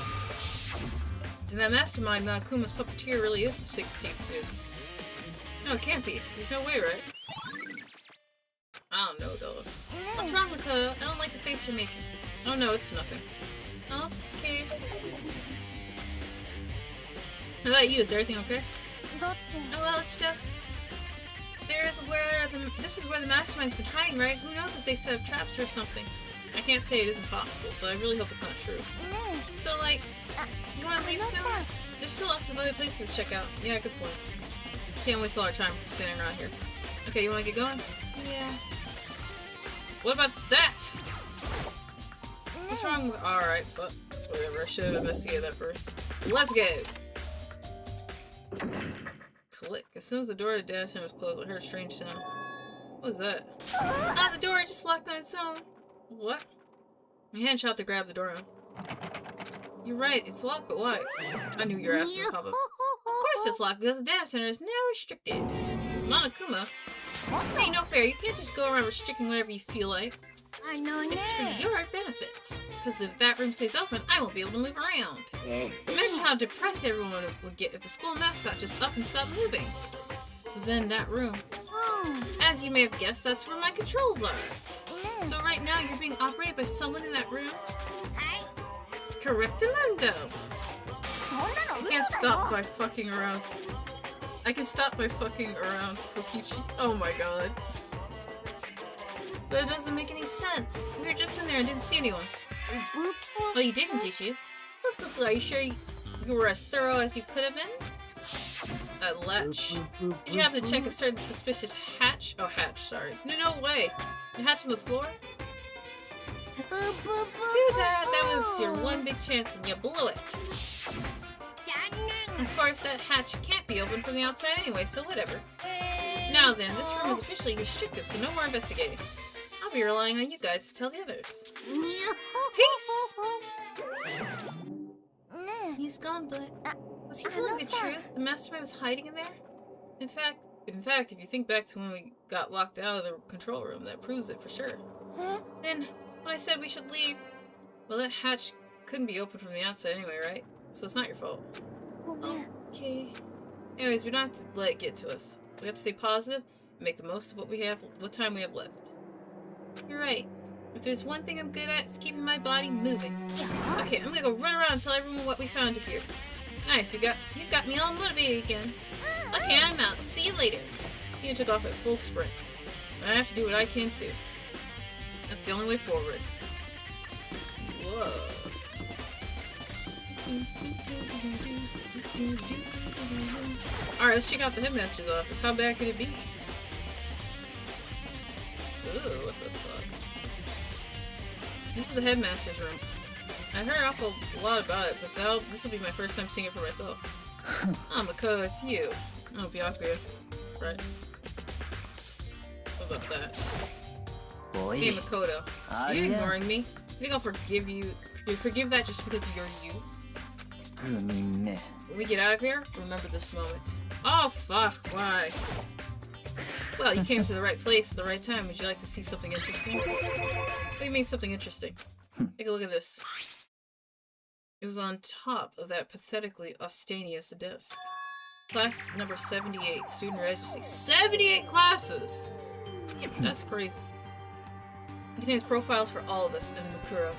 Then that mastermind, Monokuma's puppeteer, really is the 16th student. No, it can't be. There's no way, right? I don't know, though. What's wrong, Makoto? I don't like the face you're making. Oh no, it's nothing. Okay. How about you? Is everything okay? Oh well, it's just... This is where the mastermind's been hiding, right? Who knows if they set up traps or something? I can't say it isn't possible, but I really hope it's not true. So, like, you wanna leave soon? There's still lots of other places to check out. Yeah, good point. Can't waste all our time standing around here. Okay, you wanna get going? Yeah. What about that? What's wrong with- Alright, whatever, I should have investigated that first. Let's go! Click. As soon as the door to the data center was closed, I heard a strange sound. What was that? The door just locked on its own. What? My hand shot to grab the door. You're right, it's locked, but why? I knew your ass would pop up. Of course it's locked, because the data center is now restricted. Monokuma? Hey, no fair, you can't just go around restricting whatever you feel like. It's for your benefit. Because if that room stays open, I won't be able to move around. Imagine how depressed everyone would get if the school mascot just up and stopped moving. Then that room. As you may have guessed, that's where my controls are. So right now, you're being operated by someone in that room? Correctamundo. You can't stop by fucking around. I can stop by fucking around, Kokichi. Oh my god. But it doesn't make any sense. We were just in there and didn't see anyone. Oh, you didn't, did you? Are you sure you were as thorough as you could have been? That latch. Did you happen to check a certain suspicious hatch? Oh, hatch, sorry. No way. The hatch on the floor? Too bad. That was your one big chance and you blew it. Of course, that hatch can't be opened from the outside anyway, so whatever. Now then, this room is officially restricted, so no more investigating. I'll be relying on you guys to tell the others. Peace! He's gone, but was he telling the truth? The mastermind was hiding in there? In fact, if you think back to when we got locked out of the control room, that proves it for sure. Then, when I said we should leave, well, that hatch couldn't be opened from the outside anyway, right? So it's not your fault. Okay. Anyways, we don't have to let it get to us. We have to stay positive and make the most of what time we have left. You're right. If there's one thing I'm good at, it's keeping my body moving. Okay, I'm gonna go run around and tell everyone what we found here. Nice, you've got me all motivated again. Okay, I'm out. See you later. You took off at full sprint. I have to do what I can too. That's the only way forward. Whoa. Alright, let's check out the headmaster's office. How bad could it be? Ooh, what the fuck? This is the headmaster's room. I heard an awful lot about it, but this will be my first time seeing it for myself. Oh, Makoto, it's you. Oh, Byakuya. Right. What about that? Boy. Hey, Makoto. Are you ignoring me? You think I'll forgive you? Forgive that just because you're you? When we get out of here, remember this moment. Oh, fuck. Why? Well, you came to the right place at the right time. Would you like to see something interesting? What do you mean something interesting? Take a look at this. It was on top of that pathetically ostentatious desk. Class number 78, student registry. 78 classes! That's crazy. It contains profiles for all of us and Mukuro.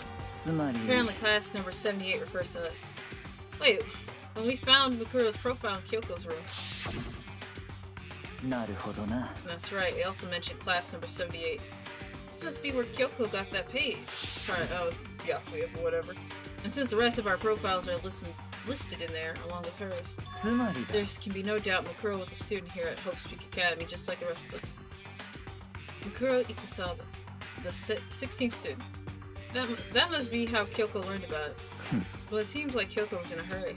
Apparently class number 78 refers to us. Wait, when we found Mukuro's profile in Kyoko's room. That's right, they also mentioned class number 78. This must be where Kyoko got that page. Sorry, that was Byakuya, but whatever. And since the rest of our profiles are listed in there, along with hers, there can be no doubt Mukuro was a student here at Hope's Peak Academy, just like the rest of us. Mukuro Ikusawa, the 16th student. That must be how Kyoko learned about it. Well, it seems like Kyoko was in a hurry.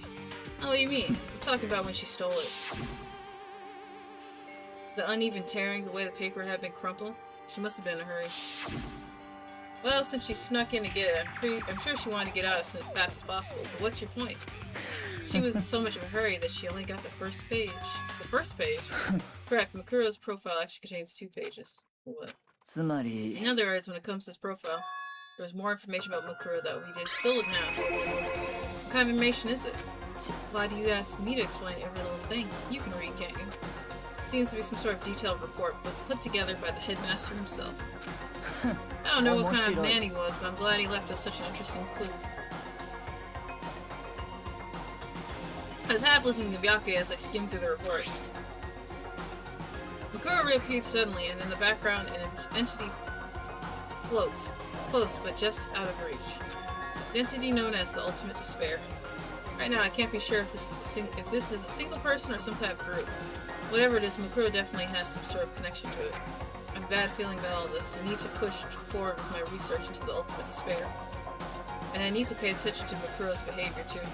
Oh, what do you mean? I'm talking about when she stole it. The uneven tearing, the way the paper had been crumpled. She must have been in a hurry. Well, since she snuck in to get it, I'm sure she wanted to get out as fast as possible, but what's your point? She was in so much of a hurry that she only got the first page. The first page? Correct, Mukuro's profile actually contains 2 pages. What? In other words, when it comes to this profile, there's more information about Mukuro that we just still don't know. What kind of information is it? Why do you ask me to explain every little thing? You can read, can't you? It seems to be some sort of detailed report, but put together by the headmaster himself. I don't know what kind of man he was, but I'm glad he left us such an interesting clue. I was half listening to Byakuya as I skimmed through the report. Mukuro reappeared suddenly, and in the background an entity floats, close but just out of reach. The entity known as the Ultimate Despair. Right now I can't be sure if this is a single person or some kind of group. Whatever it is, Mukuro definitely has some sort of connection to it. I have a bad feeling about all this. I need to push forward with my research into the Ultimate Despair. And I need to pay attention to Mukuro's behavior too.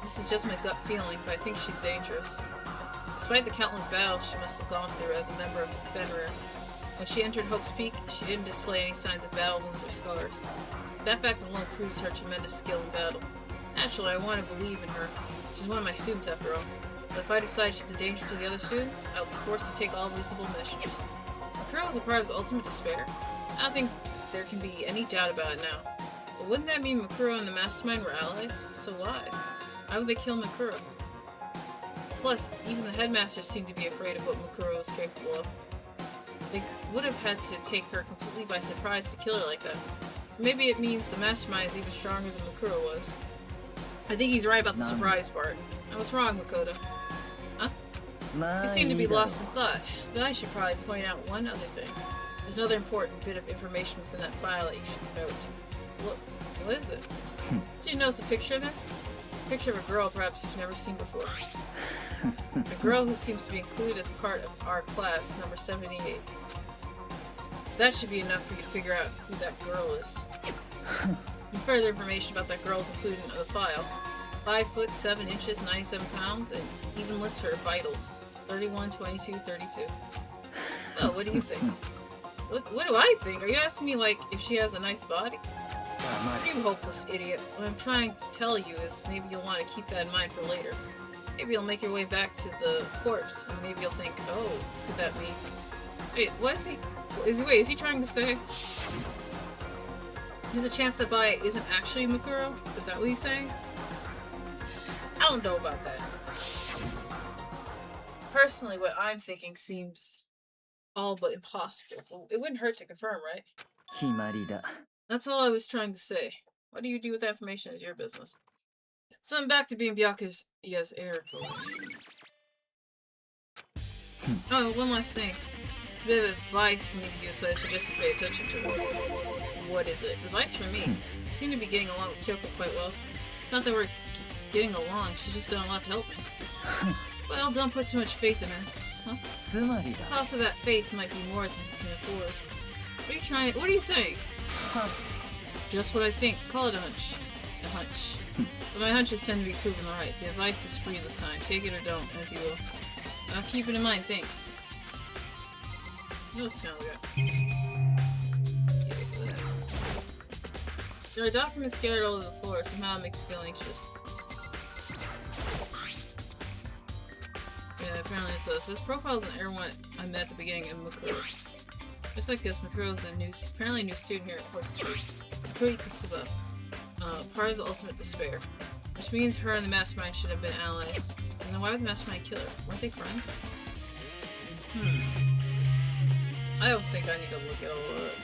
This is just my gut feeling, but I think she's dangerous. Despite the countless battles she must have gone through as a member of Fenrir, when she entered Hope's Peak, she didn't display any signs of battle wounds or scars. That fact alone proves her tremendous skill in battle. Naturally, I want to believe in her. She's one of my students after all. But if I decide she's a danger to the other students, I will be forced to take all reasonable measures. Mukuro was a part of the Ultimate Despair. I don't think there can be any doubt about it now. But wouldn't that mean Mukuro and the Mastermind were allies? So why? Why would they kill Mukuro? Plus, even the headmasters seemed to be afraid of what Mukuro was capable of. They would have had to take her completely by surprise to kill her like that. Maybe it means the Mastermind is even stronger than Mukuro was. I think he's right about the surprise part. I was wrong, Makoto. Huh? You seem to be lost in thought, but I should probably point out one other thing. There's another important bit of information within that file that you should note. What is it? Did you notice the picture there? A picture of a girl perhaps you've never seen before. A girl who seems to be included as part of our class, number 78. That should be enough for you to figure out who that girl is. And further information about that girl is included in the file. 5 foot 7 inches, 97 pounds, and even lists her vitals. 31, 22, 32. Oh, what do you think? What do I think? Are you asking me, like, if she has a nice body? You hopeless idiot. What I'm trying to tell you is maybe you'll want to keep that in mind for later. Maybe you'll make your way back to the corpse, and maybe you'll think, oh, could that be... Wait, what is he... Wait, is he trying to say? There's a chance that Bai isn't actually Mikuro? Is that what he's saying? I don't know about that. Personally, what I'm thinking seems all but impossible. It wouldn't hurt to confirm, right? 決まりだ。 That's all I was trying to say. What do you do with that information is your business. So I'm back to being Byaku's heir. Oh, one last thing. It's a bit of advice for me to use, so I suggest you pay attention to it. What is it? Advice for me? You seem to be getting along with Kyoko quite well. It's not that we're getting along, she's just done a lot to help me. Well, don't put too much faith in her. Huh? つまりだ。 The cost of that faith might be more than you can afford. What are you saying? Just what I think. Call it a hunch. A hunch. But my hunches tend to be proven right. The advice is free this time. Take it or don't, as you will. Keep it in mind, thanks. Notice kind of yes, there are documents scattered all over the floor. Somehow it makes me feel anxious. Yeah, apparently it says. This profile is an everyone I met at the beginning of Mikuro. Just like this, Mikuro is apparently a new student here at Hope Street. Mikuri Kasuba. Part of the ultimate despair. Which means her and the mastermind should have been allies. And then why would the mastermind kill her? Weren't they friends? I don't think I need to look at all that.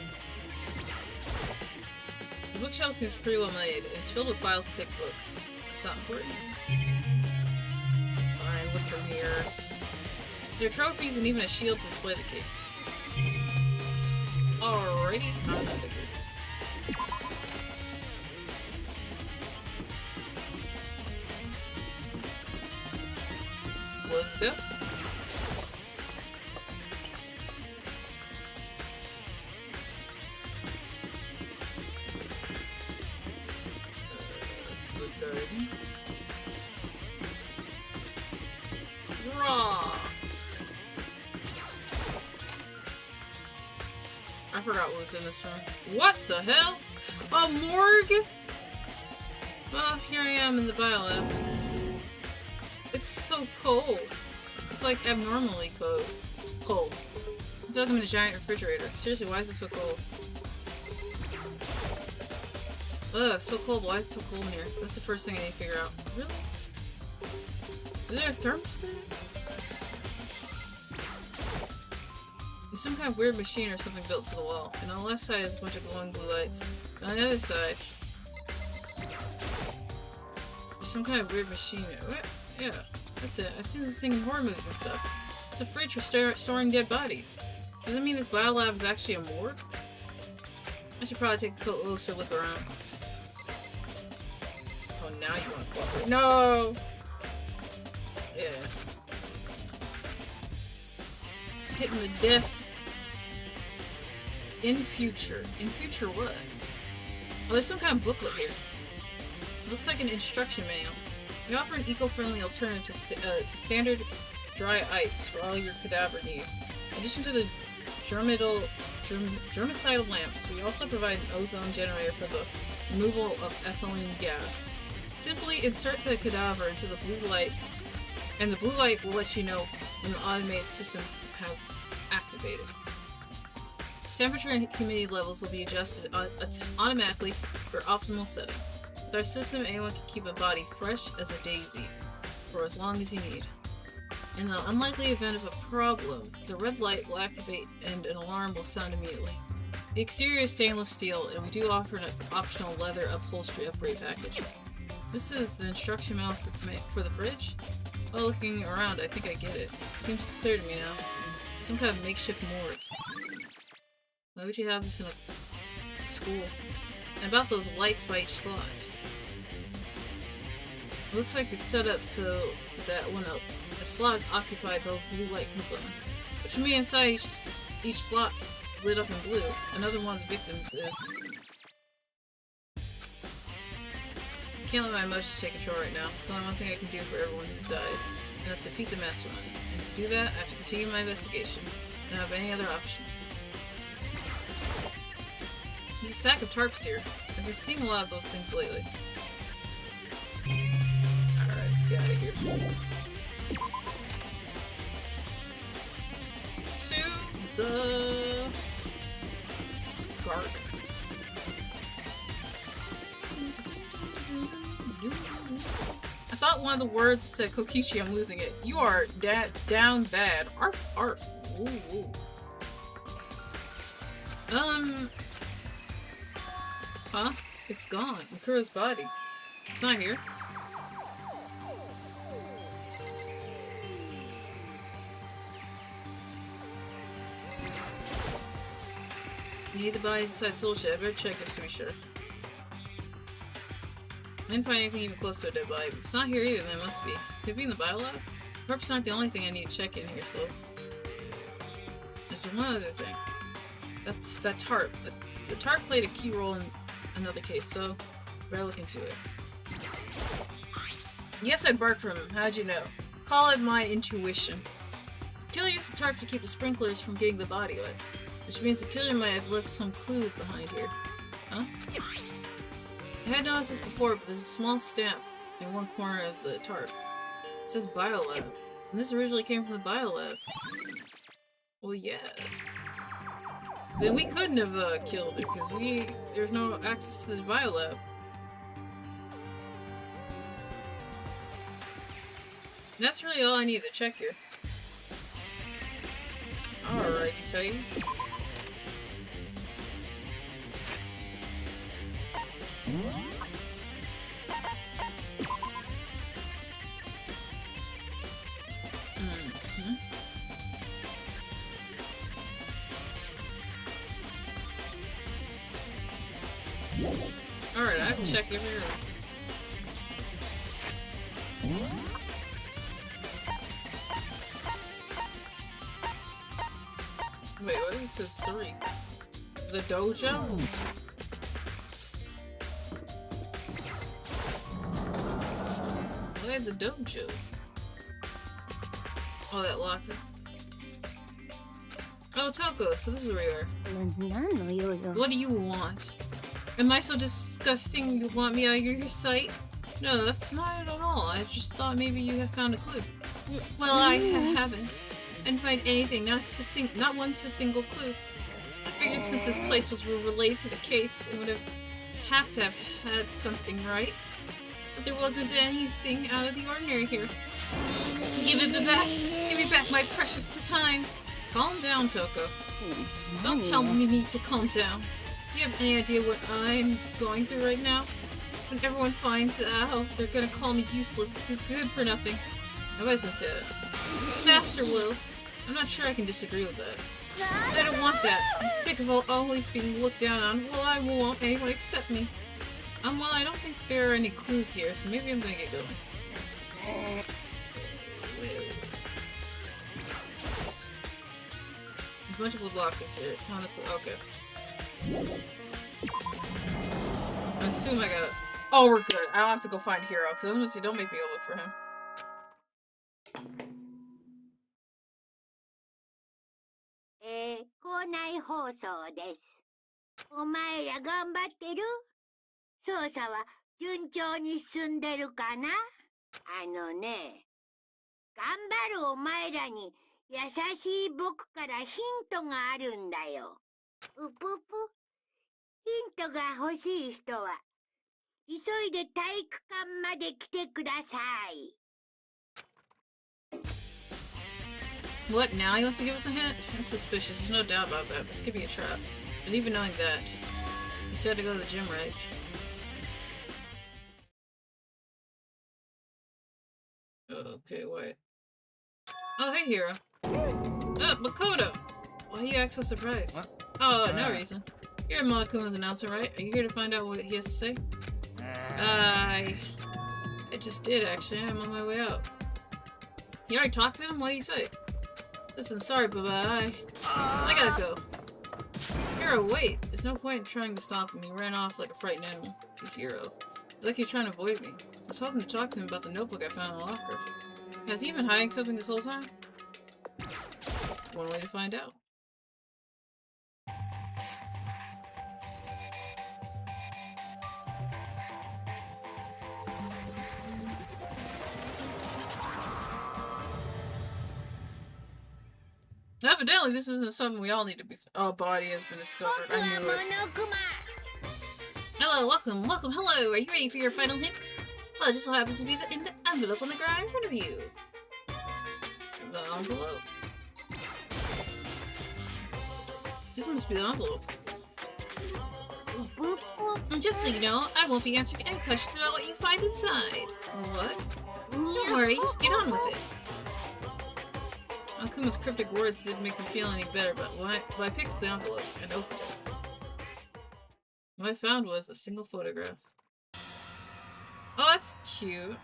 The bookshelf seems pretty well made. It's filled with files and thick books. It's not important. Fine, what's in here? There are trophies and even a shield to display the case. Alrighty, I'm not good. Let's go. Garden. Raw. I forgot what was in this room. What the hell? A morgue? Well, here I am in the biolab. It's so cold. It's like abnormally cold. I feel like I'm in a giant refrigerator. Seriously, why is it so cold? Ugh, so cold. Why is it so cold in here? That's the first thing I need to figure out. Really? Is there a thermostat? There's some kind of weird machine or something built to the wall. And on the left side is a bunch of glowing blue lights. And on the other side... there's some kind of weird machine. What? Yeah, that's it. I've seen this thing in horror movies and stuff. It's a fridge for storing dead bodies. Does that mean this biolab is actually a morgue? I should probably take a closer look around. Oh, now you want to cooperate. No! Yeah. It's hitting the desk. In future. In future what? Oh, there's some kind of booklet here. Looks like an instruction manual. We offer an eco-friendly alternative to standard dry ice for all your cadaver needs. In addition to the germicidal lamps, we also provide an ozone generator for the removal of ethylene gas. Simply insert the cadaver into the blue light, and the blue light will let you know when the automated systems have activated. Temperature and humidity levels will be adjusted automatically for optimal settings. With our system, anyone can keep a body fresh as a daisy for as long as you need. In the unlikely event of a problem, the red light will activate and an alarm will sound immediately. The exterior is stainless steel, and we do offer an optional leather upholstery upgrade package. This is the instruction manual for the fridge? Well, looking around, I think I get it. Seems clear to me now. Some kind of makeshift morgue. Why would you have this in a school? And about those lights by each slot. It looks like it's set up so that when a slot is occupied, the blue light comes on. Which would mean inside each slot lit up in blue. Another one of the victims is... I can't let my emotions take control right now. There's only one thing I can do for everyone who's died, and that's defeat the mastermind. And to do that, I have to continue my investigation. I don't have any other option. There's a stack of tarps here. I've been seeing a lot of those things lately. Alright, let's get out of here. To the garden. I thought one of the words said Kokichi, I'm losing it. You are down bad. Arf, arf. Ooh, ooh. Huh? It's gone. Mikura's body. It's not here. You need the bodies inside the tool shed. I better check this to be sure. I didn't find anything even close to a dead body. If it's not here either, then it must be. Could it be in the biolab? Tarps aren't the only thing I need to check in here, so... There's one other thing. That's that tarp. The tarp played a key role in another case, so better look into it. Yes, I barked from him. How'd you know? Call it my intuition. The killer used the tarp to keep the sprinklers from getting the body wet. Which means the killer might have left some clue behind here. Huh? I had noticed this before, but there's a small stamp in one corner of the tarp. It says biolab. And this originally came from the biolab. Well, yeah. Then we couldn't have killed it, because there's no access to the biolab. That's really all I need to check here. Alrighty, tighty. Alright, I have to check every room. Wait, what is this 3? The dojo? Why the dojo? Oh, that locker. Oh, Toko, so this is where you are. What do you want? Am I so disgusting you want me out of your sight? No, that's not it at all. I just thought maybe you have found a clue. Well, I haven't. I didn't find anything, not one single clue. I figured since this place was related to the case, it would have to have had something, right? But there wasn't anything out of the ordinary here. Give it back! Give me back my precious time! Calm down, Toko. Don't tell me to calm down. Do you have any idea what I'm going through right now? When everyone finds out, they're gonna call me useless, good for nothing. Nobody's gonna say that. Master will. I'm not sure I can disagree with that. I don't want that. I'm sick of always being looked down on. Well, I won't anyone accept me. Well, I don't think there are any clues here, so maybe I'm gonna get going. There's a bunch of lockers here. Found the clue. Okay. I assume I gotta... Oh, we're good. I don't have to go find Hero, because I'm gonna say, don't make me go look for him. 校内放送です。お前ら頑張ってる？捜査は順調に進んでるかな？頑張るお前らに優しい僕からヒントがあるんだよ。うぷぷ。ヒントが欲しい人は急いで体育館まで来てください。 What, now he wants to give us a hint? That's suspicious, there's no doubt about that. This could be a trap. But even knowing that, he said to go to the gym, right? Okay, wait. Oh, hey, Hero. Oh, Makoto! Why you act so surprised? What? Oh, no reason. You're Monokuma's announcer, right? Are you here to find out what he has to say? I just did, actually. I'm on my way out. You already talked to him? What did he say? Listen, sorry, but I gotta go. Hero, wait! There's no point in trying to stop him. He ran off like a frightened animal. He's Hero. It's like he's trying to avoid me. I was hoping to talk to him about the notebook I found in the locker. Has he been hiding something this whole time? One way to find out. Evidently, this isn't something we all need to be. Oh, body has been discovered. I knew it. Hello, welcome, hello. Are you ready for your final hit? Well, it just so happens to be in the envelope on the ground in front of you. The envelope. This must be the envelope. And just so you know, I won't be answering any questions about what you find inside. What? Don't worry, just get on with it. Akuma's cryptic words didn't make me feel any better, but when I picked up the envelope and opened it, what I found was a single photograph. Oh, that's cute.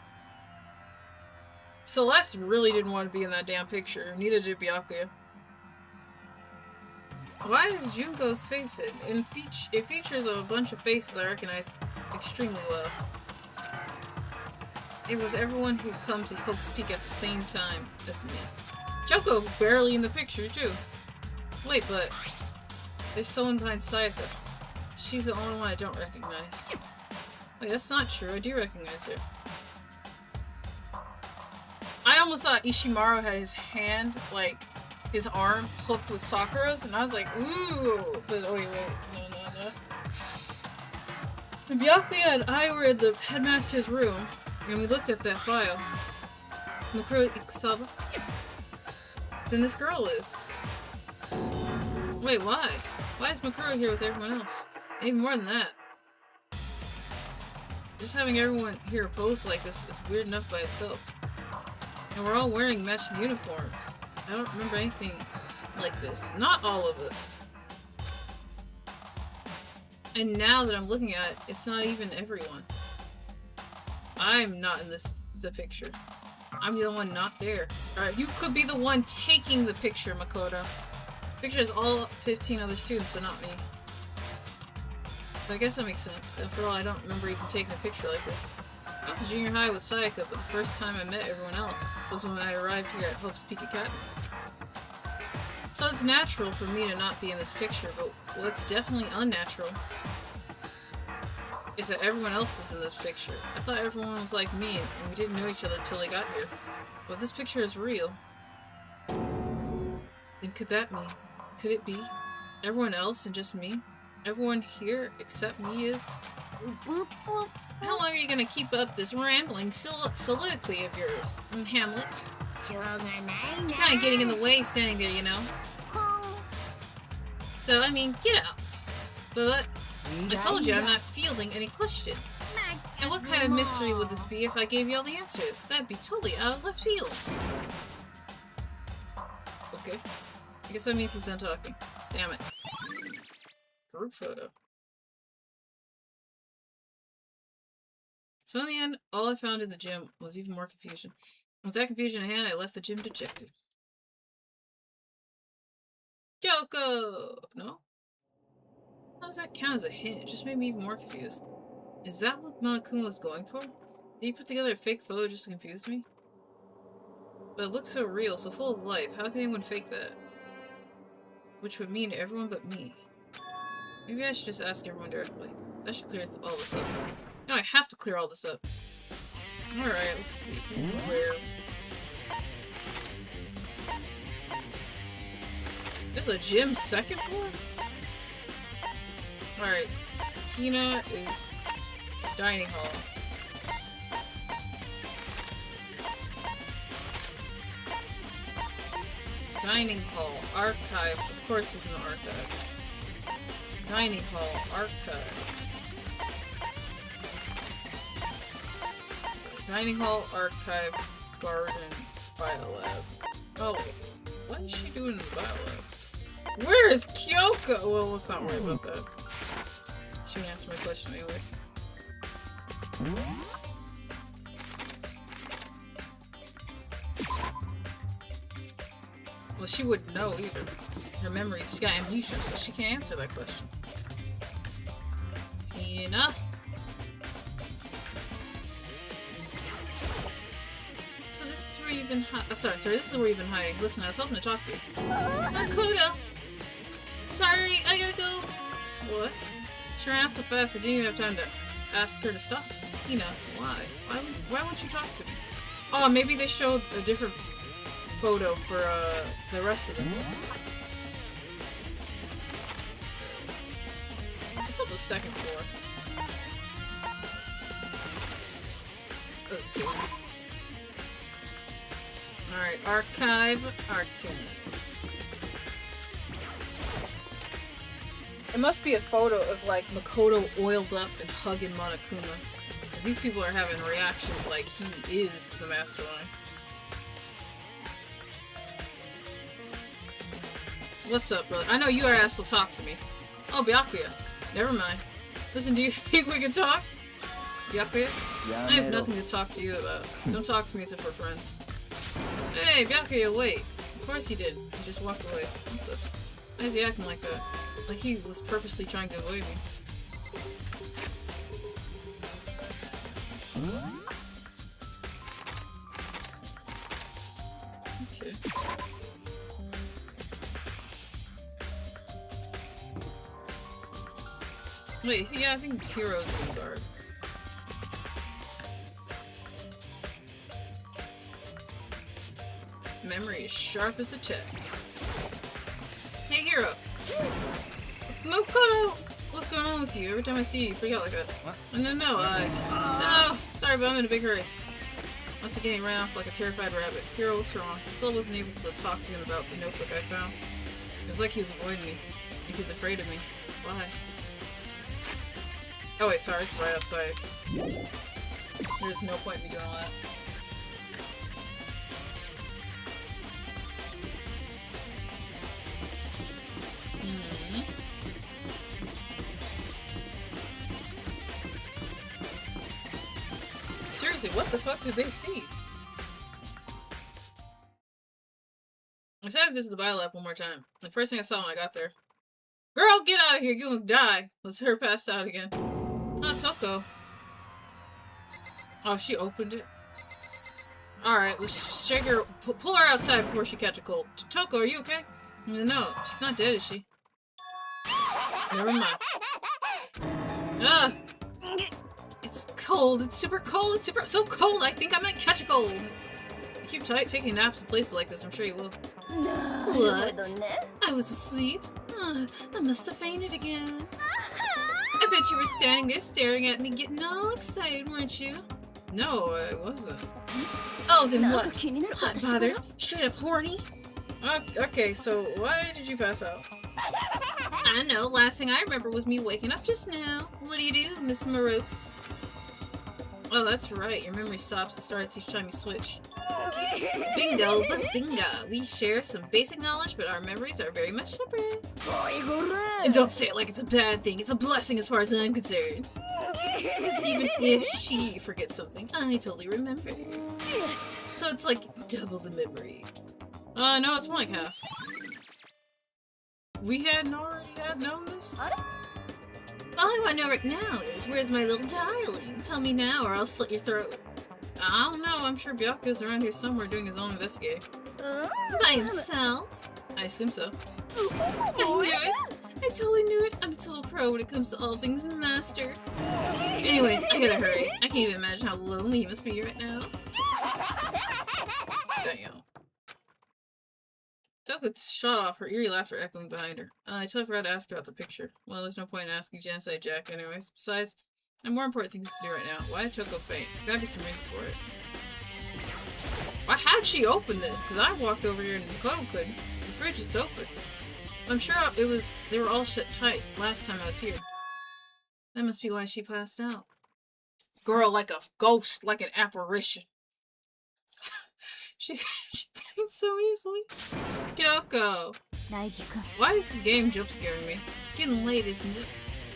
Celeste really didn't want to be in that damn picture, neither did Byakuya. Why is Junko's face hidden? It features a bunch of faces I recognize extremely well. It was everyone who comes to Hope's Peak at the same time as me. Choco's barely in the picture, too. Wait, but there's someone behind Sayaka. She's the only one I don't recognize. Wait, that's not true. I do recognize her. I almost thought Ishimaru had his hand, like, his arm hooked with Sakura's, and I was like, ooh! But, oh wait, no. And Byakuya and I were in the headmaster's room, and we looked at that file. Makuro Ikusawa. Then this girl is. Wait, why? Why is Makuro here with everyone else? And even more than that. Just having everyone here pose like this is weird enough by itself. And we're all wearing matching uniforms. I don't remember anything like this. Not all of us. And now that I'm looking at it, it's not even everyone. I'm not in the picture. I'm the only one not there. Alright, you could be the one taking the picture, Makoto. The picture has all 15 other students, but not me. But I guess that makes sense. After all, I don't remember even taking a picture like this. I went to junior high with Sayaka, but the first time I met everyone else was when I arrived here at Hope's Peak Academy. So it's natural for me to not be in this picture, but what's definitely unnatural is that everyone else is in this picture. I thought everyone was like me, and we didn't know each other until they got here. But if this picture is real, then could it be everyone else and just me? Everyone here except me is... How long are you gonna keep up this rambling soliloquy of yours, Hamlet? You're kinda getting in the way standing there, you know? So, I mean, get out. But I told you I'm not fielding any questions. And what kind of mystery would this be if I gave you all the answers? That'd be totally out of left field. Okay. I guess that means he's done talking. Damn it. Group photo. So in the end, all I found in the gym was even more confusion. With that confusion in hand, I left the gym dejected. Kyoko! No? How does that count as a hint? It just made me even more confused. Is that what Monokuma was going for? Did he put together a fake photo just to confuse me? But it looks so real, so full of life. How can anyone fake that? Which would mean everyone but me. Maybe I should just ask everyone directly. That should clear all this up. No, I have to clear all this up. Alright, let's see who's where. There's a gym second floor? Alright. Hina is dining hall. Dining hall. Archive. Of course there's an archive. Dining hall. Archive. Dining hall. Archive. garden biolab. Oh, what is she doing in the biolab? Where is Kyoko? Well, let's not worry about that. She didn't answer my question anyways. Well, she wouldn't know either. Her memory, she's got amnesia, so she can't answer that question. You know? So this is where you've been sorry, this is where you've been hiding. Listen, I was hoping to talk to you. Makoto! Sorry, I gotta go! What? She ran out so fast I didn't even have time to ask her to stop. You know, why? Why won't you talk to me? Oh, maybe they showed a different photo for, the rest of them. It's on the second floor. Those games. Alright, archive. It must be a photo of, like, Makoto oiled up and hugging Monokuma. Because these people are having reactions like he is the mastermind. What's up, brother? I know you are asked to talk to me. Oh, Byakuya. Never mind. Listen, do you think we can talk? Byakuya? I have nothing to talk to you about. Don't talk to me as if we're friends. Hey, Byakuya, wait. Of course he did. He just walked away. What the? Why is he acting like that? Like he was purposely trying to avoid me. Okay. Wait, see, yeah, I think Hero's in the guard. Memory is sharp as a tack. Hey, Hero! Makoto! What's going on with you? Every time I see you, you freak out like that. What? No, sorry, but I'm in a big hurry. Once again, he ran off like a terrified rabbit. Hero, what's wrong? I still wasn't able to talk to him about the notebook I found. It was like he was avoiding me. Like he was afraid of me. Why? Oh wait, sorry, it's right outside. There's no point in me doing all that. Seriously, what the fuck did they see? I decided to visit the biolab one more time. The first thing I saw when I got there. Girl, get out of here, you're gonna die! Was her passed out again. Oh, Toko. Oh, she opened it. Alright, let's shake her, pull her outside before she catch a cold. Toko, are you okay? No, she's not dead, is she? Never mind. Ah! It's cold, it's super cold, it's so cold, I think I might catch a cold. You keep taking naps in places like this, I'm sure you will. What? I was asleep? I must have fainted again. I bet you were standing there staring at me getting all excited, weren't you? No, I wasn't. Oh, then what? Hot bothered? Straight up horny? Okay, so why did you pass out? I know, last thing I remember was me waking up just now. What do you do, Miss Morose? Oh, that's right. Your memory stops and starts each time you switch. Bingo, bazinga! We share some basic knowledge, but our memories are very much separate. And don't say it like it's a bad thing. It's a blessing as far as I'm concerned. Because even if she forgets something, I totally remember. So it's like double the memory. No, it's more like half. We hadn't already known this? All I want to know right now is, where's my little darling? Tell me now or I'll slit your throat. I don't know, I'm sure Byakuya's around here somewhere doing his own investigating. By himself? I assume so. I knew it! I totally knew it! I'm a total pro when it comes to all things master. Anyways, I gotta hurry. I can't even imagine how lonely you must be right now. Damn. Toko shot off, her eerie laughter echoing behind her. I totally forgot to ask about the picture. Well, there's no point in asking Genocide Jack anyways. Besides, I have more important things to do right now. Why did Toko faint? There's gotta be some reason for it. Why, how'd she open this? Because I walked over here and Makoto couldn't. The fridge is open. I'm sure they were all shut tight last time I was here. That must be why she passed out. Girl, like a ghost, like an apparition. She faints so easily. Kyoko! 苗木君 Why is this game jump scaring me? It's getting late, isn't it?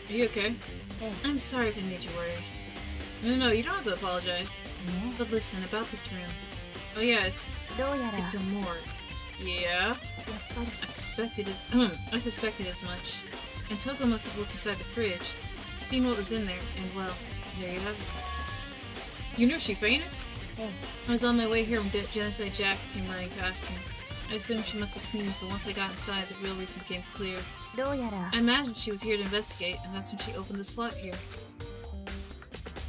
Are you okay? ええ I'm sorry if I made you worry. No, you don't have to apologize. ね But listen, about this room. Oh yeah, it's どうやら a morgue. Yeah? やっぱり I suspected as much. And Toko must have looked inside the fridge, seen what was in there, and well, there you have it. You knew she fainted? え I was on my way here when Genocide Jack came running past me. I assumed she must have sneezed, but once I got inside, the real reason became clear. えどうやら I imagined she was here to investigate, and that's when she opened the slot here.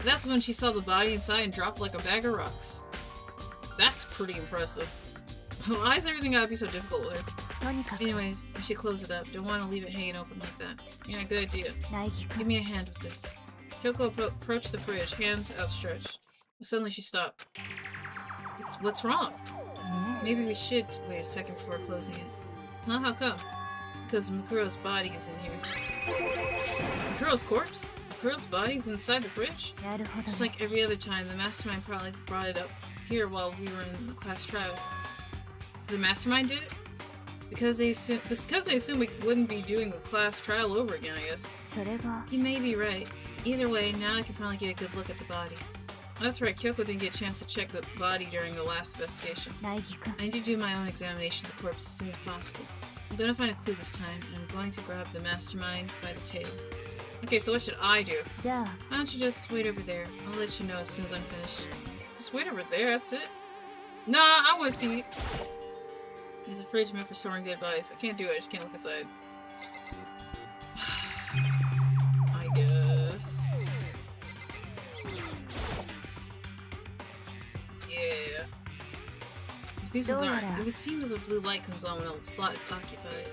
That's when she saw the body inside and dropped like a bag of rocks. That's pretty impressive. Why is everything gotta be so difficult with her? とにかく Anyways, we should close it up. Don't want to leave it hanging open like that. Yeah, good idea. 苗木 Give 君 me a hand with this. Kyoko approached the fridge, hands outstretched. Suddenly she stopped. What's wrong? ね Maybe we should wait a second before closing it. Huh? How come? Because Makuro's body is in here. Makuro's corpse? Makuro's body's inside the fridge? なるほど Just ね like every other time, the mastermind probably brought it up here while we were in the class trial. The mastermind did it? Because they assumed we wouldn't be doing the class trial over again, I guess. それが You may be right. Either way, now I can finally get a good look at the body. That's right, Kyoko didn't get a chance to check the body during the last investigation. 苗木君 I need to do my own examination of the corpse as soon as possible. I'm gonna find a clue this time, and I'm going to grab the mastermind by the tail. Okay, so what should I do? じゃあ Why don't you just wait over there? I'll let you know as soon as I'm finished. Just wait over there, that's it? Nah, I wanna see it. It's a fridge meant for storing dead bodies. I can't do it, I just can't look inside. I guess. Yeah. If these ones aren't, it would seem that the blue light comes on when a slot is occupied.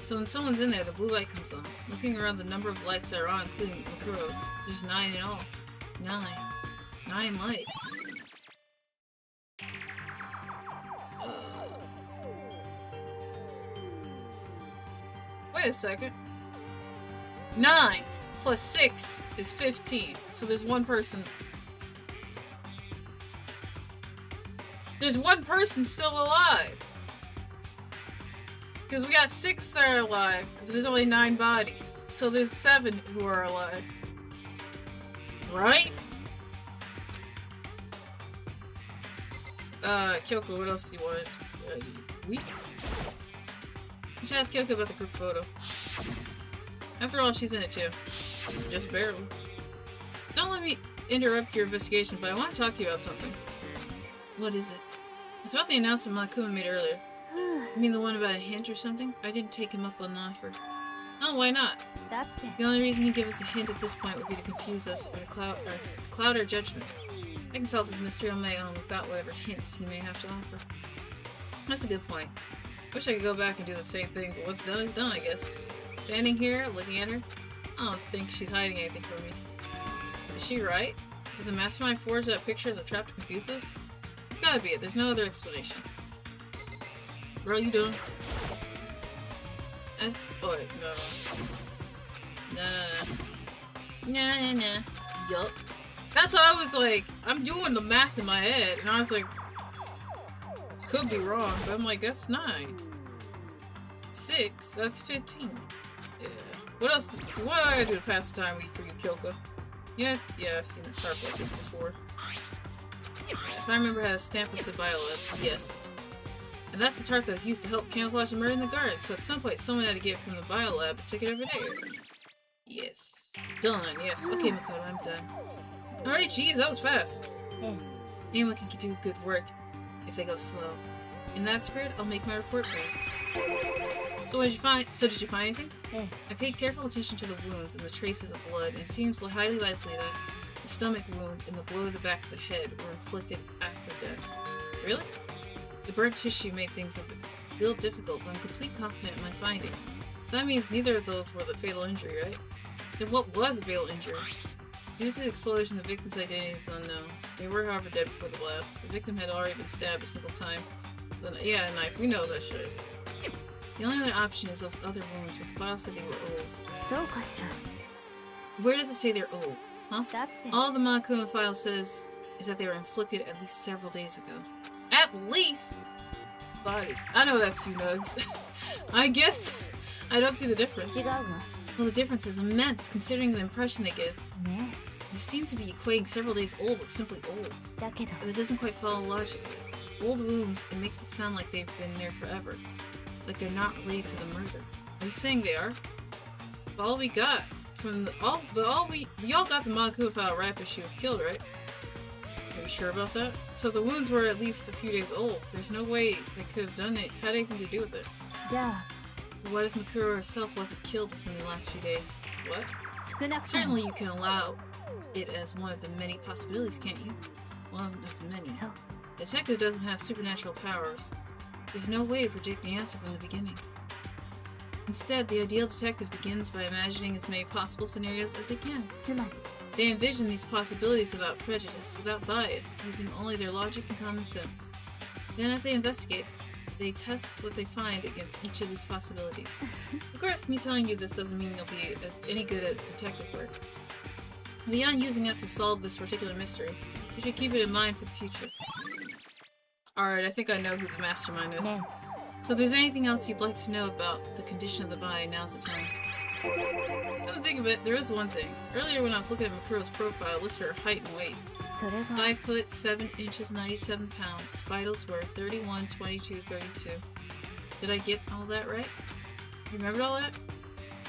So when someone's in there, the blue light comes on. Looking around the number of lights that are on, including Makuro's, there's 9 in all. 9 lights. Wait a second. 9 plus 6 is 15. So there's one person. There's one person still alive. Because we got 6 that are alive. But there's only 9 bodies. So there's 7 who are alive. Right? Kyoko, what else do you want? We should ask Kyoko about the group photo. After all, she's in it too. Just barely. Don't let me interrupt your investigation, but I want to talk to you about something. What is it? It's about the announcement Makuma made earlier. You mean the one about a hint or something? I didn't take him up on the offer. Oh, why not? だって The only reason he'd give us a hint at this point would be to confuse us or to cloud our judgment. I can solve this mystery on my own without whatever hints he may have to offer. That's a good point. Wish I could go back and do the same thing, but what's done is done, I guess. Standing here, looking at her, I don't think she's hiding anything from me. Is she right? Did the mastermind forge that picture as a trap to confuse us? It's gotta be it. There's no other explanation. Girl, you doing? Oh wait, no. No. Yup. That's why I was like, I'm doing the math in my head, and I was like, could be wrong, but I'm like, that's 9. 6, that's 15. Yeah. What else? What do I gotta do to pass the time for you, Kyoko? Yeah, I've seen a tarp like this before. If I remember, it had a stamp that said Biolab. Yes. And that's the tarp that was used to help camouflage the murder in the garden, so at some point someone had to get it from the Biolab and took it over there. Yes. Done, yes. Okay, Makoto, I'm done. Alright, geez, that was fast. え Anyone can do good work if they go slow. In that spirit, I'll make my report brief. So what did you find? Did you find anything? え I paid careful attention to the wounds and the traces of blood, and it seems highly likely that the stomach wound and the blow to the back of the head were inflicted after death. Really? The burnt tissue made things a little difficult, but I'm completely confident in my findings. So that means neither of those were the fatal injury, right? Then what was the fatal injury? Due to the explosion, the victim's identity is unknown. They were, however, dead before the blast. The victim had already been stabbed a single time. Yeah, a knife. We know that shit. The only other option is those other wounds, but the file said they were old. そうかしら Where does it say they're old? Huh? だって All the Monokuma file says is that they were inflicted at least several days ago. At least! Body. I know that's you, Nugs. I guess I don't see the difference. 違うわ Well, the difference is immense, considering the impression they give. ね You seem to be equating several days old with simply old. えだけど But it doesn't quite follow logically. Old wounds, it makes it sound like they've been there forever. Like they're not related to the murder. Are you saying they are? All we got from the, we all got the Maku file right after she was killed, right? Are you sure about that? So the wounds were at least a few days old. There's no way they could have done it, had anything to do with it. じゃ But what if Makuro herself wasn't killed within the last few days? What? あ少なくとも Certainly you can allow it as one of the many possibilities, can't you? One of the many. そう The detective doesn't have supernatural powers. There's no way to predict the answer from the beginning. Instead, the ideal detective begins by imagining as many possible scenarios as they can. つまり They envision these possibilities without prejudice, without bias, using only their logic and common sense. Then as they investigate, they test what they find against each of these possibilities. Of course, me telling you this doesn't mean you'll be any good at detective work. Beyond using it to solve this particular mystery, you should keep it in mind for the future. Alright, I think I know who the mastermind is. ね So if there's anything else you'd like to know about the condition of the body, now's the time. Come to think of it, there is one thing. Earlier when I was looking at Makuro's profile, it listed her height and weight. それが 5 foot 7 inches, 97 pounds. Vitals were 31, 22, 32. Did I get all that right? You remembered all that?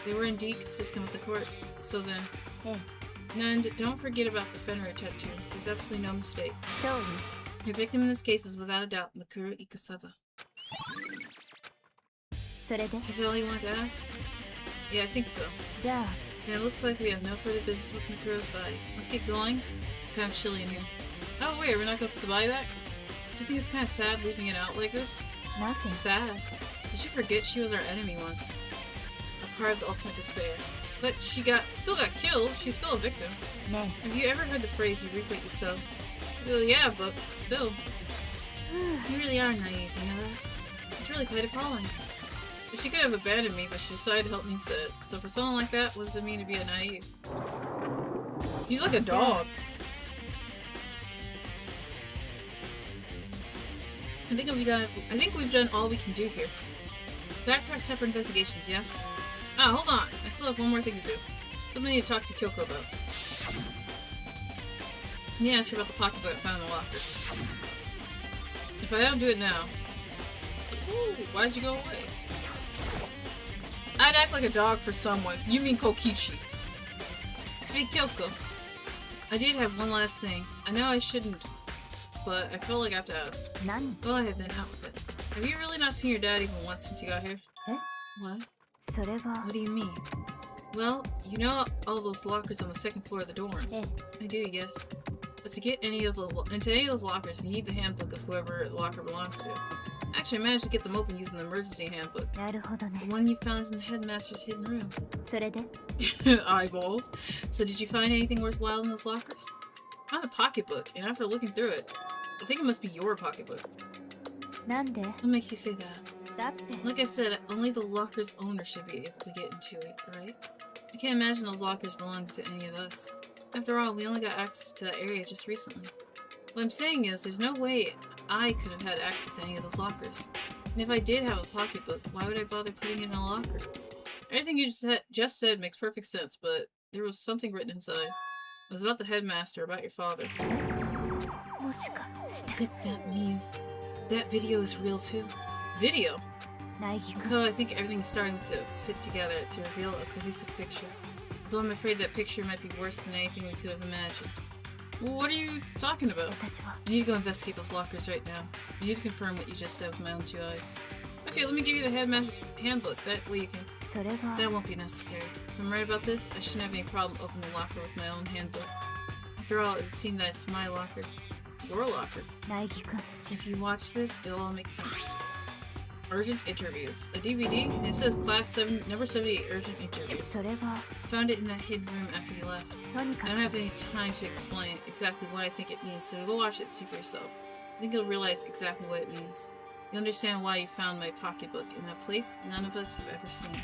They were indeed consistent with the corpse. So then, ええ and don't forget about the Fenrir tattoo. There's absolutely no mistake. そうよ Your victim in this case is without a doubt Makuro Ikusawa. それで Is that all you wanted to ask? Yeah, I think so. じゃあ And it looks like we have no further business with Makuro's body. Let's get going. It's kind of chilly in here. Oh wait, we're not gonna put the body back? Do you think it's kind of sad leaving it out like this? なぜ Sad. Did you forget she was our enemy once? A part of the ultimate despair. But she still got killed. She's still a victim. ね Have you ever heard the phrase, you reap what you sow? Well, yeah, but still. You really are naive, you know that? It's really quite appalling. But she could have abandoned me, but she decided to help me instead. So for someone like that, what does it mean to be a naive? He's like a dog. I think we've done all we can do here. Back to our separate investigations, yes? Ah, hold on. I still have one more thing to do. Something I need to talk to Kyoko about. I need to ask her about the pocketbook I found in the locker. If I don't do it now... Ooh, why'd you go away? I'd act like a dog for someone. You mean Kokichi. Hey, Kyoko. I did have one last thing. I know I shouldn't, but I felt like I have to ask. 何 Go ahead then, out with it. Have you really not seen your dad even once since you got here? え What? それは What do you mean? Well, you know all those lockers on the second floor of the dorms? I do, yes. But to get into any of those lockers, you need the handbook of whoever the locker belongs to. Actually, I managed to get them open using the emergency handbook. なるほどね The one you found in the headmaster's hidden room. それで Eyeballs. So did you find anything worthwhile in those lockers? I found a pocketbook, and after looking through it, I think it must be your pocketbook. なんで What makes you say that? だって Like I said, only the locker's owner should be able to get into it, right? I can't imagine those lockers belong to any of us. After all, we only got access to that area just recently. What I'm saying is, there's no way I could have had access to any of those lockers. And if I did have a pocketbook, why would I bother putting it in a locker? Everything you just said makes perfect sense, but there was something written inside. It was about the headmaster, about your father. もしかして Could that mean that video is real too? Video? 苗木君 So I think everything is starting to fit together to reveal a cohesive picture. Though I'm afraid that picture might be worse than anything we could have imagined. What are you talking about? 私は I need to go investigate those lockers right now. I need to confirm what you just said with my own 2 eyes. Okay, let me give you the headmaster's handbook. That way you can... それは That won't be necessary. If I'm right about this, I shouldn't have any problem opening the locker with my own handbook. After all, it would seem that it's my locker. Your locker. 苗木君 If you watch this, it'll all make sense. Urgent interviews. A DVD, and it says Class 7, number 78 urgent interviews. それは Found it in that hidden room after you left. とにか I く don't have any time to explain exactly what I think it means, so go watch it and see for yourself. I think you'll realize exactly what it means. You'll understand why you found my pocketbook in a place none of us have ever seen.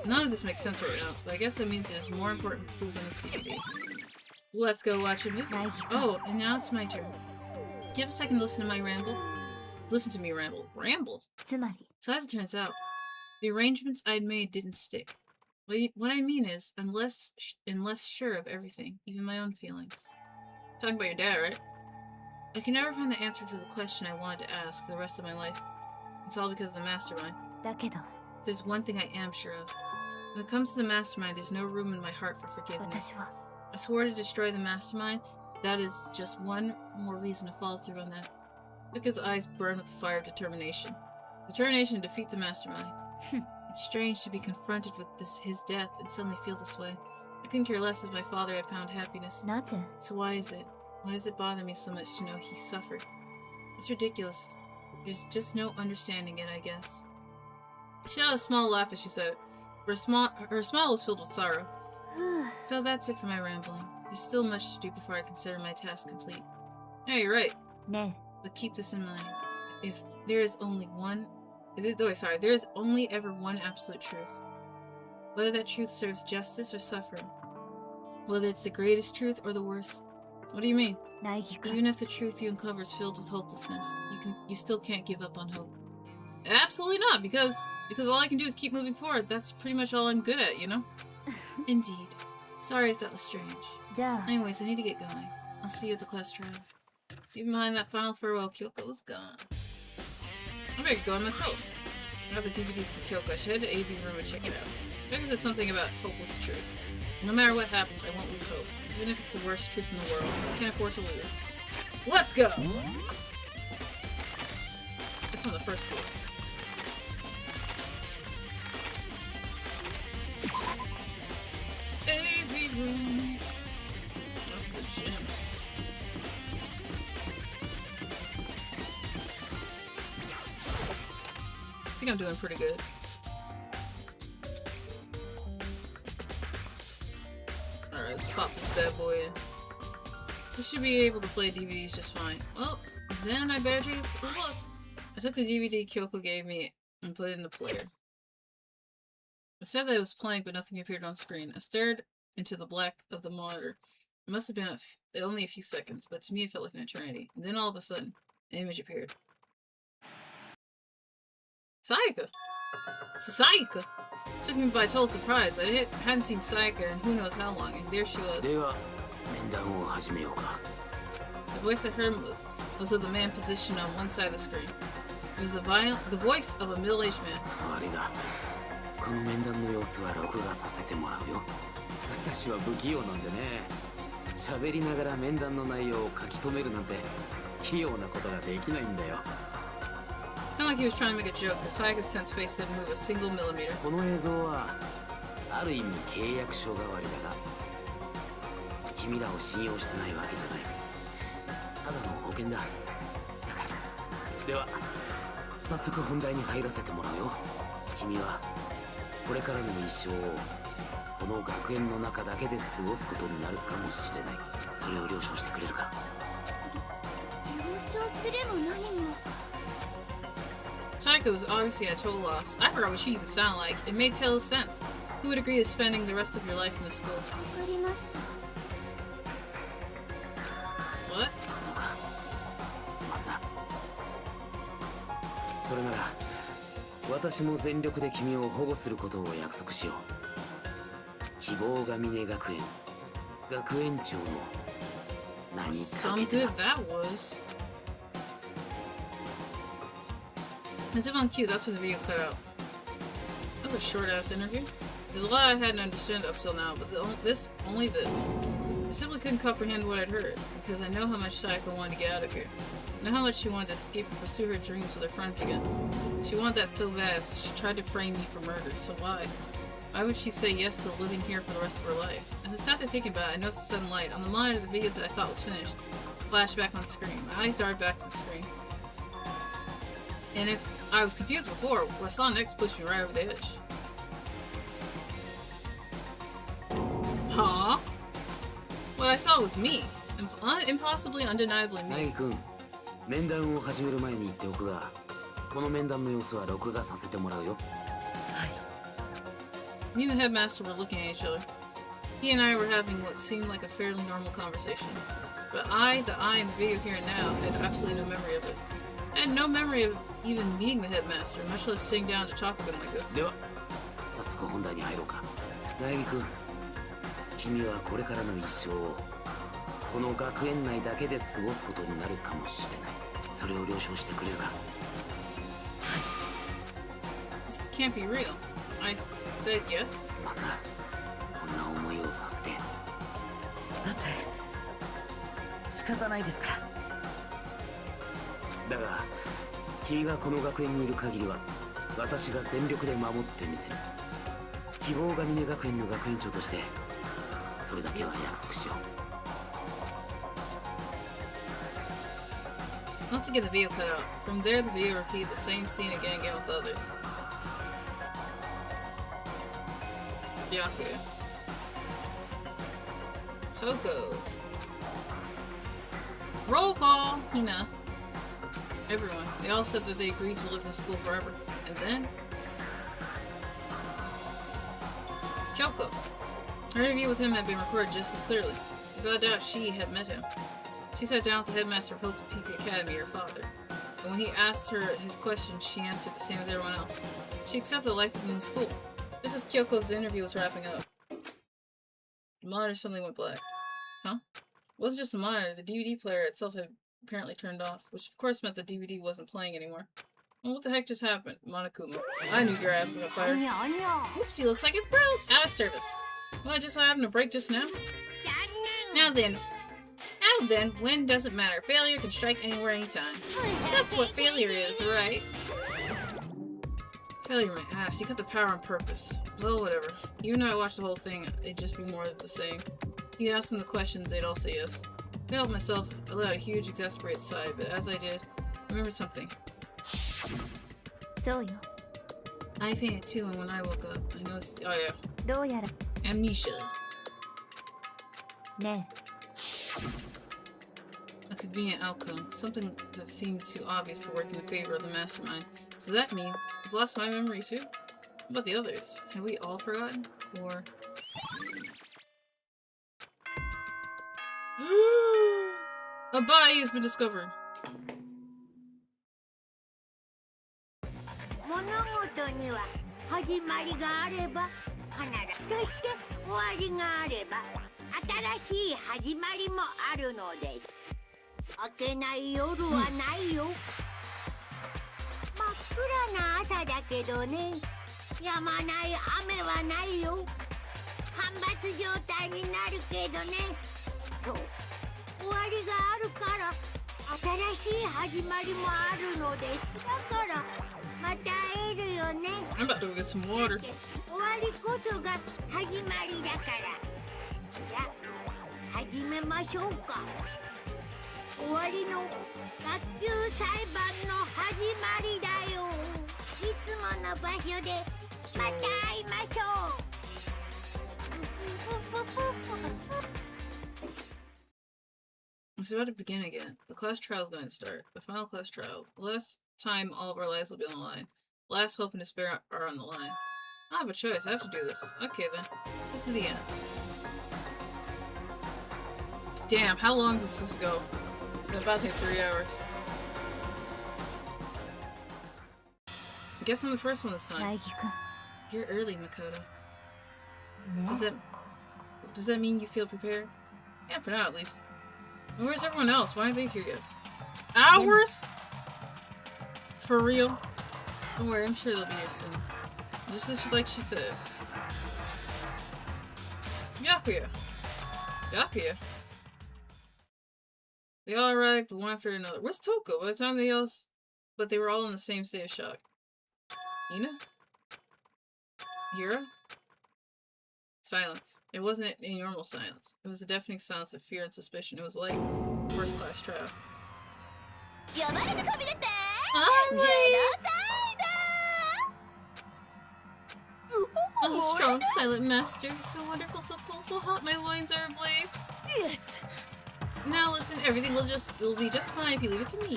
None of this makes sense right now, but I guess that means there's more important clues on this DVD. Let's go watch a movie. Oh, and now it's my turn. Do you have a second to listen to my ramble? Listen to me ramble. Ramble? つまり So as it turns out, the arrangements I'd made didn't stick. What I mean is, I'm less sure of everything, even my own feelings. Talking about your dad, right? I can never find the answer to the question I wanted to ask for the rest of my life. It's all because of the mastermind. だけど There's one thing I am sure of. When it comes to the mastermind, there's no room in my heart for forgiveness. 私は I swore to destroy the mastermind. That is just one more reason to follow through on that. Because eyes burn with the fire of determination. Determination to defeat the mastermind. It's strange to be confronted with his death and suddenly feel this way. I couldn't care less if my father had found happiness. なぜ So why is it? Why does it bother me so much to know he suffered? It's ridiculous. There's just no understanding it, I guess. She had a small laugh as she said it. Her smile was filled with sorrow. ふう So that's it for my rambling. There's still much to do before I consider my task complete. Yeah, you're right. ね But keep this in mind. If there is only there is only ever one absolute truth. Whether that truth serves justice or suffering. Whether it's the greatest truth or the worst. What do you mean? え苗木君 Even if the truth you uncover is filled with hopelessness, you still can't give up on hope. Absolutely not, because all I can do is keep moving forward. That's pretty much all I'm good at, you know? Indeed. Sorry if that was strange. じゃあ Anyways, I need to get going. I'll see you at the class trial. Even behind that final farewell, Kyoko was gone. I better get going myself. I got the DVD from Kyoko. I should head to AV room and check it out. Maybe it's something about hopeless truth. No matter what happens, I won't lose hope. Even if it's the worst truth in the world, I can't afford to lose. Let's go! It's on the first floor. AV room. That's the gym. I think I'm doing pretty good. Alright, let's pop this bad boy in. This should be able to play DVDs just fine. Well, then I better take a look. I took the DVD Kyoko gave me and put it in the player. It said that it was playing, but nothing appeared on screen. I stared into the black of the monitor. It must have been only a few seconds, but to me it felt like an eternity. And then all of a sudden, an image appeared. Sayaka! Sayaka! Took me by total surprise. I hadn't seen Sayaka in who knows how long, and there she was. The voice I heard was of the man positioned on one side of the screen. It was the voice of a middle-aged man. この面談の様子は録画させてもらうよ。私は不器用なんでね。喋りながら面談の内容を書き留めるなんて器用なことができないんだよ。Sounded like he was trying to make a joke, but Sayaka's tense face didn't move a single millimeter. この映像はある意味契約書代わりだが、君らを信用してないわけじゃない。ただの保険だ。だから。では早速本題に入らせてもらうよ。君はこれからの一生をこの学園の中だけで過ごすことになるかもしれない。それを了承してくれるか。了承すれも何も。 Sayaka was obviously at a total loss. I forgot what she even sounded like. It made total sense. Who would agree to spending the rest of your life in the school? わかりました。 What? そうか。すまんな。それなら私も全力で君を保護することを約束しよう。希望が峰学園学園長の名にか Some けて good that was. As if on cue, that's when the video cut out. That was a short-ass interview. There's a lot I hadn't understood up till now, but only this. I simply couldn't comprehend what I'd heard, because I know how much Sayaka wanted to get out of here. I know how much she wanted to escape and pursue her dreams with her friends again. She wanted that so bad, she tried to frame me for murder, so why? Why would she say yes to living here for the rest of her life? As I sat there thinking about it, I noticed a sudden light on the monitor of the video that I thought was finished. Flashed back on the screen. My eyes darted back to the screen. And if I was confused before, what I saw next pushed me right over the edge. Huh? What I saw was me. Impossibly, undeniably ナイ me. 君、面談を始める前に言っておくが、この面談の様子は録画させてもらうよ。Me and the headmaster were looking at each other. He and I were having what seemed like a fairly normal conversation. But the I in the video here and now, had absolutely no memory of it. I had no memory of even meeting the headmaster, much less sitting down to talk with him like this. では、早速本題に入ろうか。大木君、君はこれからの一生をこの学園内だけで過ごすことになるかもしれない。それを了承してくれるか。This can't be real. I said yes. すまんな。こんな思いをさせて。だって仕方ないですから。だが、君がこの学園にいる限りは、私が全力で守ってみせる。希望が峰学園の学園長として、それだけは約束しよう。Once again, the video cut out. From there, the video repeated the same scene again and again with others. Yaku. Toko. Roll call! Hina. Everyone. They all said that they agreed to live in school forever. And then... Kyoko. Her interview with him had been recorded just as clearly. Without doubt, she had met him. She sat down with the headmaster of Hope's PT Academy, her father. And when he asked her his questions, she answered the same as everyone else. She accepted life within the school. Just as Kyoko's interview was wrapping up, the monitor suddenly went black. Huh? It wasn't just the monitor, the DVD player itself had apparently turned off, which of course meant the DVD wasn't playing anymore. Well, what the heck just happened? Monokuma. I knew your ass was on fire. Oopsie, looks like it broke! Out of service. Well, it just happened to break just now. Now then, when doesn't matter. Failure can strike anywhere, anytime. That's what failure is, right? Failure, my ass. You cut the power on purpose. Well, whatever. Even though I watched the whole thing, it'd just be more of the same. You'd ask them the questions, they'd all say yes. I helped myself. I let out a huge, exasperated sigh, but as I did, I remembered something. そうよ。 I fainted too, and when I woke up, I noticed. Oh, yeah. どうやら Amnesia. ね A convenient outcome. Something that seemed too obvious to work in the favor of the mastermind. Does that mean I've lost my memory too? What about the others? Have we all forgotten? Or... A body has been discovered. 物事には始まりがあれば必ずそして終わりがあれば新しい始まりもあるのです。明けない夜はないよ。真っ暗な朝だけどね、止まない雨はないよ。干ばつ状態になるけどね、そう終わりがあるから新しい始まりもあるのです。だからまた会えるよね。 I'm about to go get some water. 終わりこそが始まりだから。じゃあ始めましょうか。終わりの学級裁判の始まりだよ。いつもの場所でまた会いましょう。 It's about to begin again. The class trial is going to start. The final class trial. The last time all of our lives will be on the line. Last hope and despair are on the line. I don't have a choice. I have to do this. Okay then. This is the end. Damn, how long does this go? It's about to take 3 hours. I guess I'm the first one this 大 time. 樹くん You're early, Makoto. ね Does that mean you feel prepared? Yeah, for now at least. And where's everyone else? Why aren't they here yet? Hours? For real? Don't worry, I'm sure they'll be here soon. Just as like she said. Yakuya. Yakuya. They all arrived one after another. Where's Toko? By the time but they were all in the same state of shock. Ina? Hira? Silence. It wasn't a normal silence. It was a deafening silence of fear and suspicion. It was like first class trial. Oh, strong, silent master. So wonderful, so cool, so hot, my loins are ablaze. Yes. Now listen, everything will be just fine if you leave it to me.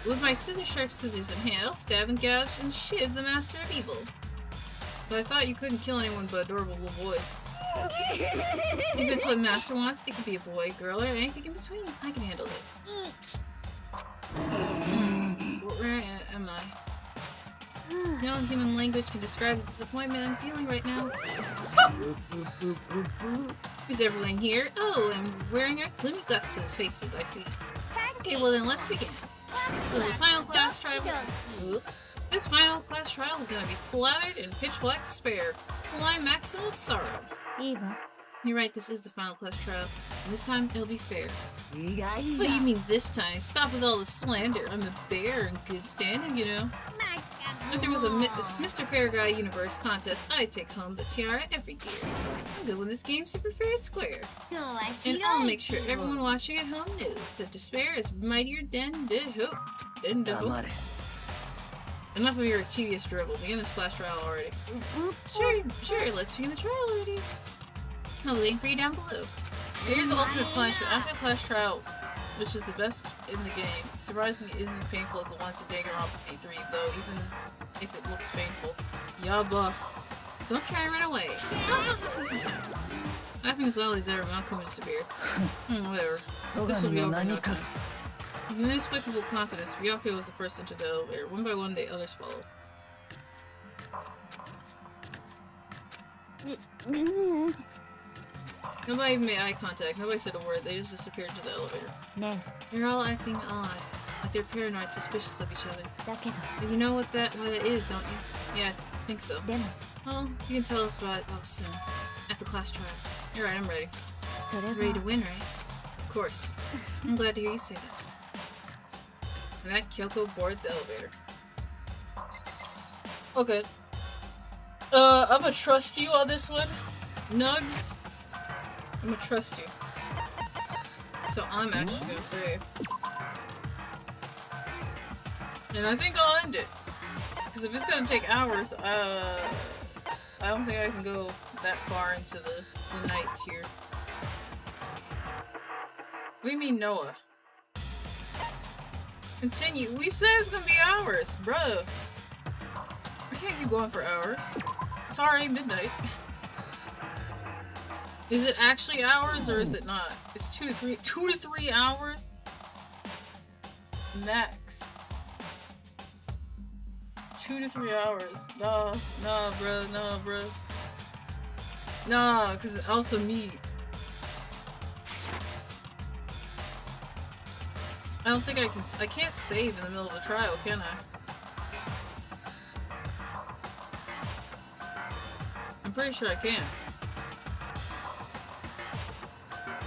With my scissors sharp scissors in hand, I'll stab and gouge and shiv the master of evil. But I thought you couldn't kill anyone but adorable little boys. If it's what Master wants, it could be a boy, girl, or anything in between. I can handle it. Where am I? No human language can describe the disappointment I'm feeling right now. Is everyone here? Oh, I'm wearing our gloomy glasses faces, I see. Okay, well then let's begin. This is the final class trial. This final class trial is gonna be slathered in pitch black despair. Climaximum of sorrow. いいわ。 You're right, this is the final class trial. And this time, it'll be fair. What do you mean this time? Stop with all the slander. I'm a bear in good standing, you know. If there was a Mr. Fair Guy Universe contest, I'd take home the tiara every year. I'm good with this game, super fair and square. And I'll make sure everyone watching at home knows that despair is mightier than the hope. Enough of your tedious dribble. Begin this flash trial already. Sure, let's begin the trial already. I'll link for you down below. Here's the ultimate punishment after the class trial, which is the best in the game. Surprisingly, it isn't as painful as the ones in Danganronpa P3, though, even if it looks painful. Yabba. Don't try and run away. Laughing as loudly as ever, Malcolm disappeared. Whatever. This will be over in no time. With inexplicable confidence, Ryoko was the first into the elevator. One by one, the others followed. Nobody made eye contact, nobody said a word, they just disappeared into the elevator. No. They're all acting odd, like they're paranoid, suspicious of each other. だけど、 But you know why that is, don't you? Yeah, I think so. でも、 Well, you can tell us about it all soon. At the class trial. You're right, I'm ready. それ Ready to は win, right? Of course. I'm glad to hear you say that. And that Kyoko boarded the elevator. Okay. I'm gonna trust you on this one. Nugs. I'm gonna trust you. So I'm actually gonna say. And I think I'll end it. Because if it's gonna take hours, I don't think I can go that far into the night here. What do you mean, Noah? Continue. We said it's gonna be hours, bro. I can't keep going for hours. It's already midnight. Is it actually hours or is it not? It's 2 to 3 hours? Max. 2 to 3 hours. Nah, bruh. Nah, cause also me. I don't think I can't save in the middle of the trial, can I? I'm pretty sure I can.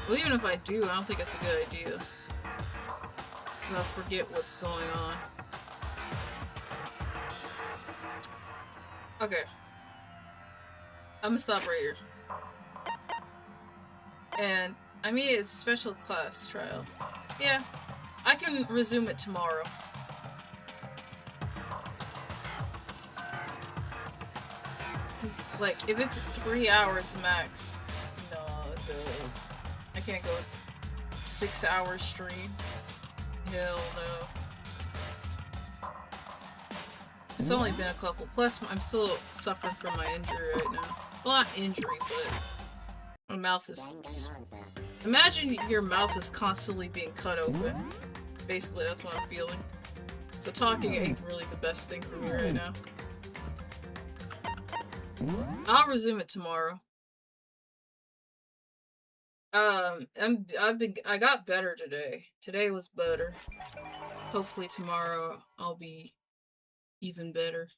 Well, even if I do, I don't think it's a good idea. Because I'll forget what's going on. Okay. I'm gonna stop right here. And, I mean, it's a special class trial. Yeah, I can resume it tomorrow. Cause, like, if it's 3 hours max, no, dude. I can't go 6 hours stream. Hell no. It's only been a couple. Plus, I'm still suffering from my injury right now. Well, not injury, but my mouth is... Imagine your mouth is constantly being cut open. Basically, that's what I'm feeling. So talking ain't really the best thing for me right now. I'll resume it tomorrow. I got better today. Today was better. Hopefully tomorrow I'll be even better.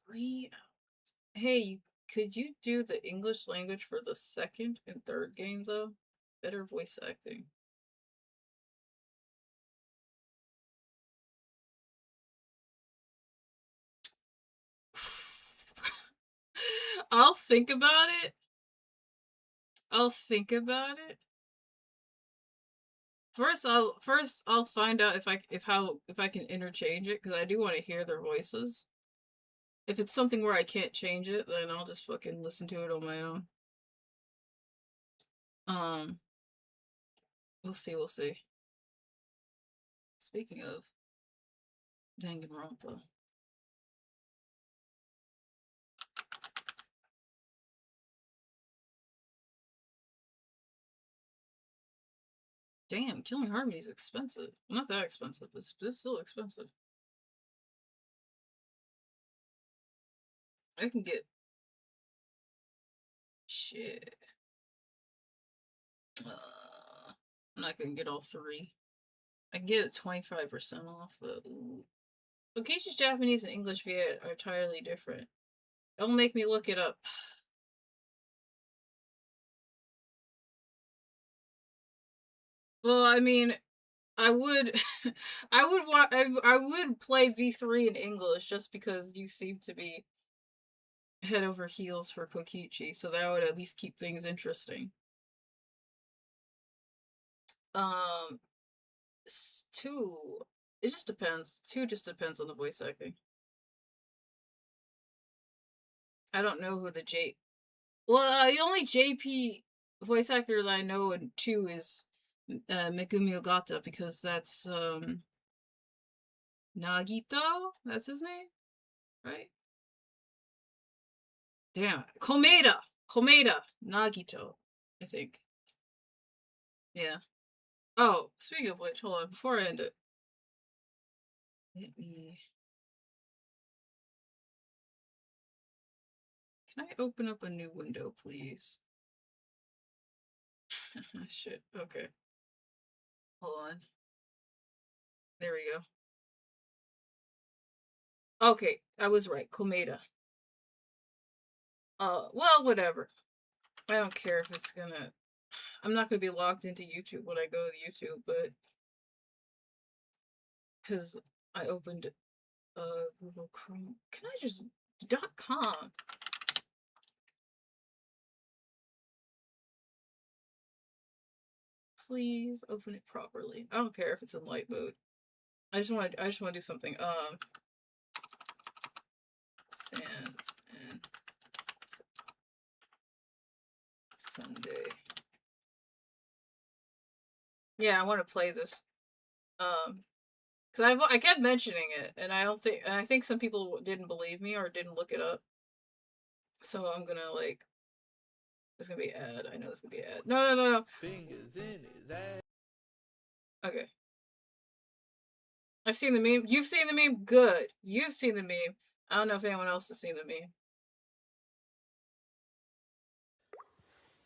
3 hours. Hey, could you do the English language for the second and third game though? Better voice acting. I'll think about it. First I'll find out if I can interchange it, because I do want to hear their voices. If it's something where I can't change it, then I'll just fucking listen to it on my own. We'll see. Speaking of Danganronpa. Damn, Killing Harmony is expensive. Not that expensive, but it's still expensive. I can get shit. I'm not gonna get all 3. I can get it 25% off, but ooh. Okishi's Japanese and English Viet are entirely different. Don't make me look it up. Well, I mean, I would, I would play V3 in English just because you seem to be head over heels for Kokichi, so that would at least keep things interesting. 2, it just depends. 2 just depends on the voice acting. I don't know who the the only JP voice actor that I know in 2 is Megumi Ogata, because that's Nagito? That's his name? Right? Damn. Komeda! Nagito, I think. Yeah. Oh, speaking of which, hold on, before I end it. Let me... Can I open up a new window, please? Shit, okay. Hold on. There we go. Okay, I was right, Komeda. Well, whatever. I don't care if it's gonna... I'm not gonna be logged into YouTube when I go to YouTube, but... Because I opened Google Chrome. Can I just... .com? Please open it properly. I don't care if it's in light mode. I just want to do something. Sands and Sunday. Yeah, I want to play this. Because I kept mentioning it, and I think some people didn't believe me or didn't look it up. So I'm gonna like. It's gonna be ad. I know it's gonna be ad. No. Fingers in his ass. Okay. I've seen the meme. You've seen the meme? Good. You've seen the meme. I don't know if anyone else has seen the meme.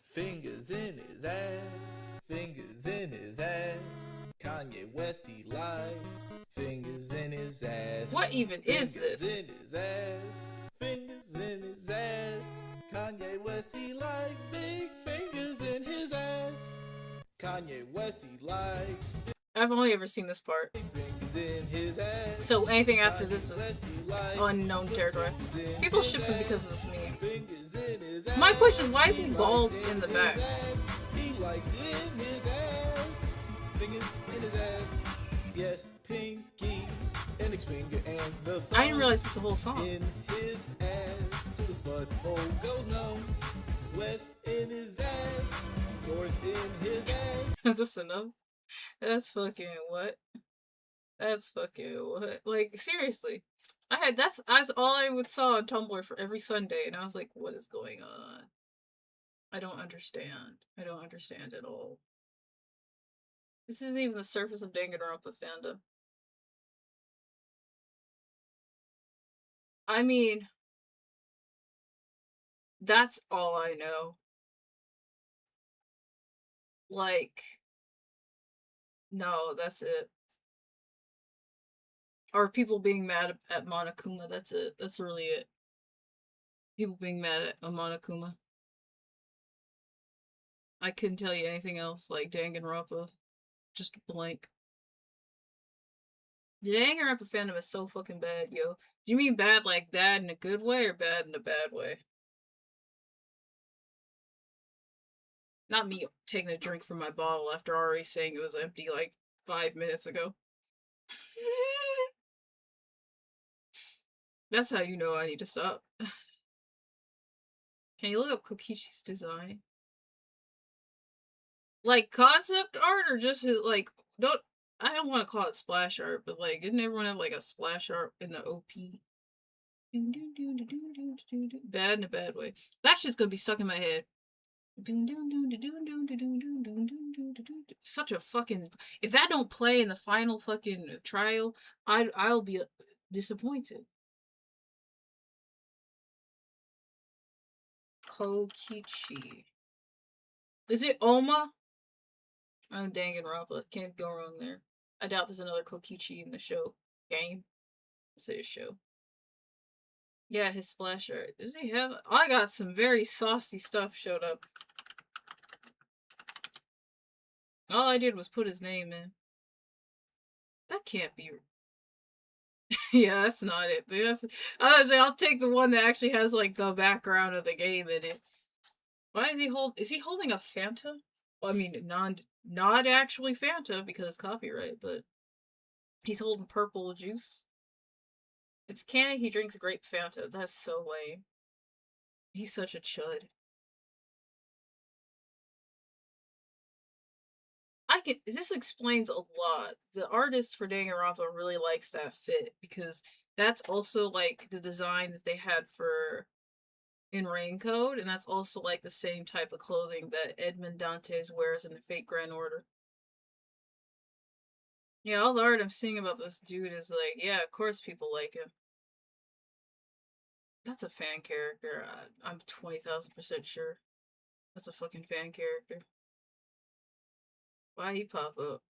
Fingers in his ass. Fingers in his ass. Kanye West, he lies. Fingers in his ass. What even is this? Fingers in his ass. Fingers in his ass. Kanye West, he likes big fingers in his ass. Kanye West, he likes I've only ever seen this part. fingers in his ass. So anything after this is unknown territory. People ship him because of this meme. Fingers in his ass. My question is, why is he bald in the back? He likes it in his ass. Fingers in his ass. Yes, pinky, index finger, and the thumb I didn't realize this is a whole song. in his ass. To his butthole goes numb. West in his ass. North in his ass. Is this enough? That's fucking what? That's fucking what? Like, seriously. That's all I would saw on Tumblr for every Sunday, and I was like, what is going on? I don't understand. I don't understand at all. This isn't even the surface of Danganronpa fandom. I mean, that's all I know. Like, no, that's it. Or people being mad at Monokuma, that's it. That's really it. People being mad at Monokuma. I couldn't tell you anything else, like Danganronpa. Just blank. The Danganronpa fandom is so fucking bad, yo. Do you mean bad like bad in a good way or bad in a bad way? Not me taking a drink from my bottle after already saying it was empty like 5 minutes ago. That's how you know I need to stop. Can you look up Kokichi's design? Like concept art or just like I don't want to call it splash art, but like didn't everyone have like a splash art in the OP? Bad in a bad way. That shit's gonna be stuck in my head. Such a fucking. If that don't play in the final fucking trial, I'll be disappointed. Kokichi. Is it Oma? Oh, Danganronpa. Can't go wrong there. I doubt there's another Kokichi in the show. Game. Say show. Yeah, his splash art. Does he have? I got some very saucy stuff showed up. All I did was put his name in. That can't be. Yeah, that's not it. That's, I was say I'll take the one that actually has like the background of the game in it. Why is he Is he holding a Fanta? Well, I mean, not actually Fanta because it's copyright, but he's holding purple juice. It's canon. He drinks grape Fanta. That's so lame. He's such a chud. This explains a lot. The artist for Danganronpa really likes that fit because that's also like the design that they had for in Raincoat, and that's also like the same type of clothing that Edmond Dantes wears in the Fate Grand Order. Yeah, all the art I'm seeing about this dude is like, yeah, of course people like him. That's a fan character. I'm 20,000% sure. That's a fucking fan character. Why'd he pop up?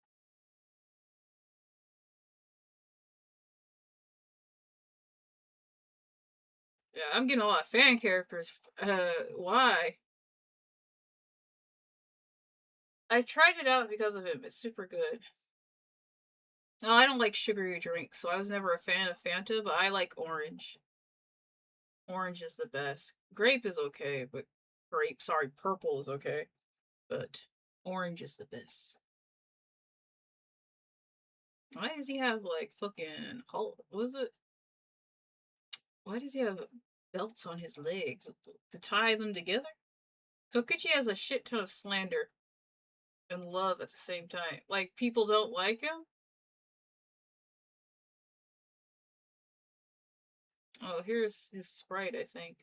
Yeah, I'm getting a lot of fan characters. Why? I tried it out because of him. It's super good. No, I don't like sugary drinks, so I was never a fan of Fanta, but I like orange. Orange is the best. Grape is okay, but purple is okay. But orange is the best. Why does he have like fucking what is it? Why does he have belts on his legs to tie them together? Kokichi has a shit ton of slander and love at the same time. Like people don't like him. Oh, here's his sprite. I think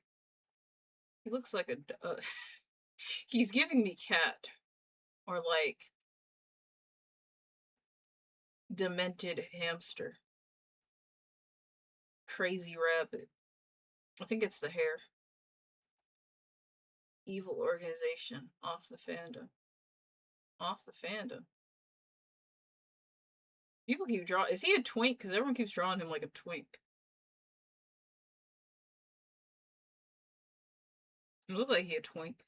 he looks like a. He's giving me cat, or like demented hamster, crazy rabbit. I think it's the hair. Evil organization. Off the fandom. Off the fandom. People keep drawing. Is he a twink? Because everyone keeps drawing him like a twink. It looks like he a twink.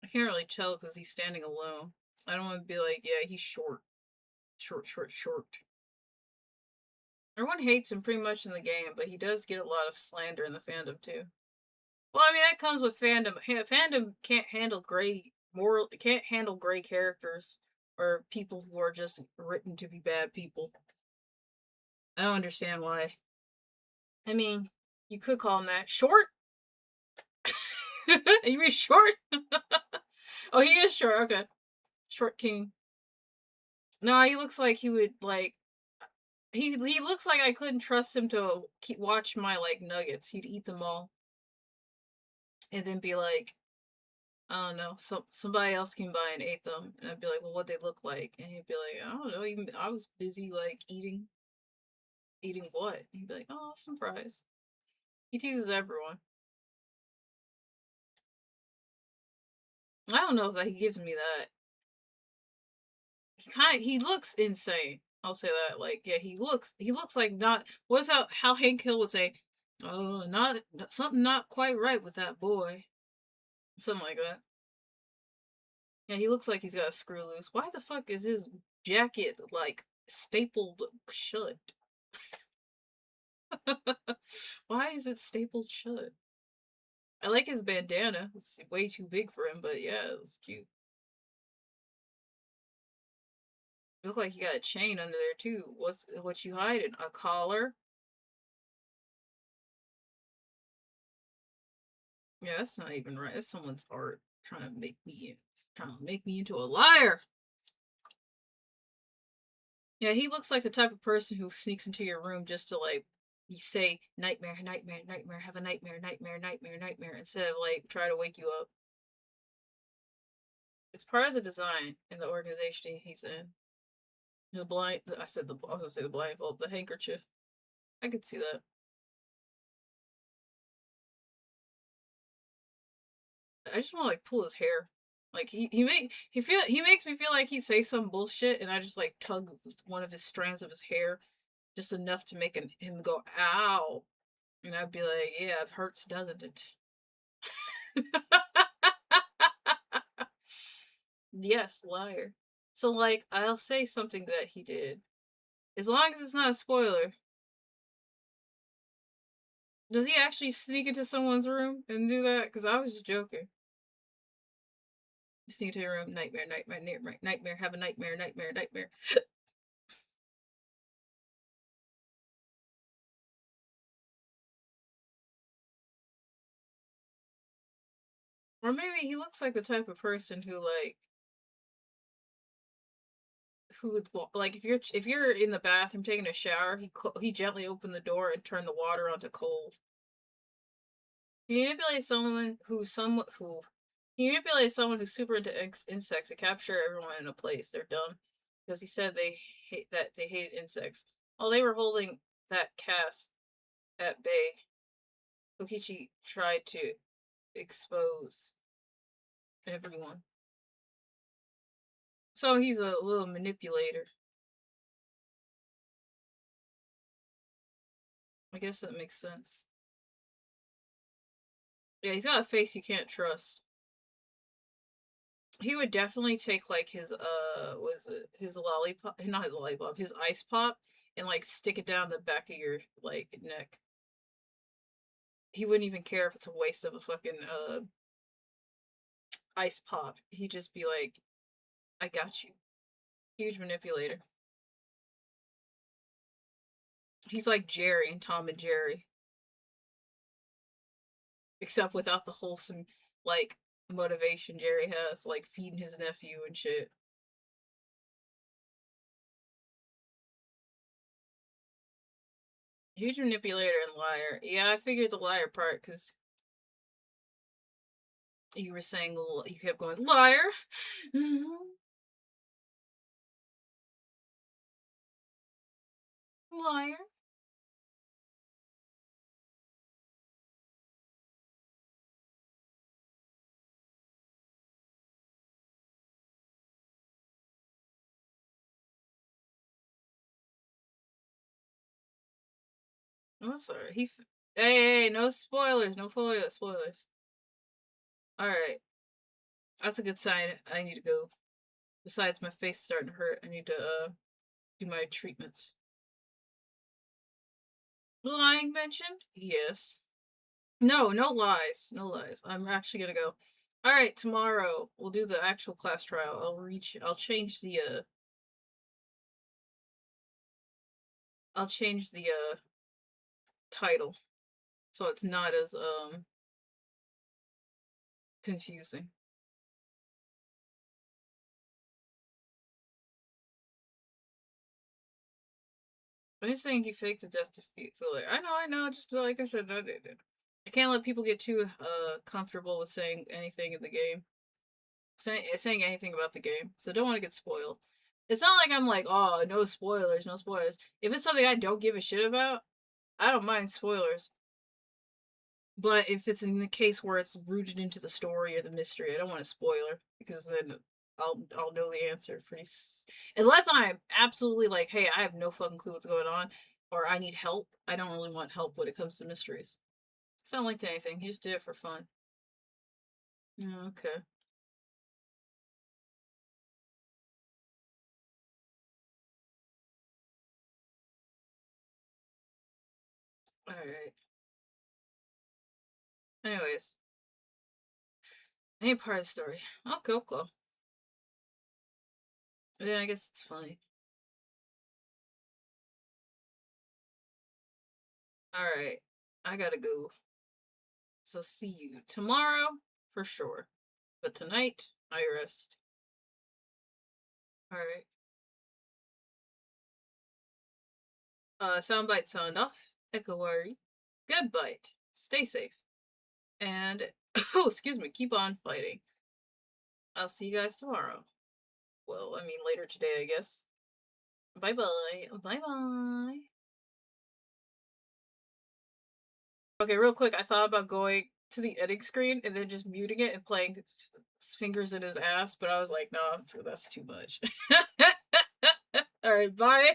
I can't really tell because he's standing alone. I don't want to be like, yeah, he's short. Short. Everyone hates him pretty much in the game, but he does get a lot of slander in the fandom too. Well, I mean that comes with fandom. Fandom can't handle gray characters or people who are just written to be bad people. I don't understand why. I mean, you could call him that. Short? You mean short? Oh, he is short. Okay. Short king. No, he looks like he would, like... He looks like I couldn't trust him to watch my, like, nuggets. He'd eat them all. And then be like... I don't know. Somebody else came by and ate them. And I'd be like, well, what'd they look like? And he'd be like, I don't know. I was busy, like, eating. Eating what? And he'd be like, oh, some fries. He teases everyone. I don't know if he gives me that. He looks insane. I'll say that. Like, yeah, he looks like not. What's how Hank Hill would say? Oh, something not quite right with that boy. Something like that. Yeah, he looks like he's got a screw loose. Why the fuck is his jacket like stapled shut? Why is it stapled shut? I like his bandana. It's way too big for him, but yeah, it's cute. It looks like he got a chain under there too. What you hiding? A collar? Yeah, that's not even right. That's someone's art trying to make me into a liar. Yeah, he looks like the type of person who sneaks into your room just to like you say nightmare, nightmare, nightmare, have a nightmare, nightmare, nightmare, nightmare, instead of like try to wake you up. It's part of the design in the organization he's in. The blind, I was gonna say the blindfold, the handkerchief. I could see that. I just want to like pull his hair. Like he makes me feel like he'd say some bullshit, and I just like tug one of his strands of his hair, just enough to make him go ow, and I'd be like, yeah, it hurts, doesn't it? Yes, liar. So like, I'll say something that he did, as long as it's not a spoiler. Does he actually sneak into someone's room and do that? Because I was just joking. Sneak into your room, nightmare, nightmare, nightmare, nightmare, have a nightmare, nightmare, nightmare. Or maybe he looks like the type of person who like, who would like if you're in the bathroom taking a shower, he gently opened the door and turned the water onto cold. He manipulates someone who's super into insects to capture everyone in a place. They're dumb because he said they hated insects. While they were holding that cast at bay, Kokichi tried to expose everyone. So he's a little manipulator. I guess that makes sense. Yeah, he's got a face you can't trust. He would definitely take like his his lollipop, not his lollipop, his ice pop, and like stick it down the back of your like neck. He wouldn't even care if it's a waste of a fucking ice pop. He'd just be like, I got you. Huge manipulator. He's like Jerry in Tom and Jerry. Except without the wholesome, like, motivation Jerry has, like feeding his nephew and shit. Huge manipulator and liar. Yeah, I figured the liar part, because you were saying, you kept going, liar! Liar. Oh, sorry. Hey, no spoilers. No spoilers. Alright. That's a good sign. I need to go. Besides, my face is starting to hurt. I need to, do my treatments. Lying mentioned? Yes. No, no lies. No lies. I'm actually gonna go. Alright, tomorrow we'll do the actual class trial. I'll change the, title. So it's not as, confusing. I'm just saying he faked the death to filler. I know, just like I said, I can't let people get too, comfortable with saying anything in the game. Saying anything about the game. So I don't want to get spoiled. It's not like I'm like, oh, no spoilers, no spoilers. If it's something I don't give a shit about, I don't mind spoilers. But if it's in the case where it's rooted into the story or the mystery, I don't want a spoiler, because then I'll know the answer unless I'm absolutely like, hey, I have no fucking clue what's going on, or I need help. I don't really want help when it comes to mysteries. It's not linked to anything. He just did it for fun. Okay. Alright. Anyways. Any part of the story. Okay, cool. Then I guess it's funny. Alright. I gotta go. So see you tomorrow, for sure. But tonight, I rest. Alright. Soundbite sound off. Echo worry. Good bite. Stay safe. And, oh, excuse me, keep on fighting. I'll see you guys tomorrow. Well, I mean, later today, I guess. Bye-bye. Bye-bye. Okay, real quick, I thought about going to the edit screen and then just muting it and playing fingers in his ass, but I was like, no, that's too much. Alright, bye.